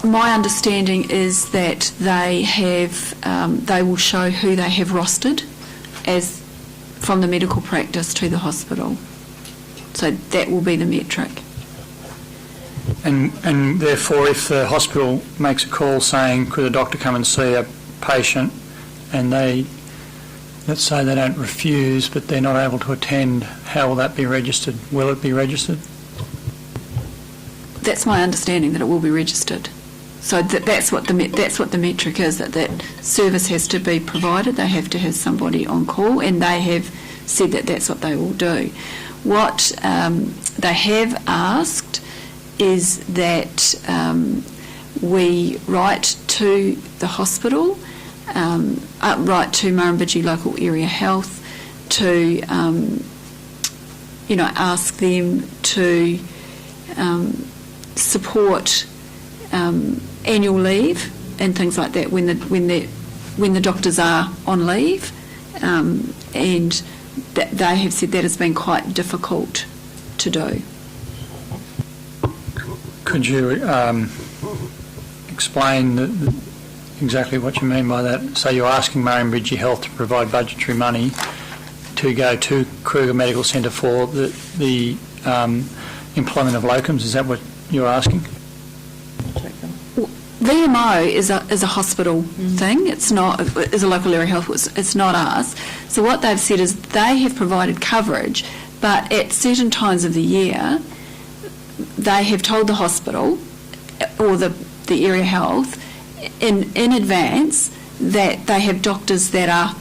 S8: My understanding is that they will show who they have rostered as from the medical practice to the hospital. So that will be the metric.
S7: And therefore, if the hospital makes a call saying, could a doctor come and see a patient, and they let's say they don't refuse, but they're not able to attend, how will that be registered? Will it be registered?
S8: That's my understanding, that it will be registered. So that's what the metric is, that service has to be provided. They have to have somebody on call, and they have said that that's what they will do. What they have asked is that we write to the hospital, write to Murrumbidgee Local Area Health to, ask them to support annual leave and things like that when the doctors are on leave, and they have said that has been quite difficult to do.
S7: Could you explain exactly what you mean by that? So you're asking Murrumbidgee Health to provide budgetary money to go to KRUGER Medical Centre for the employment of locums. Is that what you're asking?
S8: VMO is a hospital thing. It's not, is a local area health. It's not us. So what they've said is they have provided coverage, but at certain times of the year, they have told the hospital or the area health in advance that they have doctors that are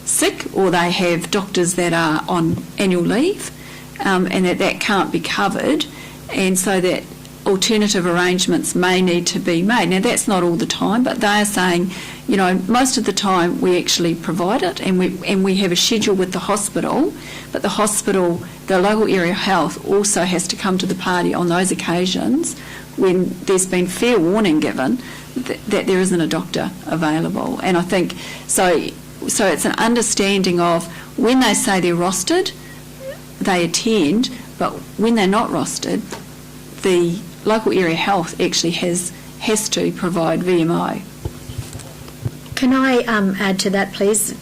S8: sick or they have doctors that are on annual leave, and that can't be covered, and so that alternative arrangements may need to be made. Now, that's not all the time, but they are saying, most of the time we actually provide it, and we have a schedule with the hospital, but the hospital, the local area health, also has to come to the party on those occasions when there's been fair warning given that there isn't a doctor available. And I think, so it's an understanding of when they say they're rostered, they attend, but when they're not rostered, the local area health actually has to provide VMO.
S5: Can I add to that, please?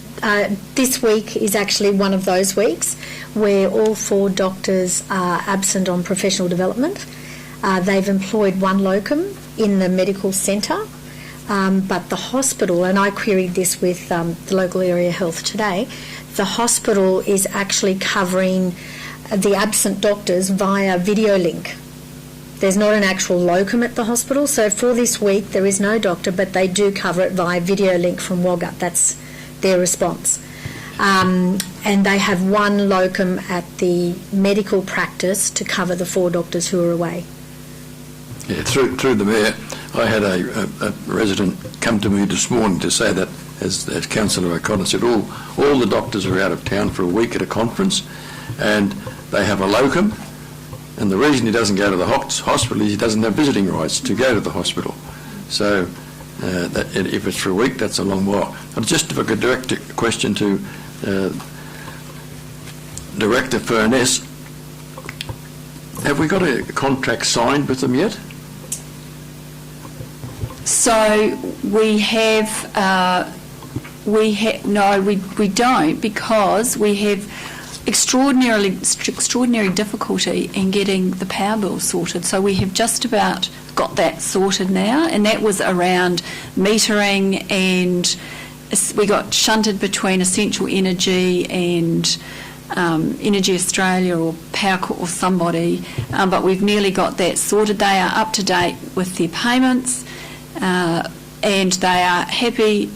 S5: This week is actually one of those weeks where all 4 doctors are absent on professional development. They've employed one locum in the medical centre, but the hospital, and I queried this with the local area health today, the hospital is actually covering the absent doctors via video link. There's not an actual locum at the hospital, so for this week there is no doctor, but they do cover it via video link from Wagga. That's their response. And they have one locum at the medical practice to cover the 4 doctors who are away.
S9: Yeah, through the Mayor, I had a resident come to me this morning to say that, as Councillor O'Connor said, all the doctors are out of town for a week at a conference, and they have a locum. And the reason he doesn't go to the hospital is he doesn't have visiting rights to go to the hospital. So if it's for a week, that's a long while. But just if I could direct a question to Director Furness, have we got a contract signed with them yet?
S8: So we have, no, we don't, because we have extraordinary difficulty in getting the power bill sorted. So we have just about got that sorted now, and that was around metering, and we got shunted between Essential Energy and Energy Australia or Powercorp or somebody, but we've nearly got that sorted. They are up to date with their payments, and they are happy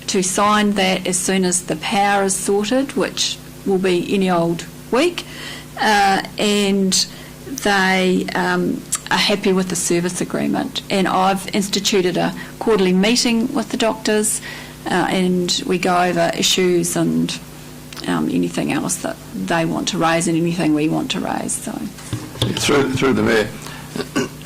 S8: to sign that as soon as the power is sorted, which will be any old week, and they are happy with the service agreement. And I've instituted a quarterly meeting with the doctors, and we go over issues and anything else that they want to raise and anything we want to raise. So,
S9: through the Mayor,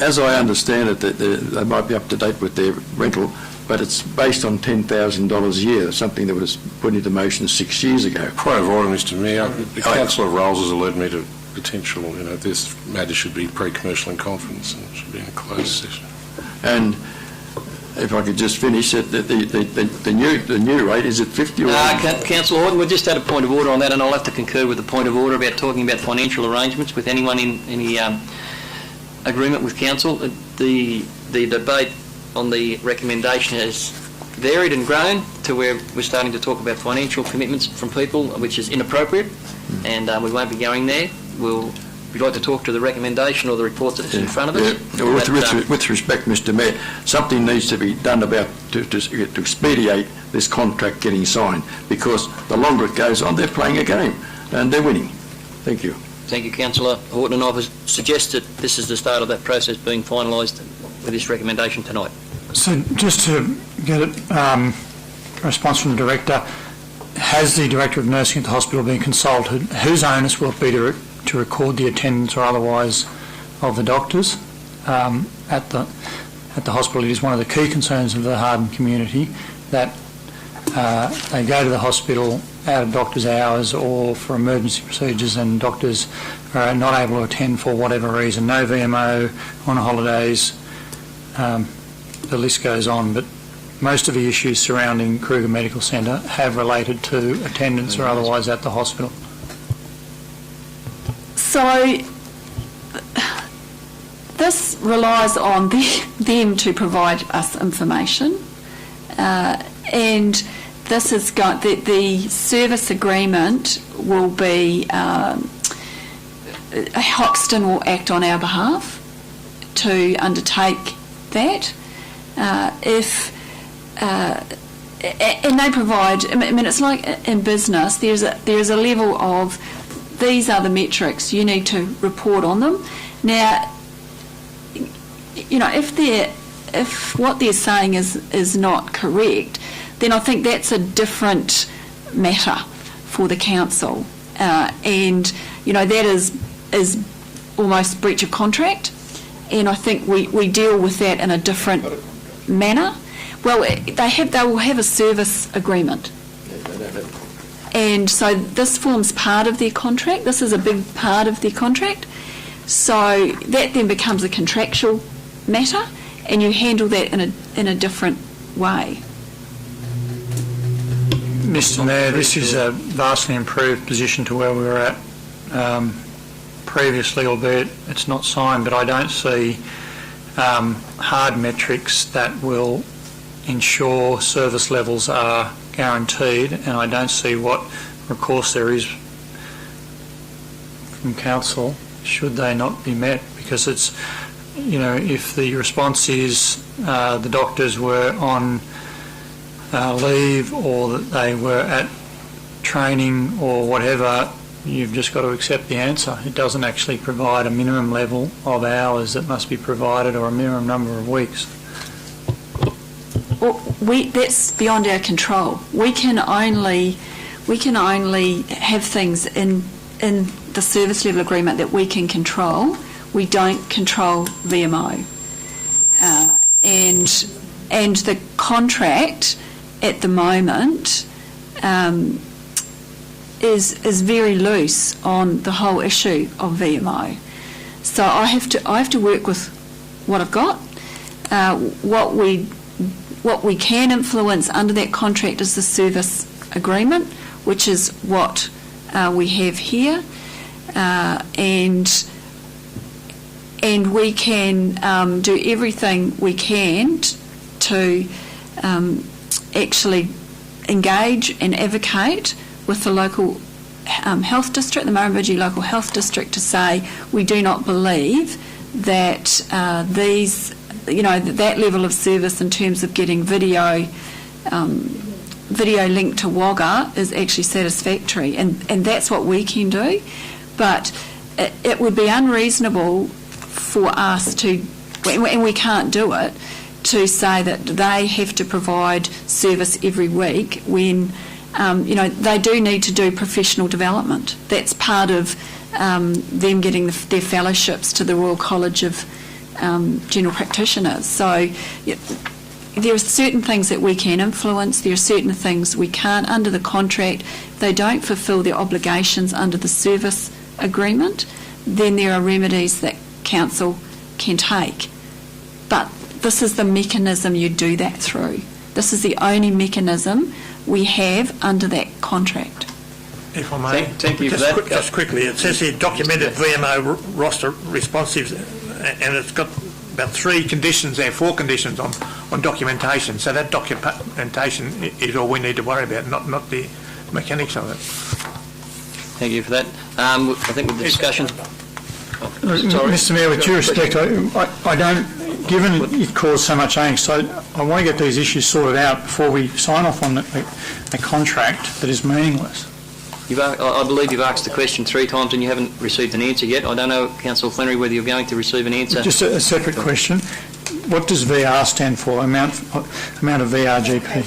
S9: as I understand it, they might be up to date with their rental, but it's based on $10,000 a year, something that was put into motion 6 years ago.
S3: Point of order, Mr Mayor. The Councillor Rolls has alerted me to potential, this matter should be pre-commercial in confidence and should be in a closed session.
S9: And if I could just finish it, the new rate, is it 50 or...
S1: Councillor Horton, we just had a point of order on that, and I'll have to concur with the point of order about talking about financial arrangements with anyone in any agreement with council. The debate on the recommendation has varied and grown to where we're starting to talk about financial commitments from people, which is inappropriate, and we won't be going there. We'd like to talk to the recommendation or the report that's in front of us.
S9: Yeah. Well, with respect, Mr Mayor, something needs to be done about to expedite this contract getting signed, because the longer it goes on, they're playing a game and they're winning. Thank you.
S1: Thank you, Councillor Horton, and I would suggest that this is the start of that process being finalised with this recommendation tonight.
S7: So just to get a response from the Director, has the Director of Nursing at the hospital been consulted? Whose onus will it be to record the attendance or otherwise of the doctors at the hospital? It is one of the key concerns of the Harden community that they go to the hospital out of doctors' hours or for emergency procedures, and doctors are not able to attend for whatever reason. No VMO, on holidays, the list goes on. But most of the issues surrounding KRUGER Medical Centre have related to attendance or otherwise at the hospital.
S8: So this relies on them to provide us information, and this is the service agreement will be Hoxton will act on our behalf to undertake that. And they provide. I mean, it's like in business. There's a level of these are the metrics you need to report on them. Now, if what they're saying is not correct, then I think that's a different matter for the council, and that is almost breach of contract, and I think we deal with that in a different manner. Well, they will have a service agreement, and so this forms part of their contract. This is a big part of their contract, so that then becomes a contractual matter, and you handle that in a different way.
S7: Mr Mayor, this is a vastly improved position to where we were at previously, albeit it's not signed, but I don't see hard metrics that will ensure service levels are guaranteed, and I don't see what recourse there is from council should they not be met, because it's, if the response is the doctors were on leave or that they were at training or whatever, you've just got to accept the answer. It doesn't actually provide a minimum level of hours that must be provided or a minimum number of weeks.
S8: Well, that's beyond our control. We can only have things in the service level agreement that we can control. We don't control VMO, and the contract at the moment is very loose on the whole issue of VMO. So I have to work with what I've got. What we can influence under that contract is the service agreement, which is what we have here, and we can do everything we can to actually engage and advocate with the local health district, the Murrumbidgee local health district, to say we do not believe that that level of service in terms of getting video linked to WAGA is actually satisfactory, and that's what we can do. But it would be unreasonable for us to, and we can't do it, to say that they have to provide service every week when they do need to do professional development. That's part of them getting their fellowships to the Royal College of General Practitioners. So there are certain things that we can influence, there are certain things we can't under the contract. If they don't fulfil their obligations under the service agreement, then there are remedies that council can take. But this is the mechanism you do that through. This is the only mechanism we have under that contract.
S10: If I may,
S1: thank you for that.
S10: Just quickly, it says here documented VMO roster responsives, and it's got about 3 conditions there, 4 conditions on documentation. So that documentation is all we need to worry about, not the mechanics of it.
S1: Thank you for that. I think with the discussion...
S7: Mr Mayor, with due respect, I don't, given it caused so much angst, I want to get these issues sorted out before we sign off on a contract that is meaningless.
S1: I believe you've asked the question 3 times and you haven't received an answer yet. I don't know, Councillor Flannery, whether you're going to receive an answer.
S7: Just a separate question. What does VR stand for? Amount of VRGP?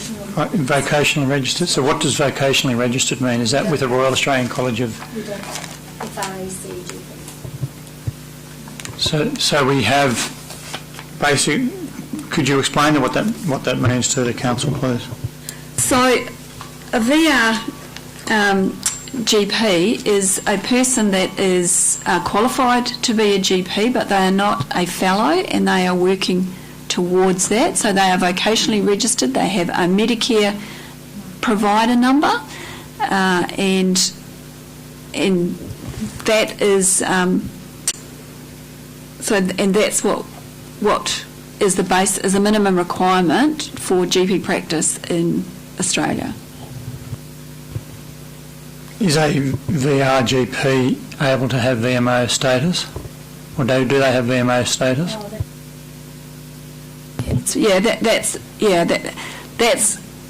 S7: Vocational registered. So what does vocationally registered mean? Is that with the Royal Australian College of...
S5: It's RACD.
S7: So we have basic... Could you explain what that means to the council, please?
S8: So a VR GP is a person that is qualified to be a GP, but they are not a fellow, and they are working towards that. So they are vocationally registered. They have a Medicare provider number, and that is and that's what is the base, is a minimum requirement for GP practice in Australia.
S7: Is a VRGP able to have VMO status? Or do they have VMO status?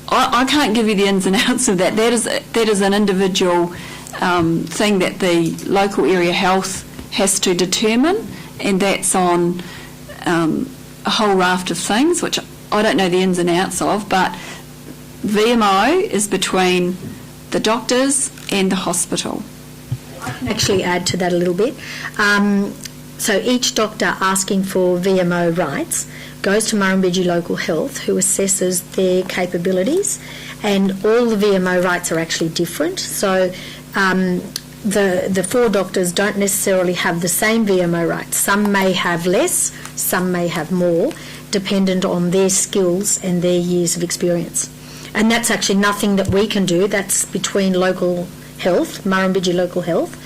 S7: I can't give you the ins and outs of that. That is an individual thing that the local area health has to determine, and that's on a whole raft of things, which I don't know the ins and outs of, but VMO is between the doctors and the hospital.
S5: I can actually add to that a little bit. So each doctor asking for VMO rights goes to Murrumbidgee Local Health, who assesses their capabilities, and all the VMO rights are actually different. So the 4 doctors don't necessarily have the same VMO rights. Some may have less, some may have more, dependent on their skills and their years of experience. And that's actually nothing that we can do. That's between local health, Murrumbidgee Local Health,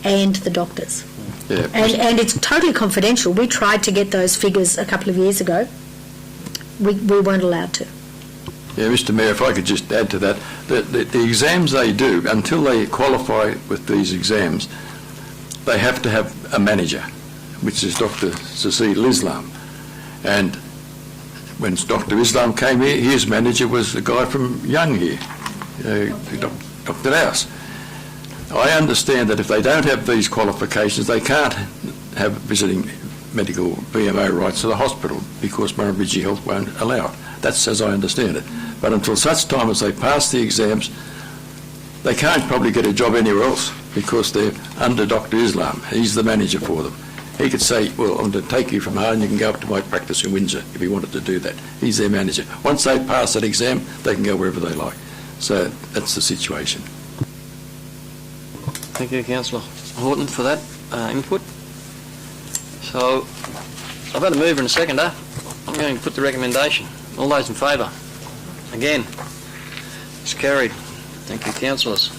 S5: and the doctors.
S9: Yeah.
S5: And it's totally confidential. We tried to get those figures a couple of years ago. We weren't allowed to.
S9: Yeah, Mr Mayor, if I could just add to that, the exams they do, until they qualify with these exams, they have to have a manager, which is Dr Cecile Islam. And when Dr Islam came here, his manager was the guy from Young here, Dr House. I understand that if they don't have these qualifications, they can't have visiting medical VMO rights to the hospital because Murrumbidgee Health won't allow it. That's as I understand it. But until such time as they pass the exams, they can't probably get a job anywhere else because they're under Dr Islam. He's the manager for them. He could say, well, I'm going to take you from home, you can go up to my practice in Windsor if he wanted to do that. He's their manager. Once they pass that exam, they can go wherever they like. So that's the situation.
S1: Thank you, Councillor Horton, for that input. So I've had a mover and a seconder. I'm going to put the recommendation. All those in favour? Again, it's carried. Thank you, councillors.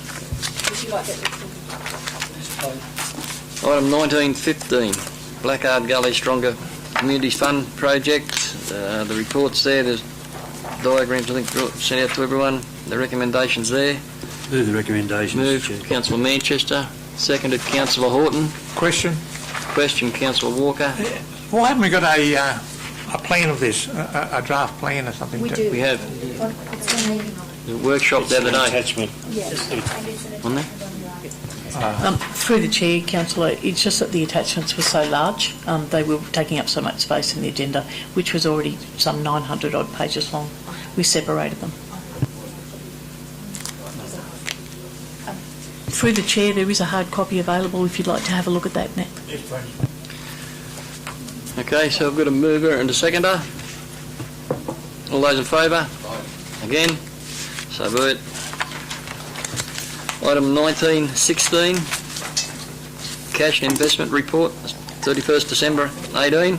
S1: Item 1915, Blackguard Gully Stronger Communities Fund Project. The report's there. There's diagrams, I think, sent out to everyone. The recommendations there.
S11: Move the recommendations.
S1: Moved, Councillor Manchester. Seconded, Councillor Horton.
S10: Question,
S1: Councillor Walker.
S10: why haven't we got a plan of this, a draft plan or something?
S5: We do.
S1: We have
S5: It's on
S1: the workshop the other day.
S11: Attachment.
S1: On there?
S4: Through the chair, councillor, it's just that the attachments were so large. They were taking up so much space in the agenda, which was already some 900 odd pages long. We separated them. Through the chair, there is a hard copy available if you'd like to have a look at that now.
S1: Okay, so I've got a mover and a seconder. All those in favour? Again? So be it. Item 1916, Cash and Investment Report, 31st December 18.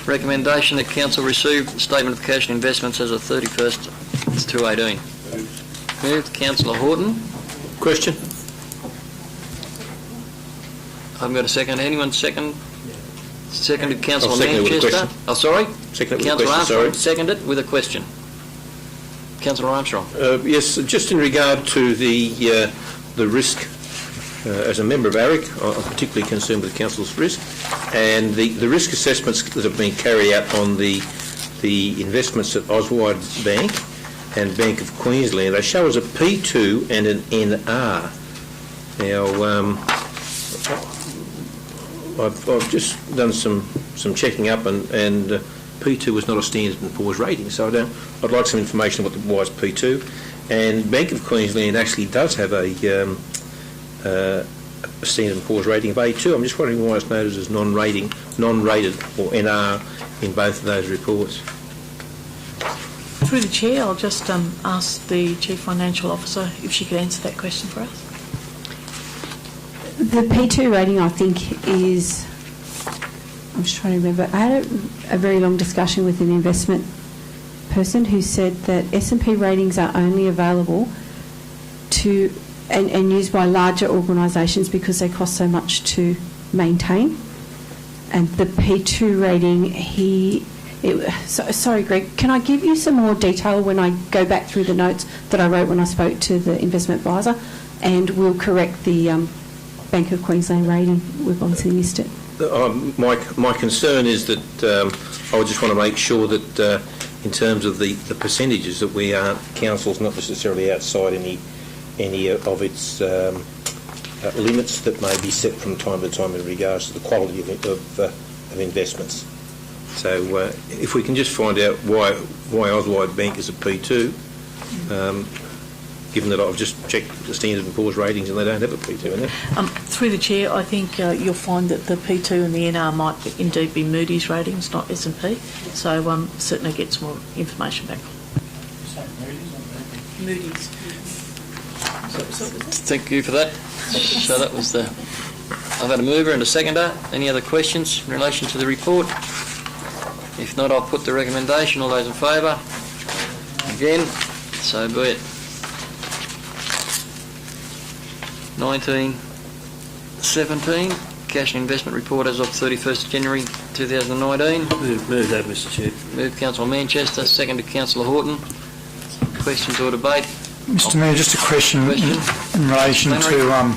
S1: Recommendation that Council receive Statement of Cash and Investments as of 31st to 18. Moved, Councillor Horton.
S6: Question?
S1: I haven't got a second. Anyone second? Seconded Councillor
S6: I'll second it with a
S1: Manchester.
S6: question.
S1: Oh, sorry?
S6: Second it with a
S1: Councillor
S6: question,
S1: Armstrong,
S6: sorry.
S1: seconded with a question. Councillor Armstrong.
S6: Yes, just in regard to the risk, as a member of ARIC, I'm particularly concerned with the council's risk, and the risk assessments that have been carried out on the investments at Auswide Bank and Bank of Queensland, they show us a P2 and an NR. Now, I've just done some checking up, and P2 was not a Standard & Poor's rating, so I'd like some information on why it's P2. And Bank of Queensland actually does have a Standard & Poor's rating of A2. I'm just wondering why it's noted as non-rated, or NR, in both of those reports.
S4: Through the Chair, I'll just ask the Chief Financial Officer if she could answer that question for us.
S2: The P2 rating, I think, is... I'm just trying to remember. I had a very long discussion with an investment person who said that S&P ratings are only available to and used by larger organisations because they cost so much to maintain. And the P2 rating, sorry, Greg, can I give you some more detail when I go back through the notes that I wrote when I spoke to the investment advisor, and we'll correct the Bank of Queensland rating. We've obviously missed it.
S6: My concern is that I would just want to make sure that in terms of the percentages, that we aren't, council's not necessarily outside any of its limits that may be set from time to time in regards to the quality of investments. So if we can just find out why Auswide Bank is a P2, given that I've just checked the Standard & Poor's ratings and they don't have a P2 in there.
S4: Through the Chair, I think you'll find that the P2 and the NR might indeed be Moody's ratings, not S&P. So certainly get some more information back. Moody's.
S1: Thank you for that. So that was the... I've had a mover and a seconder. Any other questions in relation to the report? If not, I'll put the recommendation. All those in favour? Again, so be it. 1917, Cash and Investment Report as of 31st January 2019.
S11: Move that, Mr Chair.
S1: Moved Councillor Manchester, seconded Councillor Horton. Questions or debate?
S7: Mr Mayor, just a question in relation to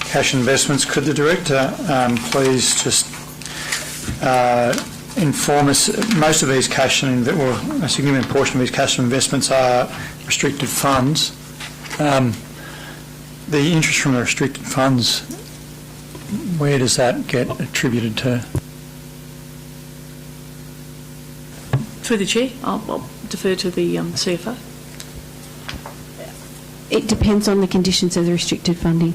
S7: cash investments. Could the Director please just inform us, most of these cash, or a significant portion of these cash investments are restricted funds. The interest from the restricted funds, where does that get attributed to?
S4: Through the Chair, I'll defer to the CFO.
S2: It depends on the conditions of the restricted funding.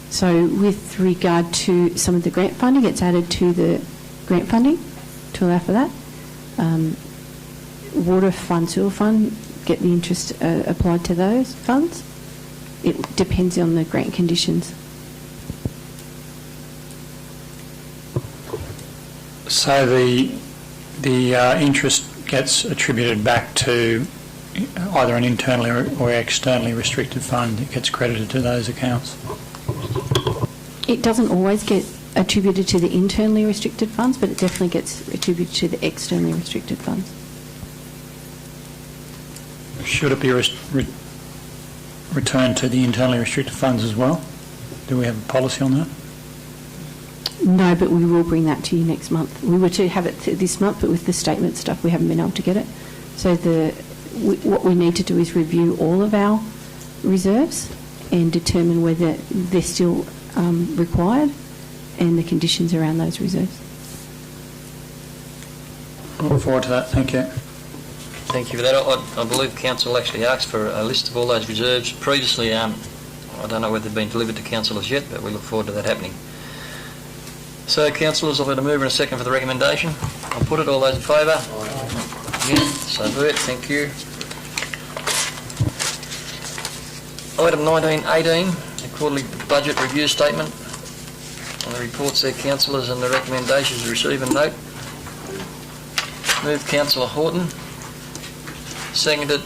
S2: So with regard to some of the grant funding, it's added to the grant funding to allow for that. Water fund, sewer fund, get the interest applied to those funds. It depends on the grant conditions.
S7: So the interest gets attributed back to either an internally or externally restricted fund. It gets credited to those accounts.
S2: It doesn't always get attributed to the internally restricted funds, but it definitely gets attributed to the externally restricted funds.
S7: Should it be returned to the internally restricted funds as well? Do we have a policy on that?
S2: No, but we will bring that to you next month. We were to have it this month, but with the statement stuff, we haven't been able to get it. So what we need to do is review all of our reserves and determine whether they're still required and the conditions around those reserves.
S7: I look forward to that. Thank you.
S1: Thank you for that. I believe Council actually asked for a list of all those reserves previously. I don't know whether they've been delivered to councillors yet, but we look forward to that happening. So, councillors, I've had a mover and a second for the recommendation. I'll put it. All those in favour? Again, so be it. Thank you. Item 1918, the quarterly budget review statement. And the reports there, councillors, and the recommendations receive and note. Move Councillor Horton. Seconded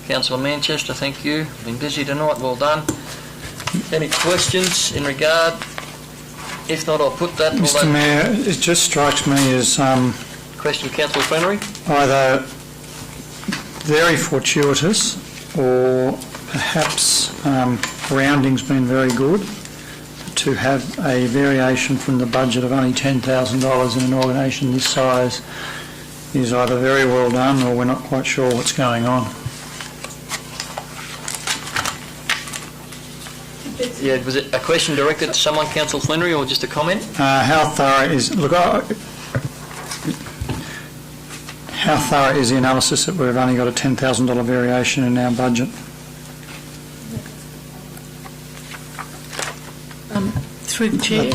S1: Councillor Manchester. Thank you. Been busy tonight. Well done. Any questions in regard If not, I'll put that.
S7: Mr Mayor, it just strikes me as
S1: Question, Councillor Flannery?
S7: either very fortuitous or perhaps rounding's been very good to have a variation from the budget of only $10,000 in an organisation this size is either very well done or we're not quite sure what's going on.
S1: Yeah, was it a question directed to someone, Councillor Flannery, or just a comment?
S7: How thorough is the analysis that we've only got a $10,000 variation in our budget?
S4: Through the Chair,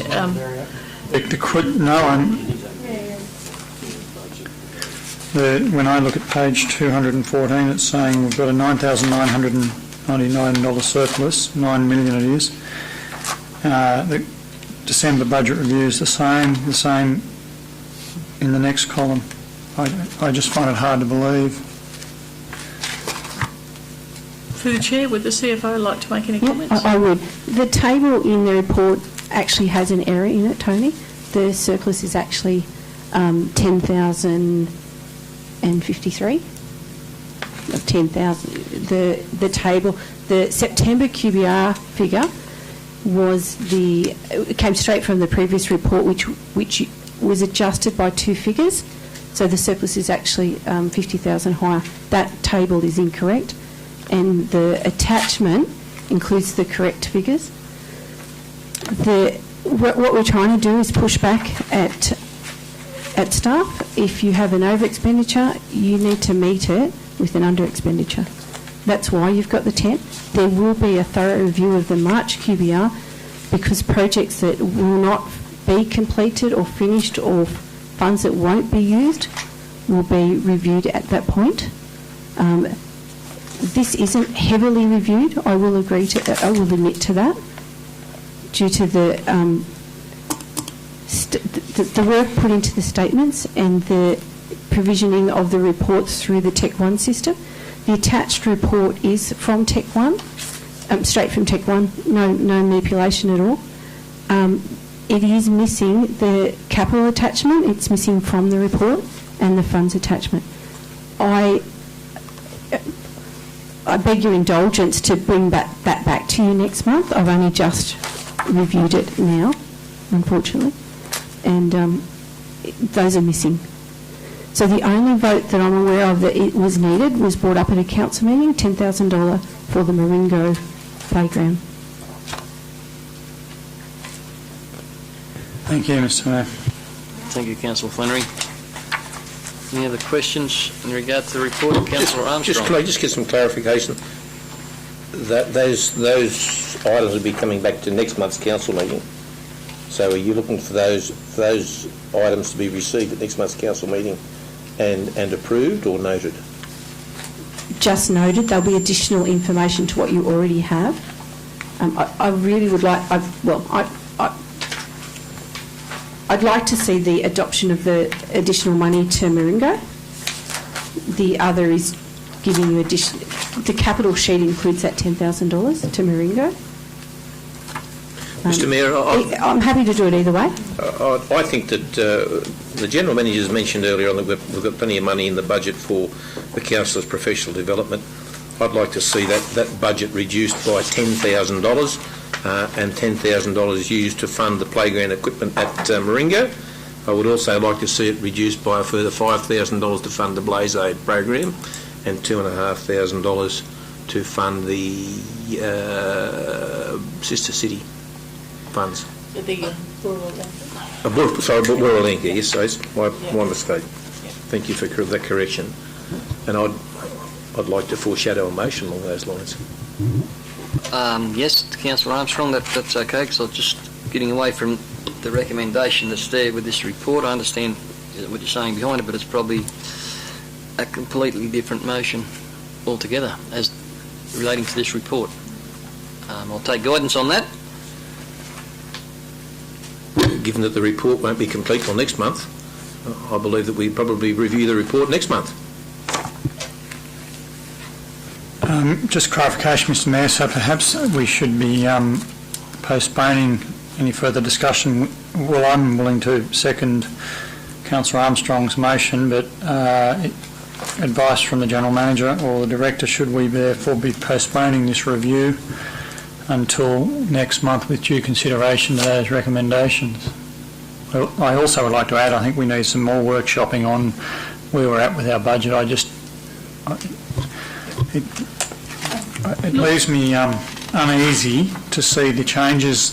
S7: when I look at page 214, it's saying we've got a $9,999 surplus, $9 million it is. The December budget review is the same in the next column. I just find it hard to believe.
S4: through the Chair, would the CFO like to make any comments?
S2: I would. The table in the report actually has an error in it, Tony. The surplus is actually 10,053 of 10,000. The table, the September QBR figure it came straight from the previous report, which was adjusted by two figures. So the surplus is actually 50,000 higher. That table is incorrect, and the attachment includes the correct figures. What we're trying to do is push back at staff. If you have an over expenditure, you need to meet it with an under expenditure. That's why you've got the 10. There will be a thorough review of the March QBR, because projects that will not be completed or finished or funds that won't be used will be reviewed at that point. This isn't heavily reviewed. I will admit to that, due to the work put into the statements and the provisioning of the reports through the Tech 1 system. The attached report is from Tech 1, straight from Tech 1, no manipulation at all. It is missing the capital attachment, it's missing from the report, and the funds attachment. I beg your indulgence to bring that back to you next month. I've only just reviewed it now, unfortunately, and those are missing. So the only vote that I'm aware of that it was needed was brought up at a council meeting, $10,000 for the Maringo playground.
S7: Thank you, Mr Mayor.
S1: Thank you, Councillor Flannery. Any other questions in regard to the report, Councillor Armstrong?
S6: Can I just get some clarification? That those items will be coming back to next month's council meeting. So are you looking for those items to be received at next month's council meeting and approved or noted?
S2: Just noted. There'll be additional information to what you already have. I really would like. I'd like to see the adoption of the additional money to Maringo. The other is giving you additional. The capital sheet includes that $10,000 to Maringo.
S6: Mr Mayor,
S2: I'm happy to do it either way.
S6: I think that the General Manager's mentioned earlier on that we've got plenty of money in the budget for the Councillor's professional development. I'd like to see that budget reduced by $10,000 and $10,000 used to fund the playground equipment at Maringo. I would also like to see it reduced by a further $5,000 to fund the Blaze Aid program and $2,500 to fund the Sister City funds.
S4: The BOOROWA.
S6: BOOROWA LANDCARE, yes, so it's my mistake. Thank you for that correction. And I'd like to foreshadow a motion along those lines.
S1: Yes, Councillor Armstrong, that's okay, because I'm just getting away from the recommendation that's there with this report. I understand what you're saying behind it, but it's probably a completely different motion altogether as relating to this report. I'll take guidance on that.
S6: Given that the report won't be complete till next month, I believe that we probably review the report next month.
S7: Just clarification, Mr Mayor, so perhaps we should be postponing any further discussion, well, I'm willing to second Councillor Armstrong's motion, but advice from the General Manager or the Director, should we therefore be postponing this review until next month with due consideration of those recommendations? Well, I also would like to add, I think we need some more workshopping on where we're at with our budget. It leaves me uneasy to see the changes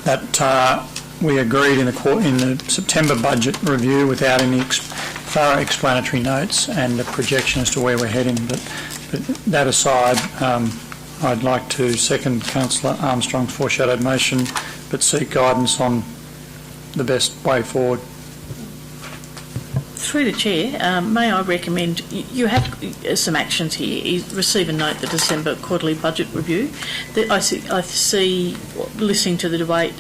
S7: that we agreed in the September budget review without any thorough explanatory notes and a projection as to where we're heading. But that aside, I'd like to second Councillor Armstrong's foreshadowed motion, but seek guidance on the best way forward.
S4: Through the Chair, may I recommend, you have some actions here. Receive and note the December quarterly budget review. I see, listening to the debate,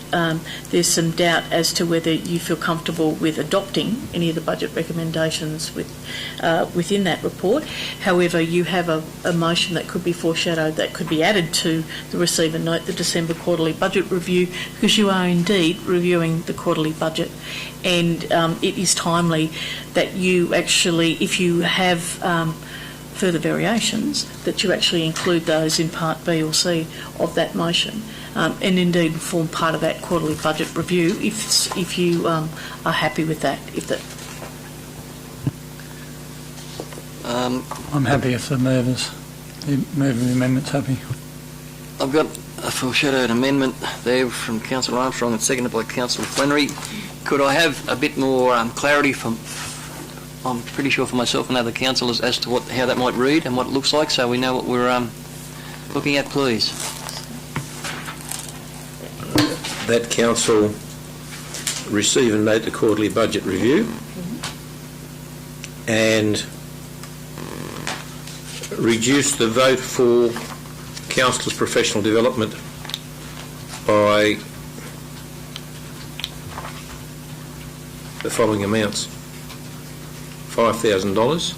S4: there's some doubt as to whether you feel comfortable with adopting any of the budget recommendations within that report. However, you have a motion that could be foreshadowed that could be added to the receive and note the December quarterly budget review, because you are indeed reviewing the quarterly budget. And it is timely that you actually, if you have further variations, that you actually include those in Part B or C of that motion, and indeed form part of that quarterly budget review if you are happy with that.
S7: I'm happy if the moving the amendment's happy.
S1: I've got a foreshadowed amendment there from Councillor Armstrong and seconded by Councillor Flannery. Could I have a bit more clarity from, I'm pretty sure for myself and other councillors, as to how that might read and what it looks like, so we know what we're looking at, please?
S6: That council receive and note the quarterly budget review and reduce the vote for councillors' professional development by the following amounts: $5,000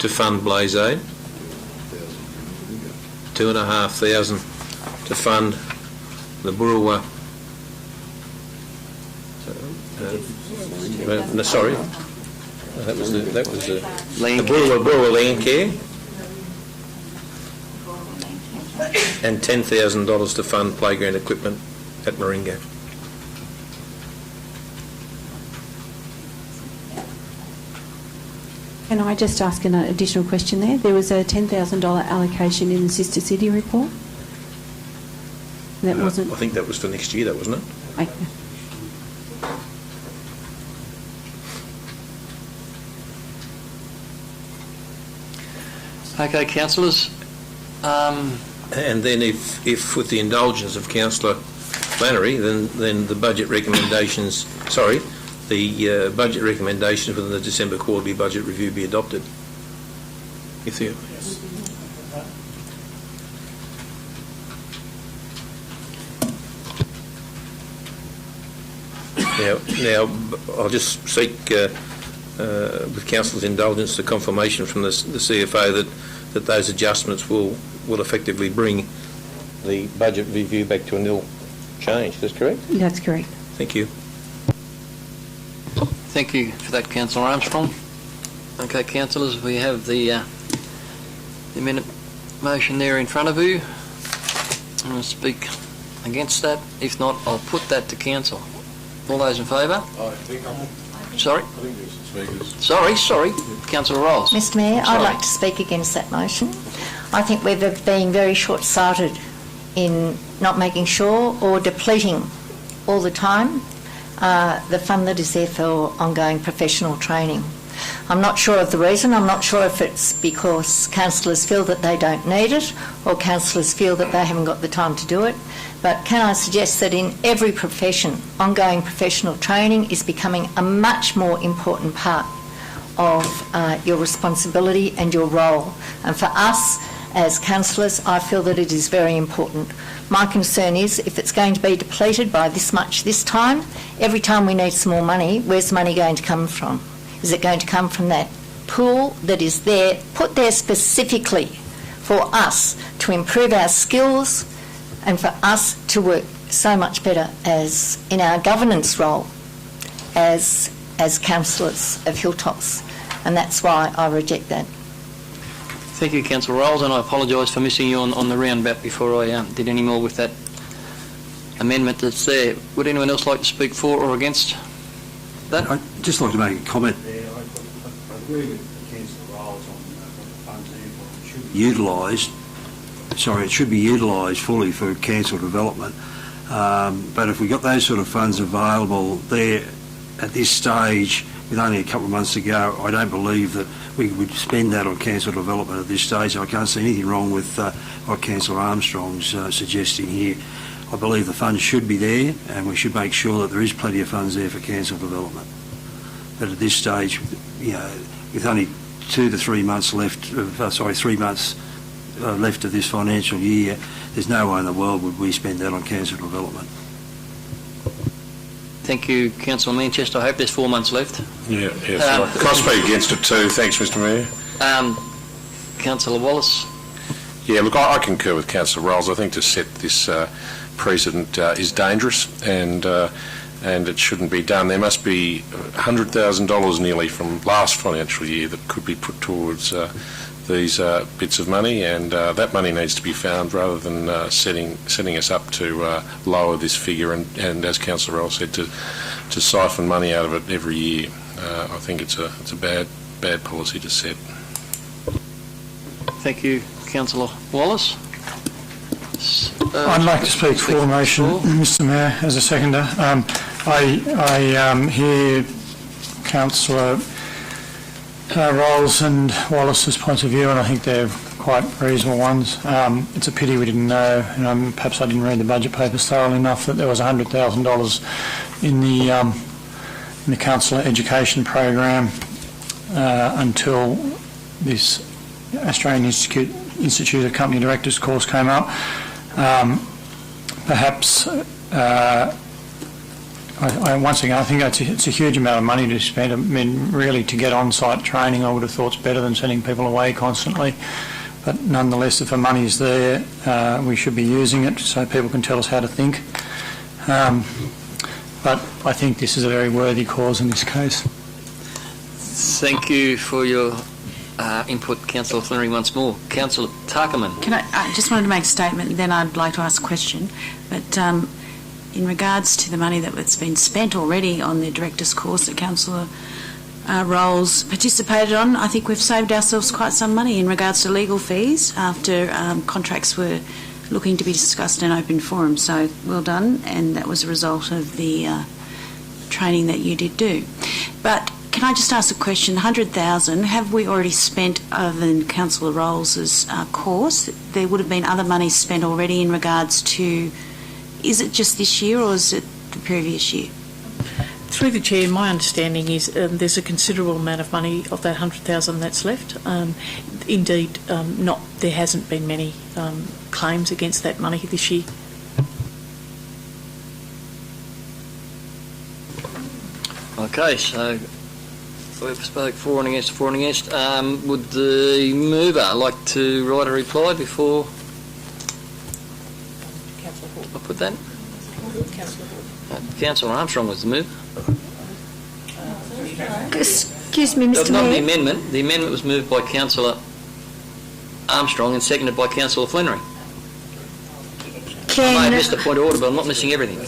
S6: to fund Blaze Aid, $2,500 to fund the BOOROWA. Sorry, that was the BOOROWA LANDCARE, and $10,000 to fund playground equipment at Moringa.
S2: Can I just ask an additional question there? There was a $10,000 allocation in the Sister City report. That wasn't.
S6: I think that was for next year, though, wasn't it?
S1: Okay, councillors.
S6: And then if with the indulgence of Councillor Flannery, then the budget recommendations, the budget recommendations within the December quarterly budget review be adopted. If you... Now, I'll just seek, with Council's indulgence, the confirmation from the CFO that those adjustments will effectively bring the budget review back to a nil change. That's correct?
S2: That's correct.
S6: Thank you.
S1: Thank you for that, Councillor Armstrong. Okay, councillors, we have the amendment motion there in front of you. I'm going to speak against that. If not, I'll put that to council. All those in favour? Sorry? Sorry. Councillor Rolls.
S13: Mr Mayor, I'd like to speak against that motion. I think we're being very short-sighted in not making sure or depleting all the time the fund that is there for ongoing professional training. I'm not sure of the reason. I'm not sure if it's because councillors feel that they don't need it or councillors feel that they haven't got the time to do it. But can I suggest that in every profession, ongoing professional training is becoming a much more important part of your responsibility and your role. And for us as councillors, I feel that it is very important. My concern is if it's going to be depleted by this much this time, every time we need some more money, where's the money going to come from? Is it going to come from that pool that is there, put there specifically for us to improve our skills and for us to work so much better as in our governance role as councillors of Hilltops, and that's why I reject that.
S1: Thank you, Councillor Rolls, and I apologise for missing you on the roundabout before I did any more with that amendment that's there. Would anyone else like to speak for or against that?
S11: I'd just like to make a comment there. I agree with Councillor Rolls on the funds there should be utilised. Sorry, it should be utilised fully for council development. But if we got those sort of funds available there at this stage, with only a couple of months to go, I don't believe that we would spend that on council development at this stage. I can't see anything wrong with what Councillor Armstrong's suggesting here. I believe the funds should be there, and we should make sure that there is plenty of funds there for council development. But at this stage, with only 2 to 3 months left, 3 months left of this financial year, there's no way in the world would we spend that on council development.
S1: Thank you, Councillor Manchester. I hope there's 4 months left.
S3: Yeah, can I speak against it too? Thanks, Mr Mayor.
S1: Councillor Wallace.
S3: Yeah, look, I concur with Councillor Rolls. I think to set this precedent is dangerous, and it shouldn't be done. There must be $100,000 nearly from last financial year that could be put towards these bits of money, and that money needs to be found rather than setting us up to lower this figure and as Councillor Rolls said, to siphon money out of it every year. I think it's a bad policy to set.
S1: Thank you, Councillor Wallace.
S7: I'd like to speak for the motion, Mr Mayor, as a seconder. I hear Councillor Rolls and Wallace's points of view, and I think they're quite reasonable ones. It's a pity we didn't know, and perhaps I didn't read the budget papers thoroughly enough, that there was $100,000 in the councillor education program until this Australian Institute of Company Directors course came up. Perhaps, once again, I think it's a huge amount of money to spend. I mean, really, to get on-site training, I would have thought it's better than sending people away constantly. But nonetheless, if the money's there, we should be using it so people can tell us how to think. But I think this is a very worthy cause in this case.
S1: Thank you for your input, Councillor Flannery, once more. Councillor Tarkaman.
S12: I just wanted to make a statement, and then I'd like to ask a question. But in regards to the money that's been spent already on the director's course that Councillor Rolls participated on, I think we've saved ourselves quite some money in regards to legal fees after contracts were looking to be discussed in open forum. So well done, and that was a result of the training that you did do. But can I just ask a question? 100,000, have we already spent, other than Councillor Rolls' course? There would have been other money spent already in regards to, is it just this year or is it the previous year?
S4: Through the Chair, my understanding is there's a considerable amount of money of that 100,000 that's left. Indeed, there hasn't been many claims against that money this year.
S1: Okay, so we've spoke for and against. Would the mover like to write a reply before I put that? Councillor Armstrong was the mover.
S5: Excuse me, Mr
S1: Not
S5: Mayor.
S1: the amendment. The amendment was moved by Councillor Armstrong and seconded by Councillor Flannery. I may have missed a point of order, but I'm not missing everything.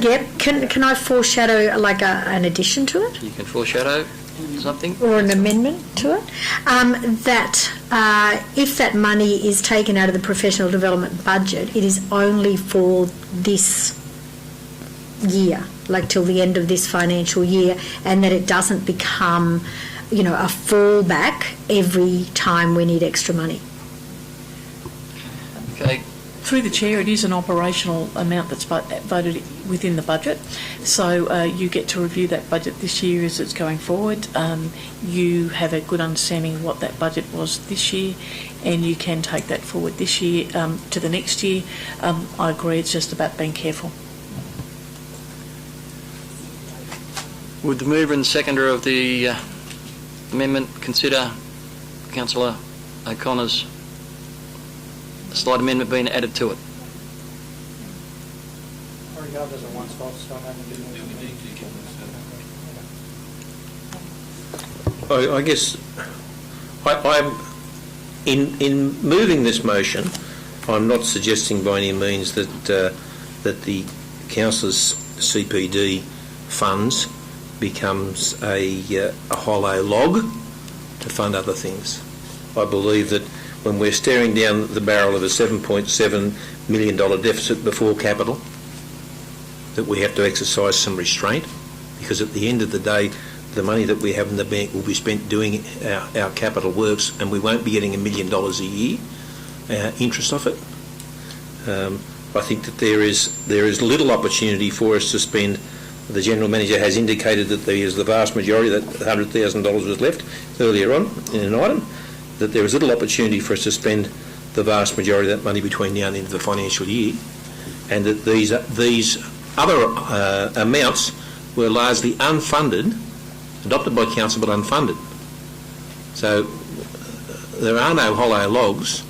S5: Yep. Can I foreshadow an addition to it?
S1: You can foreshadow something?
S5: Or an amendment to it? That if that money is taken out of the professional development budget, it is only for this year, like till the end of this financial year, and that it doesn't become, a fallback every time we need extra money.
S1: Okay.
S4: Through the Chair, it is an operational amount that's voted within the budget. So you get to review that budget this year as it's going forward. You have a good understanding of what that budget was this year, and you can take that forward this year to the next year. I agree, it's just about being careful.
S1: Would the mover and seconder of the amendment consider Councillor O'Connor's slight amendment being added to it?
S6: I guess I'm in moving this motion. I'm not suggesting by any means that that the councillors' CPD funds becomes a hollow log to fund other things. I believe that when we're staring down the barrel of a $7.7 million deficit before capital, that we have to exercise some restraint, because at the end of the day, the money that we have in the bank will be spent doing our capital works, and we won't be getting $1 million a year interest off it. I think that there is little opportunity for us to spend. The General Manager has indicated that there is the vast majority, that $100,000 was left earlier on in an item, that there is little opportunity for us to spend the vast majority of that money between now and the end of the financial year, and that these other amounts were largely unfunded, adopted by Council but unfunded. So there are no hollow logs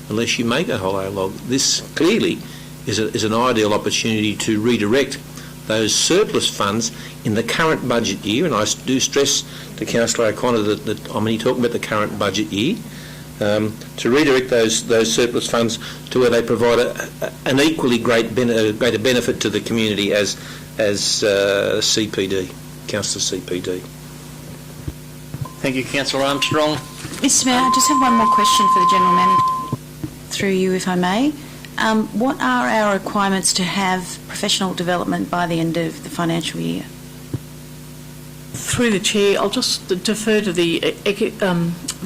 S6: unless you make a hollow log. This clearly is an ideal opportunity to redirect those surplus funds in the current budget year, and I do stress to Councillor O'Connor that I'm only talking about the current budget year, to redirect those surplus funds to where they provide an equally greater benefit to the community as CPD, Councillor CPD.
S1: Thank you, Councillor Armstrong.
S12: Mr Mayor, I just have one more question for the General Manager, through you if I may. What are our requirements to have professional development by the end of the financial year?
S4: Through the Chair, I'll just defer to the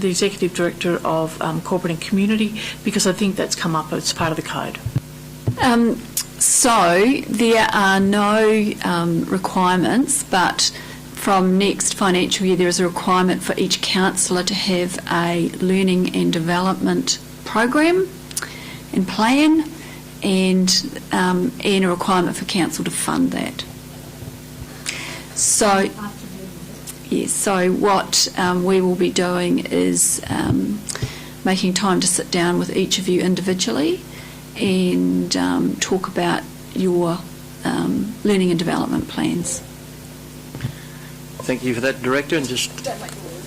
S4: Executive Director of Corporate and Community, because I think that's come up as part of the code.
S8: So there are no requirements, but from next financial year there is a requirement for each councillor to have a learning and development program and plan, and a requirement for council to fund that. So, yes, so what we will be doing is making time to sit down with each of you individually and talk about your learning and development plans.
S1: Thank you for that, Director, and just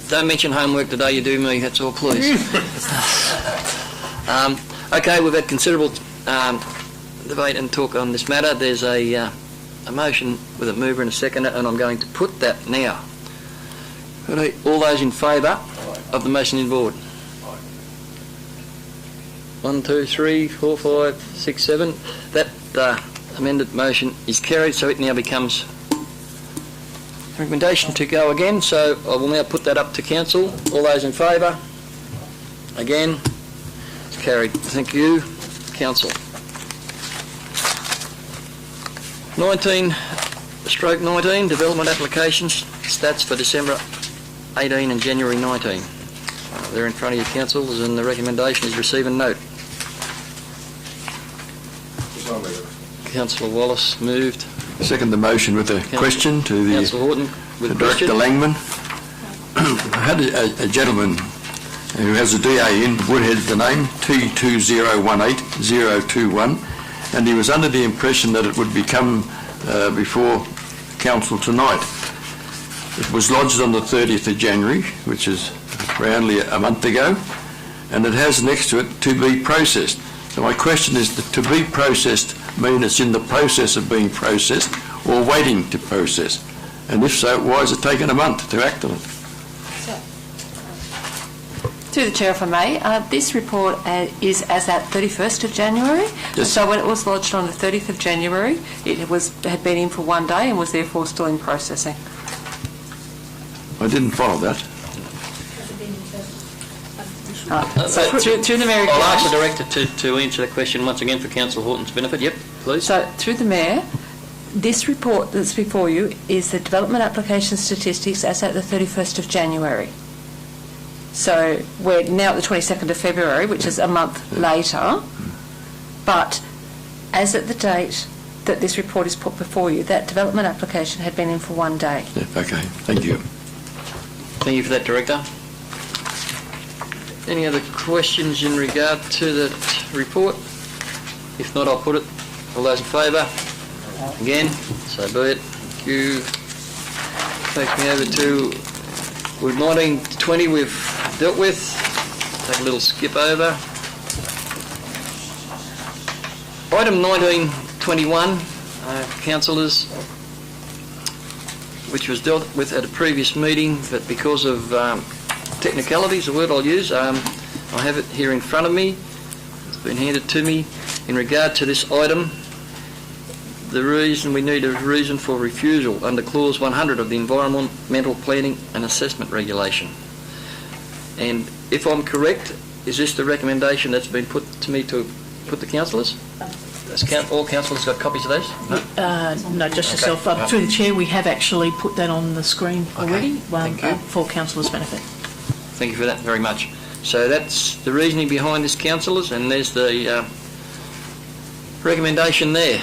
S1: don't mention homework today, you do me, that's all, please. Okay, we've had considerable debate and talk on this matter. There's a motion with a mover and a seconder, and I'm going to put that now. All those in favour of the motion in board? 1, 2, 3, 4, 5, 6, 7. That amended motion is carried, so it now becomes a recommendation to go again. So I will now put that up to Council. All those in favour? Again? It's carried. Thank you, Council. 19/19, development applications, stats for December 18 and January 19. They're in front of you, councils, and the recommendation is receive and note. Councillor Wallace moved.
S9: Second the motion with a question to the
S1: Councillor Horton with
S9: Director Langman. I had a gentleman who has a DA in Woodhead, the name T2018021, and he was under the impression that it would become before Council tonight. It was lodged on the 30th of January, which is roundly a month ago, and it has next to it to be processed. So my question is, to be processed mean it's in the process of being processed or waiting to process? And if so, why has it taken a month to act on it?
S14: Through the Chair, if I may, this report is as at 31st of January.
S9: Yes.
S14: So when it was lodged on the 30th of January, it had been in for 1 day and was therefore still in processing.
S9: I didn't follow that.
S14: So through the Mayor,
S1: I'll ask the Director to answer the question once again for Councillor Horton's benefit. Yep, please.
S14: So through the Mayor, this report that's before you is the development application statistics as at the 31st of January. So we're now at the 22nd of February, which is a month later, but as at the date that this report is put before you, that development application had been in for 1 day.
S9: Yeah, okay, thank you.
S1: Thank you for that, Director. Any other questions in regard to the report? If not, I'll put it. All those in favour? Again, so be it. Thank you. Takes me over to, with 1920 we've dealt with. Take a little skip over. Item 1921, councillors, which was dealt with at a previous meeting, but because of technicalities, the word I'll use, I have it here in front of me. It's been handed to me. In regard to this item, the reason we need a reason for refusal under Clause 100 of the Environmental Planning and Assessment Regulation. And if I'm correct, is this the recommendation that's been put to me to put the councillors? Has all councillors got copies of those? No,
S4: No, just yourself. Through the chair, we have actually put that on the screen already for councillors' benefit.
S1: Thank you for that very much. So that's the reasoning behind this, councillors, and there's the recommendation there.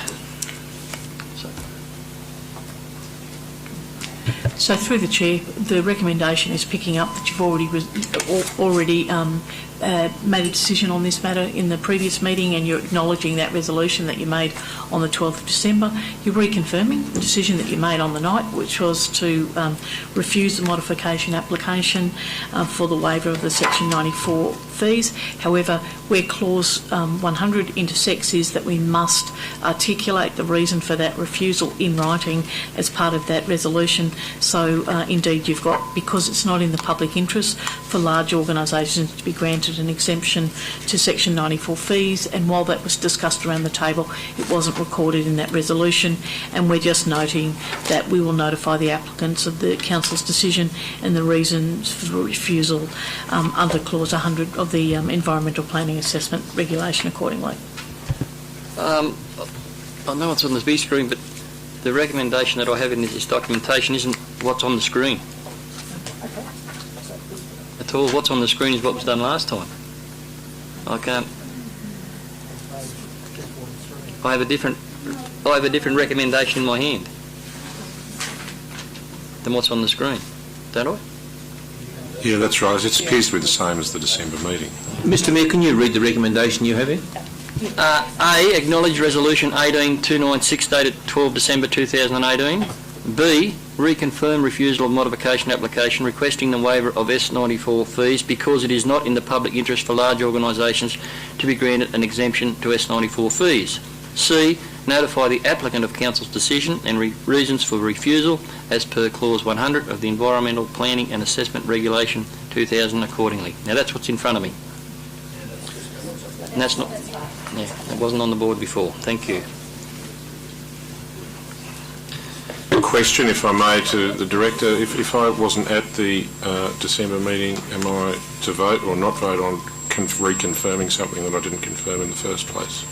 S4: So through the chair, the recommendation is picking up that you've already made a decision on this matter in the previous meeting, and you're acknowledging that resolution that you made on the 12th of December. You're reconfirming the decision that you made on the night, which was to refuse the modification application for the waiver of the Section 94 fees. However, where Clause 100 intersects is that we must articulate the reason for that refusal in writing as part of that resolution. So indeed you've got, because it's not in the public interest for large organisations to be granted an exemption to Section 94 fees, and while that was discussed around the table, it wasn't recorded in that resolution, and we're just noting that we will notify the applicants of the council's decision and the reasons for refusal under Clause 100 of the Environmental Planning Assessment Regulation accordingly.
S1: I know it's on the B screen, but the recommendation that I have in this documentation isn't what's on the screen. At all. What's on the screen is what was done last time. I have a different recommendation in my hand than what's on the screen, don't I?
S3: Yeah, that's right. It appears to be the same as the December meeting.
S6: Mr Mayor, can you read the recommendation you have here?
S1: A, acknowledge Resolution 18296 dated 12 December 2018. B, reconfirm refusal of modification application requesting the waiver of S94 fees because it is not in the public interest for large organisations to be granted an exemption to S94 fees. C, notify the applicant of council's decision and reasons for refusal as per Clause 100 of the Environmental Planning and Assessment Regulation 2000 accordingly. Now that's what's in front of me. And that's not, yeah, it wasn't on the board before. Thank you.
S3: A question, if I may, to the Director. If I wasn't at the December meeting, am I to vote or not vote on reconfirming something that I didn't confirm in the first place?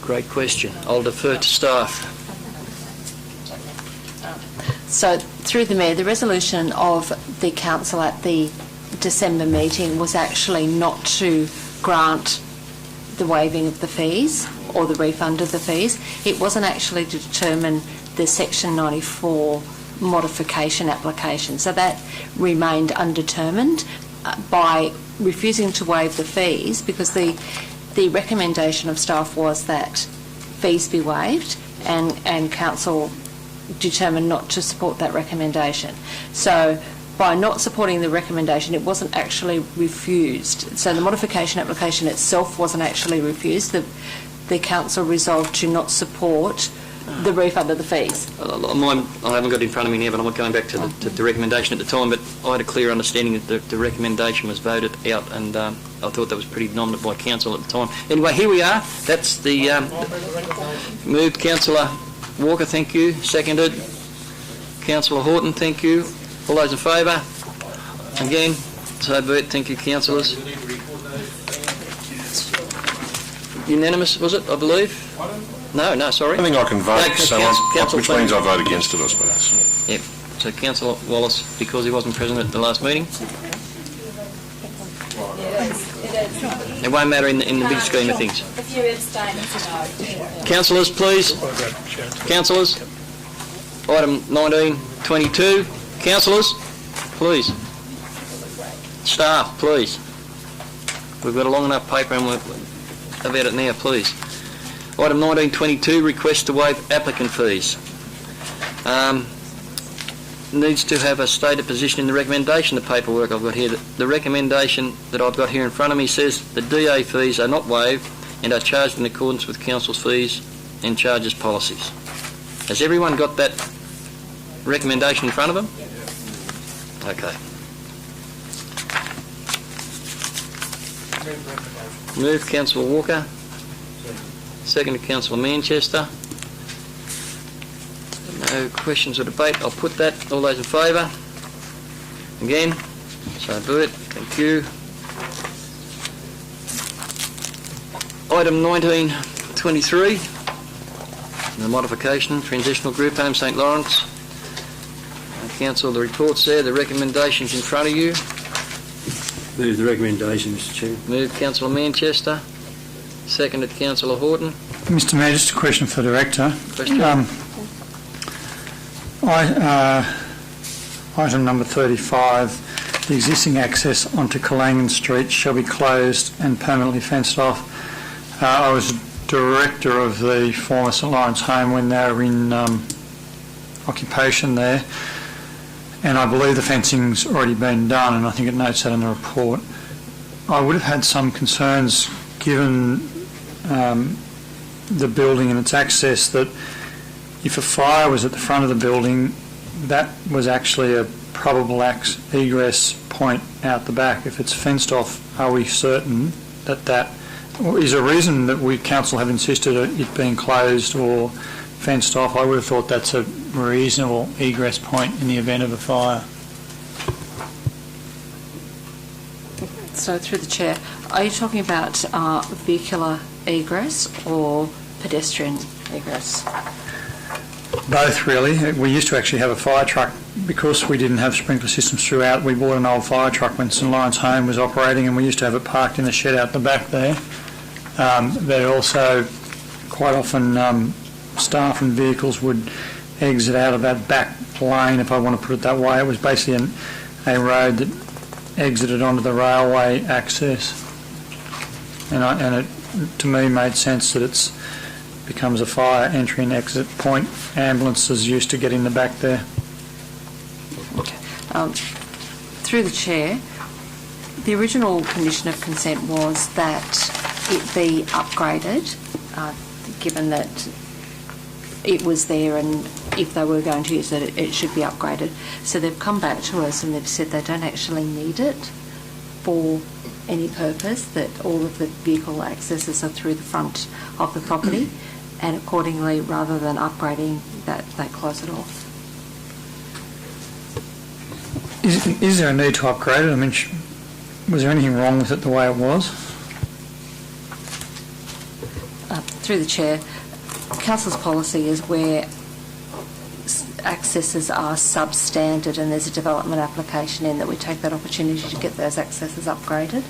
S1: Great question. I'll defer to staff.
S14: So, through the Mayor, the resolution of the Council at the December meeting was actually not to grant the waiving of the fees or the refund of the fees. It wasn't actually to determine the Section 94 modification application. So that remained undetermined by refusing to waive the fees, because the recommendation of staff was that fees be waived, and Council determined not to support that recommendation. So by not supporting the recommendation, it wasn't actually refused. So the modification application itself wasn't actually refused. The Council resolved to not support the refund of the fees.
S1: Mine, I haven't got it in front of me now, but I'm not going back to the recommendation at the time, but I had a clear understanding that the recommendation was voted out, and I thought that was pretty dominant by Council at the time. Anyway, here we are. That's the moved. Councillor Walker, thank you. Seconded. Councillor Horton, thank you. All those in favour? Again, so be it. Thank you, councillors. Unanimous, was it, I believe? No, sorry.
S3: I think I can vote,
S1: No,
S3: which means I vote against it, I suppose.
S1: Yep. So Councillor Wallace, because he wasn't present at the last meeting. It won't matter in the big scheme of things.
S15: If you abstain, it's no.
S1: Councillors, please. Councillors. Item 1922. Councillors, please. Staff, please. We've got a long enough paper and we're about it now, please. Item 1922, request to waive applicant fees. Needs to have a stated position in the recommendation, the paperwork I've got here. The recommendation that I've got here in front of me says the DA fees are not waived and are charged in accordance with Council's fees and charges policies. Has everyone got that recommendation in front of them? Okay. Move Councillor Walker. Second to Councillor Manchester. No questions or debate. I'll put that. All those in favour? Again? So be it. Thank you. Item 1923, the modification, transitional group home St Lawrence. Council, the report's there. The recommendation's in front of you.
S11: Move the recommendation, Mr Chair.
S1: Move Councillor Manchester. Seconded Councillor Horton.
S7: Mr Mayor, just a question for the Director.
S1: Question.
S7: Item number 35, the existing access onto Calangan Street shall be closed and permanently fenced off. I was director of the former St Lawrence home when they were in occupation there, and I believe the fencing's already been done, and I think it notes that in the report. I would have had some concerns given the building and its access that if a fire was at the front of the building, that was actually a probable egress point out the back. If it's fenced off, are we certain that is a reason that we council have insisted on it being closed or fenced off? I would have thought that's a reasonable egress point in the event of a fire.
S14: So through the chair, are you talking about vehicular egress or pedestrian egress?
S7: Both, really. We used to actually have a fire truck. Because we didn't have sprinkler systems throughout, we bought an old fire truck when St Lawrence Home was operating, and we used to have it parked in the shed out the back there. But also, quite often, staff and vehicles would exit out of that back lane, if I want to put it that way. It was basically a road that exited onto the railway access. And it, to me, made sense that it's becomes a fire entry and exit point. Ambulances used to get in the back there.
S14: Okay. Through the chair, the original condition of consent was that it be upgraded, given that it was there, and if they were going to use it, it should be upgraded. So they've come back to us and they've said they don't actually need it for any purpose, that all of the vehicle accesses are through the front of the property, and accordingly, rather than upgrading that, they close it off.
S7: Is there a need to upgrade it? I mean, was there anything wrong with it the way it was?
S14: Through the chair, council's policy is where accesses are substandard and there's a development application in, that we take that opportunity to get those accesses upgraded.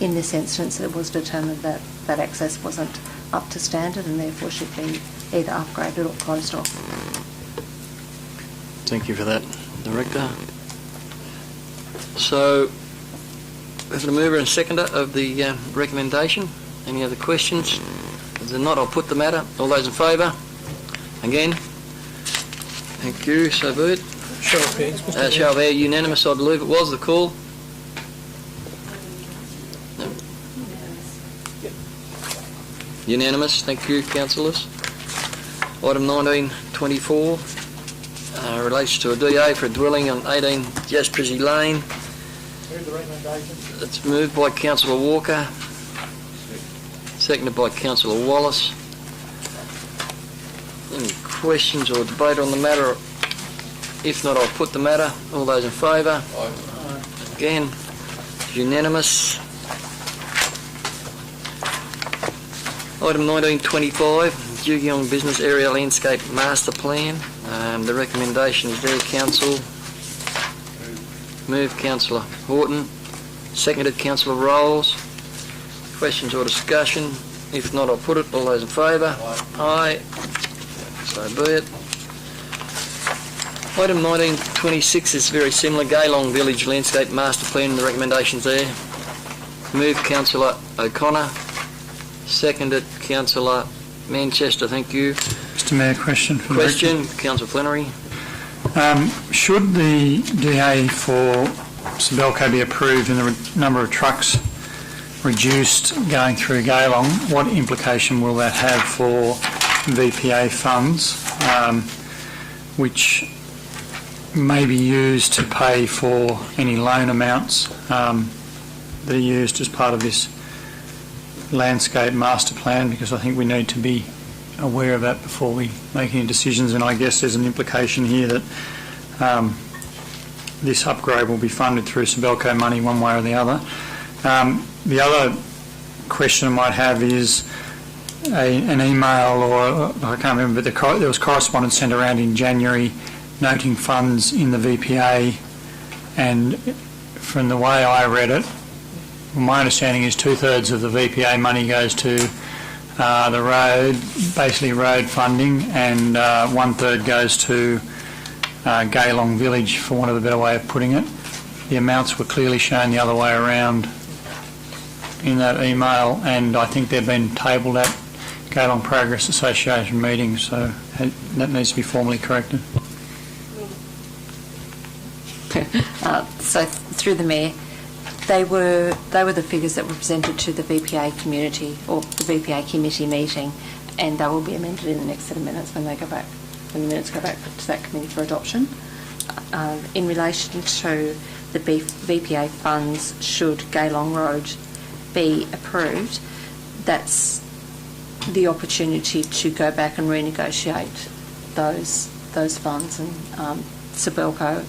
S14: In this instance, it was determined that that access wasn't up to standard and therefore should be either upgraded or closed off.
S1: Thank you for that, Director. So, we have the mover and seconder of the recommendation. Any other questions? If there not, I'll put the matter. All those in favour? Again? Thank you. So be it.
S10: Show of hands, Mr. Chair.
S1: Show of hands, unanimous, I believe it was the call. No. Unanimous. Thank you, councillors. Item 1924 relates to a DA for a dwelling on 18 JASPRIZZA Lane.
S10: Move the recommendation.
S1: It's moved by Councillor Walker, seconded by Councillor Wallace. Any questions or debate on the matter? If not, I'll put the matter. All those in favour? Again, unanimous. Item 1925, JUGIONG Business Area Landscape Master Plan. The recommendation is there, Council. Moved Councillor Horton, seconded Councillor Rolls. Questions or discussion? If not, I'll put it. All those in favour? Aye. So be it. Item 1926 is very similar. GALONG Village Landscape Master Plan. The recommendations there. Moved Councillor O'Connor, seconded Councillor Manchester, thank you.
S7: Mr Mayor, question for the
S1: Question, Councillor Flannery.
S7: Should the DA for Sabelco be approved and the number of trucks reduced going through Galong, what implication will that have for VPA funds, which may be used to pay for any loan amounts that are used as part of this landscape master plan? Because I think we need to be aware of that before we make any decisions, and I guess there's an implication here that this upgrade will be funded through Sabelco money one way or the other. The other question I might have is an email, or I can't remember, but there was correspondence sent around in January noting funds in the VPA, and from the way I read it, my understanding is 2/3 of the VPA money goes to the road, basically road funding, and 1/3 goes to Galong Village, for want of a better way of putting it. The amounts were clearly shown the other way around in that email, and I think they've been tabled at Galong Progress Association meetings, so that needs to be formally corrected.
S14: So through the Mayor, they were the figures that were presented to the VPA community or the VPA committee meeting, and they will be amended in the next set of minutes when the minutes go back to that committee for adoption. In relation to the VPA funds, should Galong Road be approved, that's the opportunity to go back and renegotiate those funds, and Sabelco,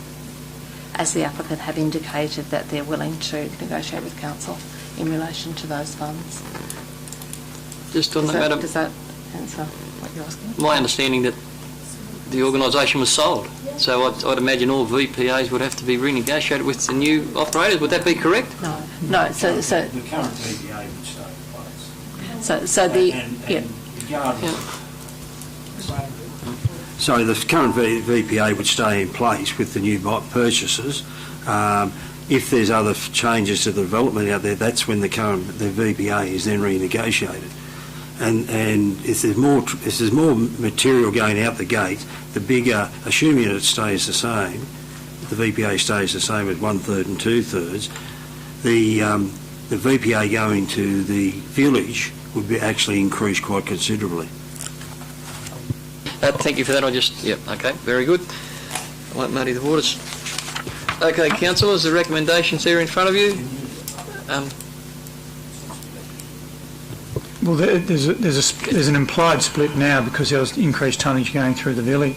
S14: as the applicant, have indicated that they're willing to negotiate with council in relation to those funds.
S1: Just on that, Madam.
S14: Does that answer what you're asking?
S1: My understanding that the organisation was sold, so I'd imagine all VPAs would have to be renegotiated with the new operators. Would that be correct?
S14: No. So
S11: the current VPA would stay in place. So the current VPA would stay in place with the new purchases. If there's other changes to the development out there, that's when the VPA is then renegotiated. And if there's more material going out the gate, the bigger, assuming it stays the same, the VPA stays the same at 1/3 and 2/3, the VPA going to the village would be actually increased quite considerably.
S1: Thank you for that. Okay, very good. I won't muddy the waters. Okay, councillors, the recommendations there in front of you.
S7: Well, there's an implied split now because there was increased tonnage going through the village.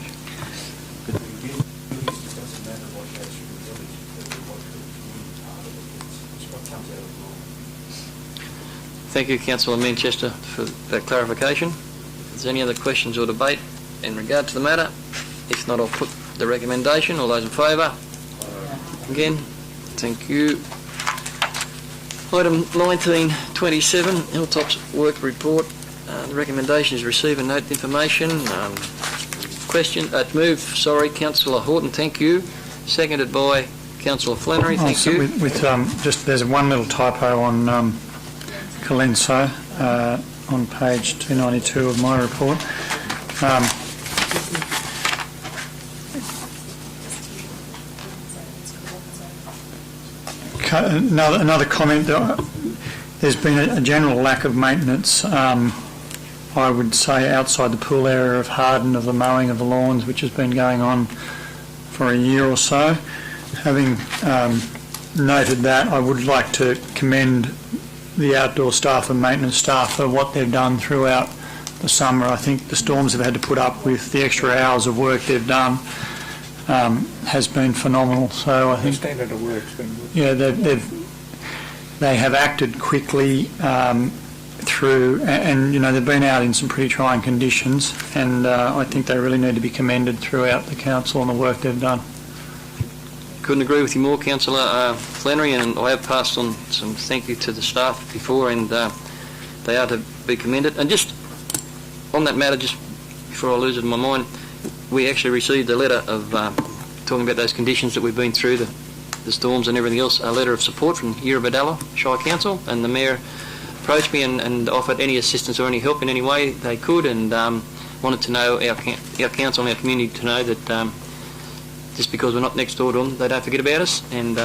S1: Thank you, Councillor Manchester, for that clarification. If there's any other questions or debate in regard to the matter, if not, I'll put the recommendation. All those in favour? Again, thank you. Item 1927, Hilltops Work Report. The recommendation is receive and note the information. Councillor Horton, thank you. Seconded by Councillor Flannery, thank you.
S7: There's one little typo on Colenso on page 292 of my report. Another comment, there's been a general lack of maintenance, I would say, outside the pool area of Harden, of the mowing of the lawns, which has been going on for a year or so. Having noted that, I would like to commend the outdoor staff and maintenance staff for what they've done throughout the summer. I think the storms have had to put up with the extra hours of work they've done has been phenomenal. So I think
S10: the standard of work's been good.
S7: Yeah, they have acted quickly through, and they've been out in some pretty trying conditions, and I think they really need to be commended throughout the council on the work they've done.
S1: Couldn't agree with you more, Councillor Flannery, and I have passed on some thank you to the staff before, and they are to be commended. And just on that matter, just before I lose it in my mind, we actually received a letter of talking about those conditions that we've been through, the storms and everything else, a letter of support from Eurobadalla Shire Council, and the Mayor approached me and offered any assistance or any help in any way they could, and wanted to know our council and our community to know that just because we're not next door to them, they don't forget about us, and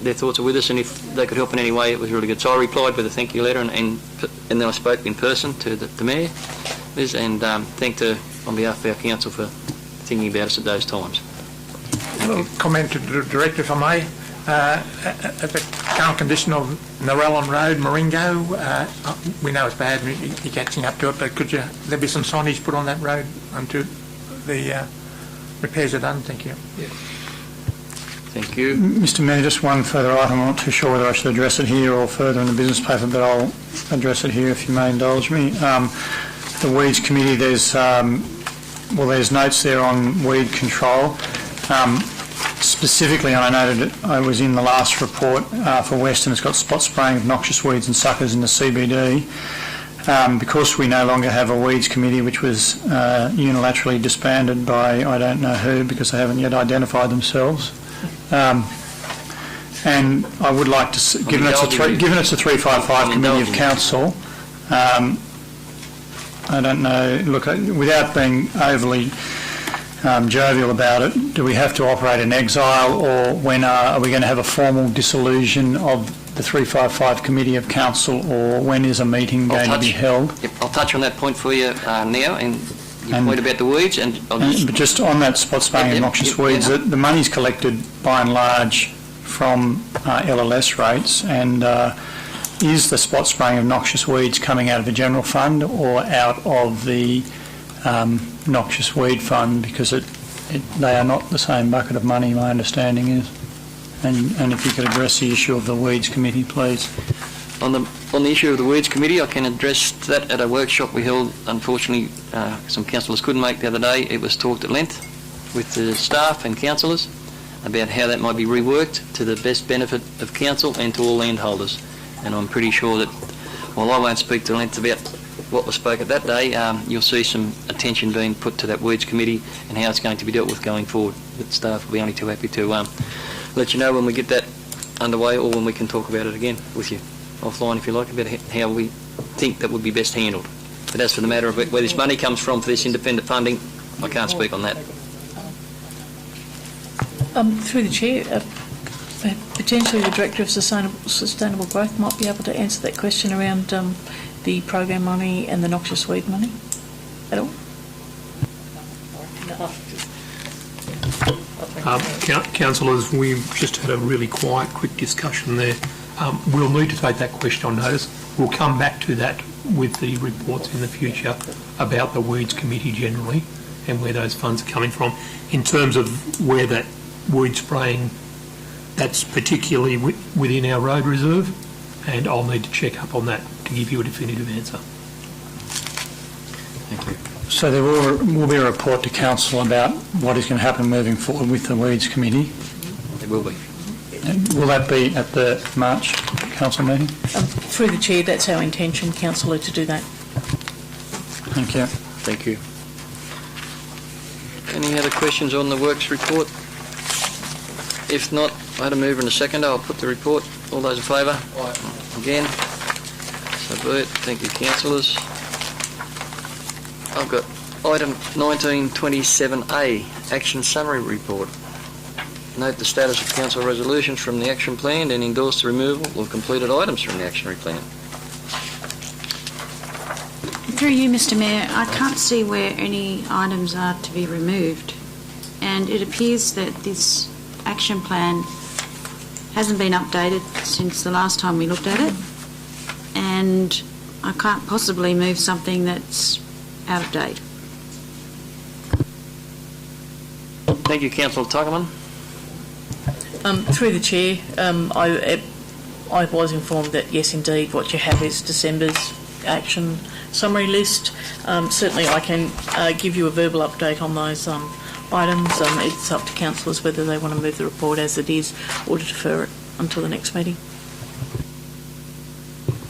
S1: their thoughts are with us, and if they could help in any way, it was really good. So I replied with a thank you letter, and then I spoke in person to the Mayor, Liz, and thanked her on behalf of our council for thinking about us at those times.
S10: Comment to the Director, if I may. At the current condition of Narellan Road, Maringo, we know it's bad, you're catching up to it, but could there be some signage put on that road until the repairs are done? Thank you.
S1: Yeah. Thank you.
S7: Mr Mayor, just one further item. I'm not too sure whether I should address it here or further in the business paper, but I'll address it here if you may indulge me. The Weeds Committee, there's notes there on weed control. Specifically, and I noted it, I was in the last report for Western, it's got spot spraying of noxious weeds and suckers in the CBD. Because we no longer have a weeds committee, which was unilaterally disbanded by I don't know who, because they haven't yet identified themselves. And I would like to, given it's a 355 committee of council, I don't know, look, without being overly jovial about it, do we have to operate in exile, or when are we going to have a formal dissolution of the 355 Committee of Council, or when is a meeting going to be held?
S1: Yep, I'll touch on that point for you now, and your point about the weeds, and I'll
S7: but just on that spot spraying of noxious weeds, the money's collected by and large from LLS rates, and is the spot spraying of noxious weeds coming out of the general fund or out of the noxious weed fund, because they are not the same bucket of money, my understanding is. And if you could address the issue of the Weeds Committee, please.
S1: On the issue of the Weeds Committee, I can address that at a workshop we held. Unfortunately, some councillors couldn't make the other day. It was talked at length with the staff and councillors about how that might be reworked to the best benefit of council and to all landholders. And I'm pretty sure that, while I won't speak to length about what was spoken that day, you'll see some attention being put to that Weeds Committee and how it's going to be dealt with going forward. The staff will be only too happy to let you know when we get that underway, or when we can talk about it again with you offline, if you like, about how we think that would be best handled. But as for the matter of where this money comes from for this independent funding, I can't speak on that.
S4: Through the Chair, potentially the Director of Sustainable Growth might be able to answer that question around the program money and the noxious weed money at all.
S16: Councillors, we've just had a really quick discussion there. We'll need to take that question on notice. We'll come back to that with the reports in the future about the Weeds Committee generally and where those funds are coming from. In terms of where that weed spraying, that's particularly within our road reserve, and I'll need to check up on that to give you a definitive answer.
S1: Thank you.
S7: So there will be a report to Council about what is going to happen moving forward with the Weeds Committee.
S1: There will be.
S7: And will that be at the March Council meeting?
S4: Through the Chair, that's our intention, Councillor, to do that.
S7: Thank you.
S1: Thank you. Any other questions on the Works report? If not, I had a mover and a seconder. I'll put the report. All those in favour? Again. So be it. Thank you, councillors. I've got item 1927A, Action Summary Report. Note the status of council resolutions from the action plan and endorse the removal of completed items from the action plan.
S12: Through you, Mr Mayor, I can't see where any items are to be removed, and it appears that this action plan hasn't been updated since the last time we looked at it, and I can't possibly move something that's out of date.
S1: Thank you, Councillor Tuckerman.
S4: Through the Chair, I was informed that yes, indeed, what you have is December's action summary list. Certainly, I can give you a verbal update on those items. It's up to councillors whether they want to move the report as it is or to defer it until the next meeting.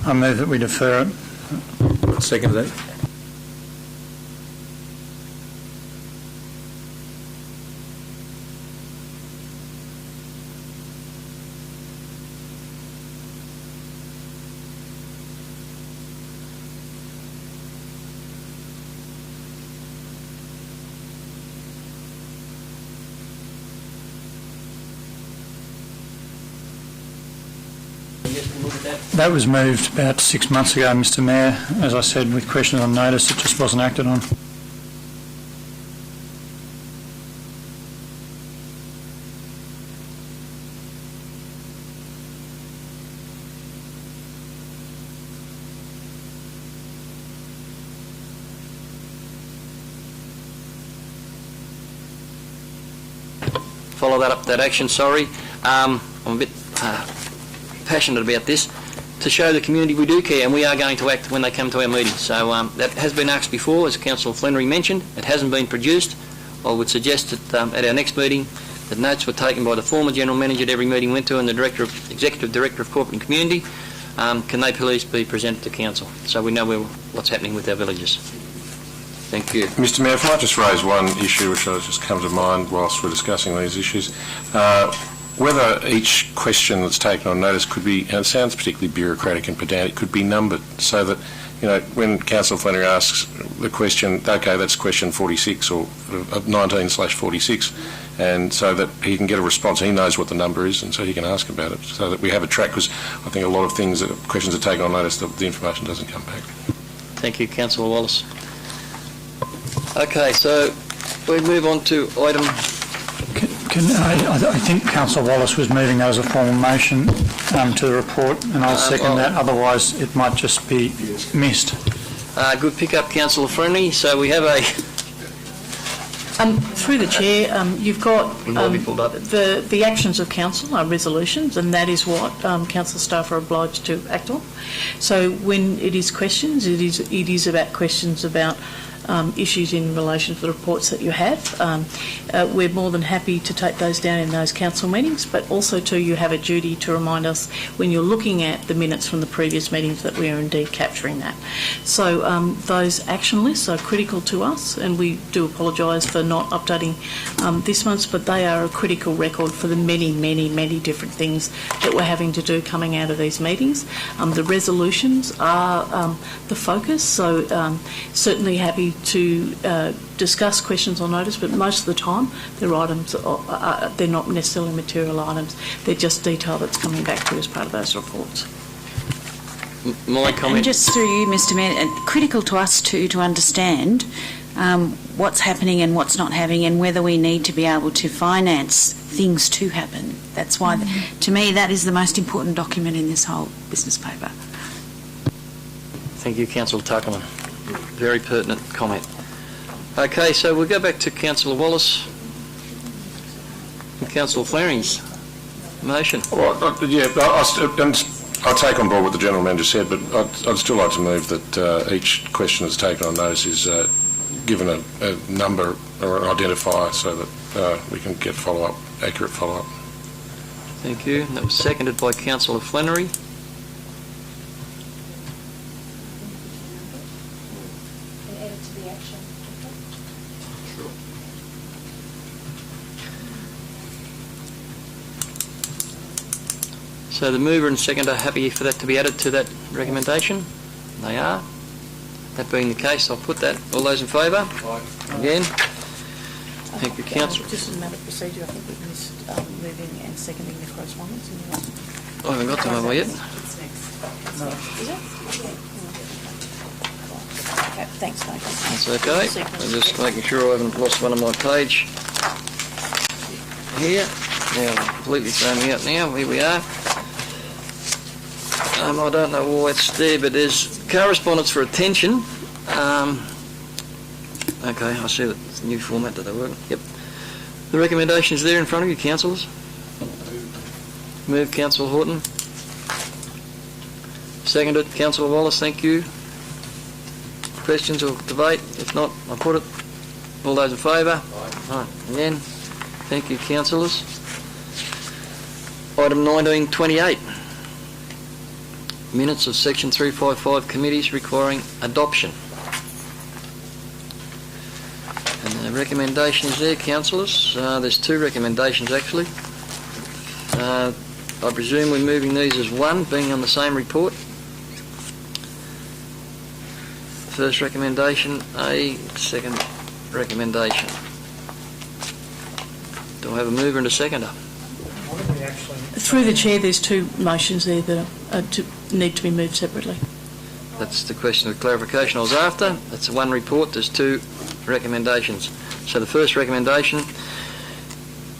S7: I move that we defer it.
S6: Second that.
S7: That was moved about 6 months ago, Mr Mayor. As I said, with questions on notice, it just wasn't acted on.
S1: Follow that up, that action, sorry. I'm a bit passionate about this, to show the community we do care, and we are going to act when they come to our meetings. So that has been asked before, as Councillor Flannery mentioned. It hasn't been produced. I would suggest that at our next meeting, that notes were taken by the former General Manager at every meeting went to, and the Executive Director of Corporate and Community. Can they please be presented to Council, so we know what's happening with our villages? Thank you.
S3: Mr Mayor, if I might just raise one issue which has just come to mind whilst we're discussing these issues. Whether each question that's taken on notice could be, and it sounds particularly bureaucratic and pedantic, could be numbered so that, you know, when Councillor Flannery asks the question, okay, that's question 46 or 19/46, and so that he can get a response, he knows what the number is, and so he can ask about it, so that we have a track, because I think a lot of things, questions are taken on notice, the information doesn't come back.
S1: Thank you, Councillor Wallace. Okay, so we move on to item...
S7: I think Councillor Wallace was moving that as a formal motion to the report, and I'll second that. Otherwise, it might just be missed.
S1: Good pick-up, Councillor Flannery. So we have a...
S4: Through the Chair, you've got the actions of Council are resolutions, and that is what Council staff are obliged to act on. So when it is questions, it is about questions about issues in relation to the reports that you have. We're more than happy to take those down in those council meetings, but also too you have a duty to remind us when you're looking at the minutes from the previous meetings that we are indeed capturing that. So those action lists are critical to us, and we do apologise for not updating this month's, but they are a critical record for the many, many, many different things that we're having to do coming out of these meetings. The resolutions are the focus, so certainly happy to discuss questions on notice, but most of the time they're items, they're not necessarily material items, they're just detail that's coming back to as part of those reports.
S1: My comment...
S12: And just through you, Mr Mayor, critical to us too to understand what's happening and what's not happening, and whether we need to be able to finance things to happen. That's why, to me, that is the most important document in this whole business paper.
S1: Thank you, Councillor Tuckerman. Very pertinent comment. Okay, so we'll go back to Councillor Wallace and Councillor Flannery's motion.
S3: Well, I'll take on board what the General Manager said, but I'd still like to move that each question that's taken on notice is given a number or an identifier so that we can get follow-up, accurate follow-up.
S1: Thank you. And that was seconded by Councillor Flannery. So the mover and seconder are happy for that to be added to that recommendation? They are. That being the case, I'll put that. All those in favour? Again. Thank you, Councillor.
S4: Just as a matter of procedure, I think we've missed moving and seconding the correspondence.
S1: I haven't got to them yet.
S4: Is it? Okay, thanks, mate.
S1: That's okay. I'm just making sure I haven't lost one on my page here. Now, completely thrown me out now. Here we are. I don't know why it's there, but there's correspondence for attention. Okay, I see that it's a new format that they work. Yep. The recommendation is there in front of you, councillors. Move, Councillor Horton. Seconded, Councillor Wallace, thank you. Questions or debate? If not, I'll put it. All those in favour? Right, again. Thank you, councillors. Item 1928. Minutes of Section 355 committees requiring adoption. And the recommendation is there, councillors. There's two recommendations actually. I presume we're moving these as one, being on the same report. First recommendation A, second recommendation. Do I have a mover and a seconder?
S10: What are the
S4: Through the chair, there's two motions there that need to be moved separately.
S1: That's the question of clarification I was after. That's one report. There's two recommendations. So the first recommendation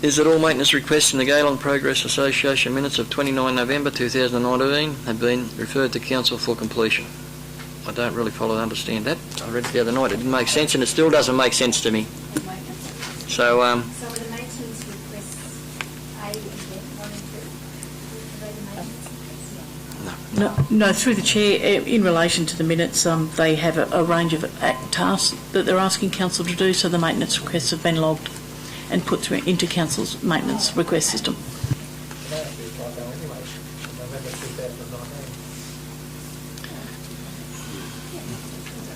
S1: is that all maintenance requests in the Galong Progress Association minutes of 29 November 2019 have been referred to Council for completion. I don't really follow and understand that. I read it the other night. It didn't make sense, and it still doesn't make sense to me. So,
S5: So were the maintenance requests A and B, 1 and 2?
S4: No, through the chair, in relation to the minutes, they have a range of tasks that they're asking council to do, so the maintenance requests have been logged and put through into council's maintenance request system.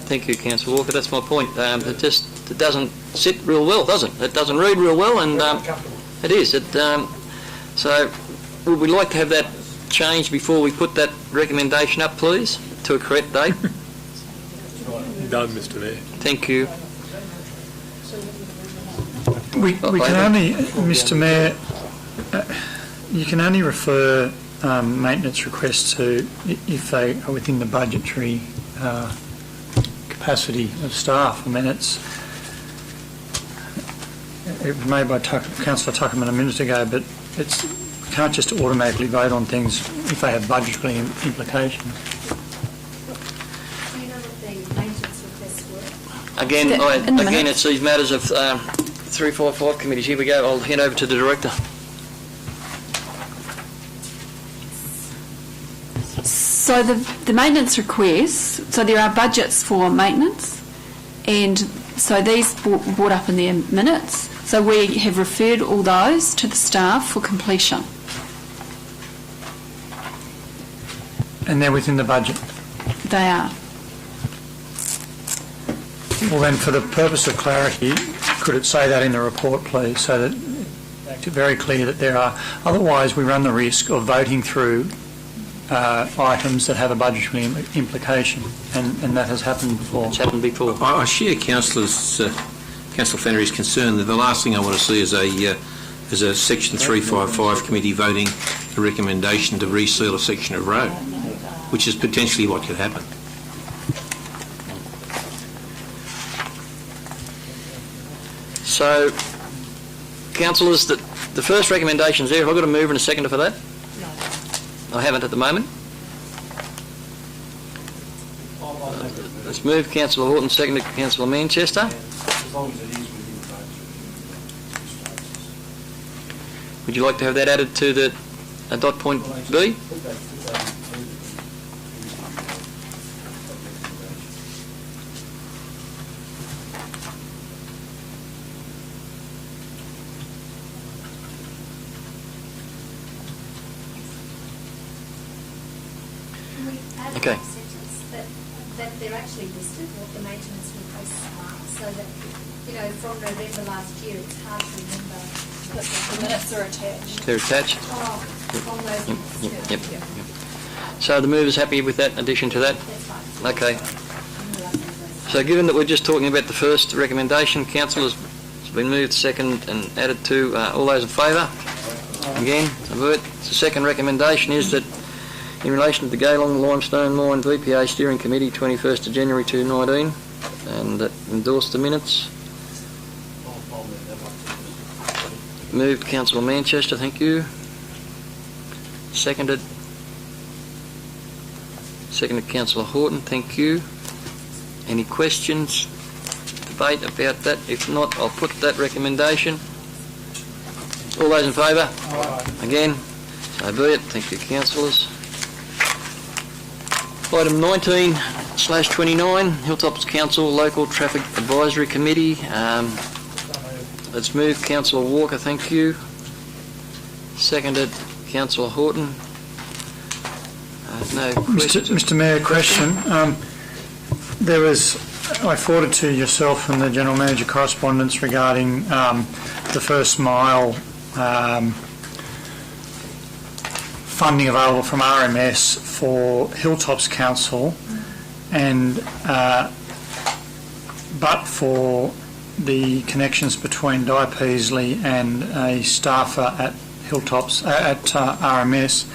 S1: thank you, Councillor Walker. That's my point. It doesn't sit real well, does it? It doesn't read real well, and it is. So would we like to have that changed before we put that recommendation up, please, to a correct date?
S16: Done, Mr. Mayor.
S1: Thank you.
S7: We can only, Mr Mayor, you can only refer maintenance requests to if they are within the budgetary capacity of staff. I mean, it was made by Councillor Tuckerman a minute ago, but you can't just automatically vote on things if they have budgetary implications.
S5: Do you know what the maintenance requests were?
S1: Again, it's these matters of 345 committees. Here we go. I'll hand over to the Director.
S8: So the maintenance requests, so there are budgets for maintenance, and so these brought up in their minutes. So we have referred all those to the staff for completion.
S7: And they're within the budget?
S8: They are.
S7: Well then, for the purpose of clarity, could it say that in the report, please, so that it's very clear that there are, otherwise we run the risk of voting through items that have a budgetary implication, and that has happened before.
S1: It's happened before.
S6: I share Councillor Flannery's concern that the last thing I want to see is a Section 355 committee voting a recommendation to reseal a section of road, which is potentially what could happen.
S1: So, councillors, the first recommendation is there. Have I got a mover and a seconder for that? No. I haven't at the moment. Let's move Councillor Horton, seconded Councillor Manchester. Would you like to have that added to the dot point B? Okay.
S5: That they're actually listed, what the maintenance requests are, so that, from November last year, it's hard to remember.
S15: The minutes are attached.
S1: They're attached?
S5: Oh, on those minutes.
S1: Yep. So the mover's happy with that addition to that?
S5: That's fine.
S1: Okay. So given that we're just talking about the first recommendation, councillors, it's been moved, second and added to. All those in favour? Again, a vote. The second recommendation is that in relation to the Galong Limestone Mine VPA Steering Committee, 21st of January 2019, and endorse the minutes. Moved Councillor Manchester, thank you. Seconded Councillor Horton, thank you. Any questions, debate about that? If not, I'll put that recommendation. All those in favour? Again, so be it. Thank you, councillors. Item 19/29, Hilltops Council Local Traffic Advisory Committee. Let's move Councillor Walker, thank you. Seconded Councillor Horton. No questions.
S7: Mr Mayor, question. I forwarded to yourself and the General Manager correspondence regarding the first mile funding available from RMS for Hilltops Council, and but for the connections between Di Peasley and a staffer at Hilltops, at RMS,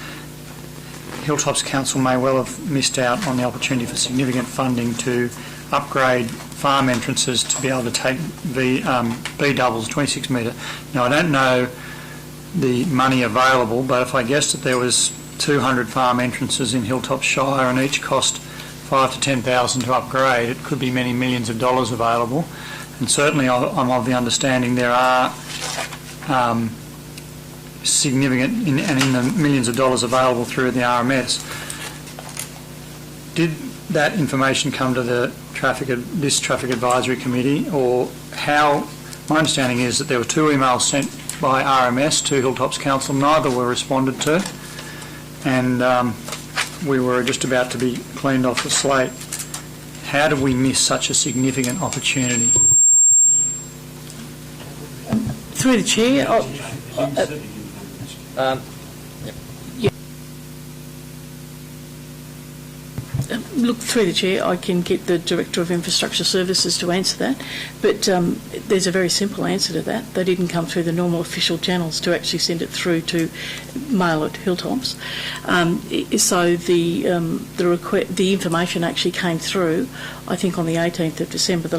S7: Hilltops Council may well have missed out on the opportunity for significant funding to upgrade farm entrances to be able to take B doubles, 26 metre. Now, I don't know the money available, but if I guessed that there was 200 farm entrances in Hilltops Shire and each cost $5,000 to $10,000 to upgrade, it could be many millions of dollars available. And certainly I'm of the understanding there are significant and in the millions of dollars available through the RMS. Did that information come to the this traffic advisory committee, or how? My understanding is that there were 2 emails sent by RMS to Hilltops Council. Neither were responded to, and we were just about to be cleaned off the slate. How did we miss such a significant opportunity?
S4: Through the chair, look, through the chair, I can get the Director of Infrastructure Services to answer that, but there's a very simple answer to that. They didn't come through the normal official channels to actually send it through to mail at Hilltops. So the information actually came through, I think, on the 18th of December,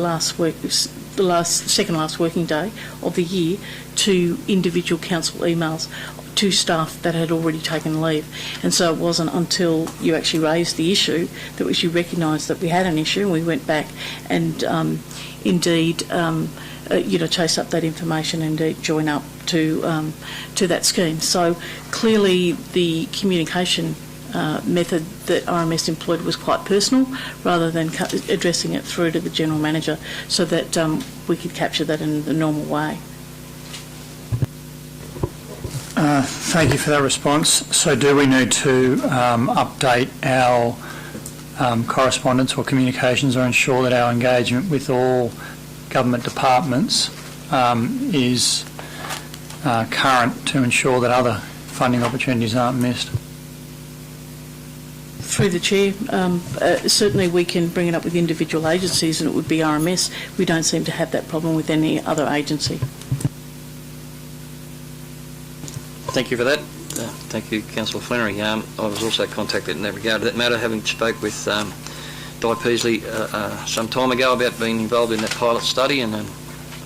S4: second last working day of the year, to individual council emails to staff that had already taken leave. And so it wasn't until you actually raised the issue that you recognised that we had an issue, and we went back and indeed chase up that information and join up to that scheme. So clearly the communication method that RMS employed was quite personal, rather than addressing it through to the General Manager, so that we could capture that in the normal way.
S7: Thank you for that response. So do we need to update our correspondence or communications, or ensure that our engagement with all government departments is current, to ensure that other funding opportunities aren't missed?
S4: Through the chair, certainly we can bring it up with individual agencies, and it would be RMS. We don't seem to have that problem with any other agency.
S1: Thank you for that. Thank you, Councillor Flannery. I was also contacted in that regard. That matter, having spoke with Di Peasley some time ago about being involved in that pilot study, and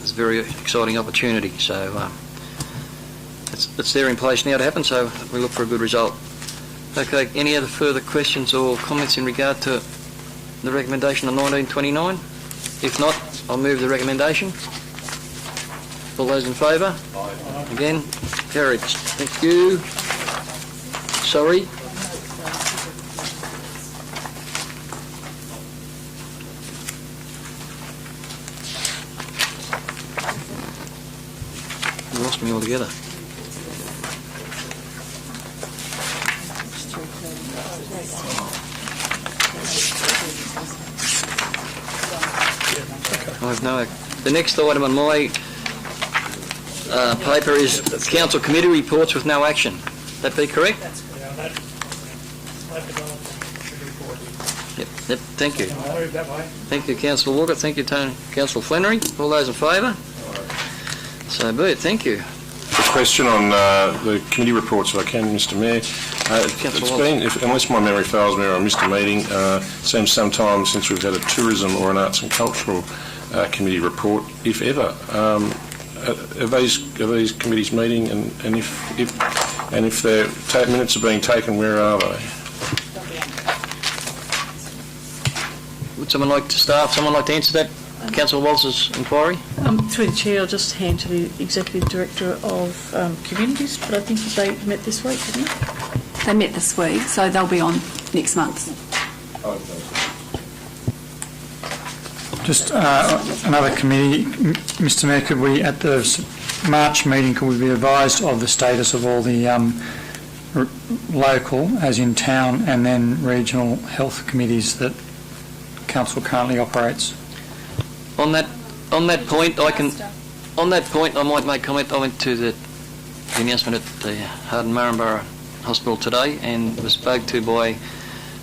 S1: it's a very exciting opportunity. So it's there in place now to happen, so we look for a good result. Okay, any other further questions or comments in regard to the recommendation of 1929? If not, I'll move the recommendation. All those in favour? Again, carried. Thank you. Sorry. You lost me altogether. The next item on my paper is Council Committee reports with no action. That be correct? Yep, thank you. Thank you, Councillor Walker. Thank you, Councillor Flannery. All those in favour? So be it. Thank you.
S3: A question on the committee reports, if I can, Mr Mayor. It's been, unless my memory fails me or I missed a meeting, seems some time since we've had a tourism or an arts and cultural committee report, if ever. Are these committees meeting, and if their minutes are being taken, where are they?
S1: Would someone like to start? Someone like to answer that? Councillor Walsh's inquiry?
S4: Through the chair, I'll just hand to the Executive Director of Communities, but I think they met this week, didn't they?
S8: They met this week, so they'll be on next month.
S7: Just another committee, Mr Mayor, could we, at the March meeting, could we be advised of the status of all the local, as in town, and then regional health committees that Council currently operates?
S1: On that point, I might make comment. I went to the announcement at the Harden-Maryborough Hospital today, and was spoke to by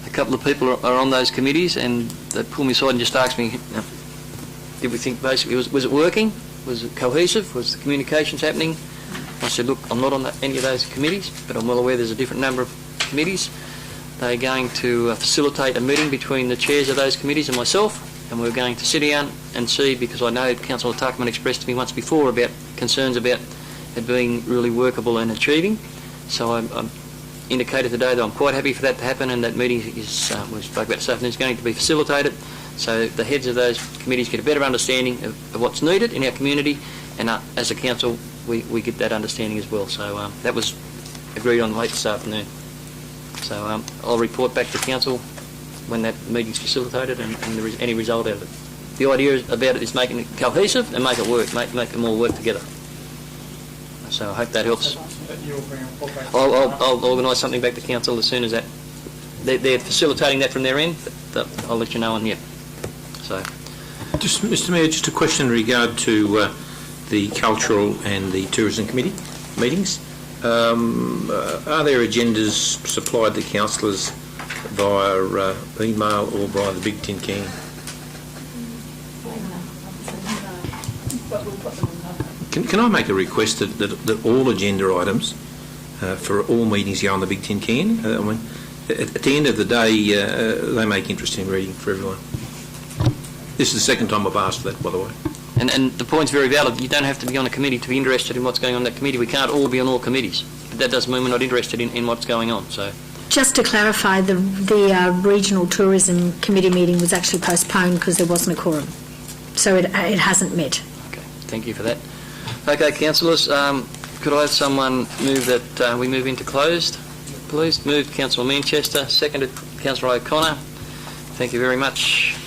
S1: a couple of people who are on those committees, and they pulled me aside and just asked me, did we think basically, was it working? Was it cohesive? Was the communications happening? I said, look, I'm not on any of those committees, but I'm well aware there's a different number of committees. They're going to facilitate a meeting between the chairs of those committees and myself, and we're going to sit down and see, because I know Councillor Tuckman expressed to me once before about concerns about it being really workable and achieving. So I'm indicated today that I'm quite happy for that to happen, and that meeting is, we spoke about this afternoon, is going to be facilitated, so the heads of those committees get a better understanding of what's needed in our community, and as a council we get that understanding as well. So that was agreed on late this afternoon. So I'll report back to council when that meeting's facilitated and there is any result out of it. The idea about it is making it cohesive and make it work, make them all work together. So I hope that helps. I'll organise something back to council as soon as that they're facilitating that from their end. I'll let you know on here. So,
S6: just Mr. Mayor, just a question in regard to the cultural and the tourism committee meetings. Are there agendas supplied to councillors via email or via the Big Tin Can? Can I make a request that all agenda items for all meetings go on the Big Tin Can? I mean, at the end of the day, they make interesting reading for everyone. This is the second time I've asked for that, by the way.
S1: And the point's very valid. You don't have to be on a committee to be interested in what's going on in that committee. We can't all be on all committees. But that doesn't mean we're not interested in what's going on. So,
S5: just to clarify, the Regional Tourism Committee meeting was actually postponed because there wasn't a quorum. So it hasn't met.
S1: Okay, thank you for that. Okay, councillors, could I have someone move that we move into closed, please? Moved Councillor Manchester, seconded Councillor O'Connor. Thank you very much.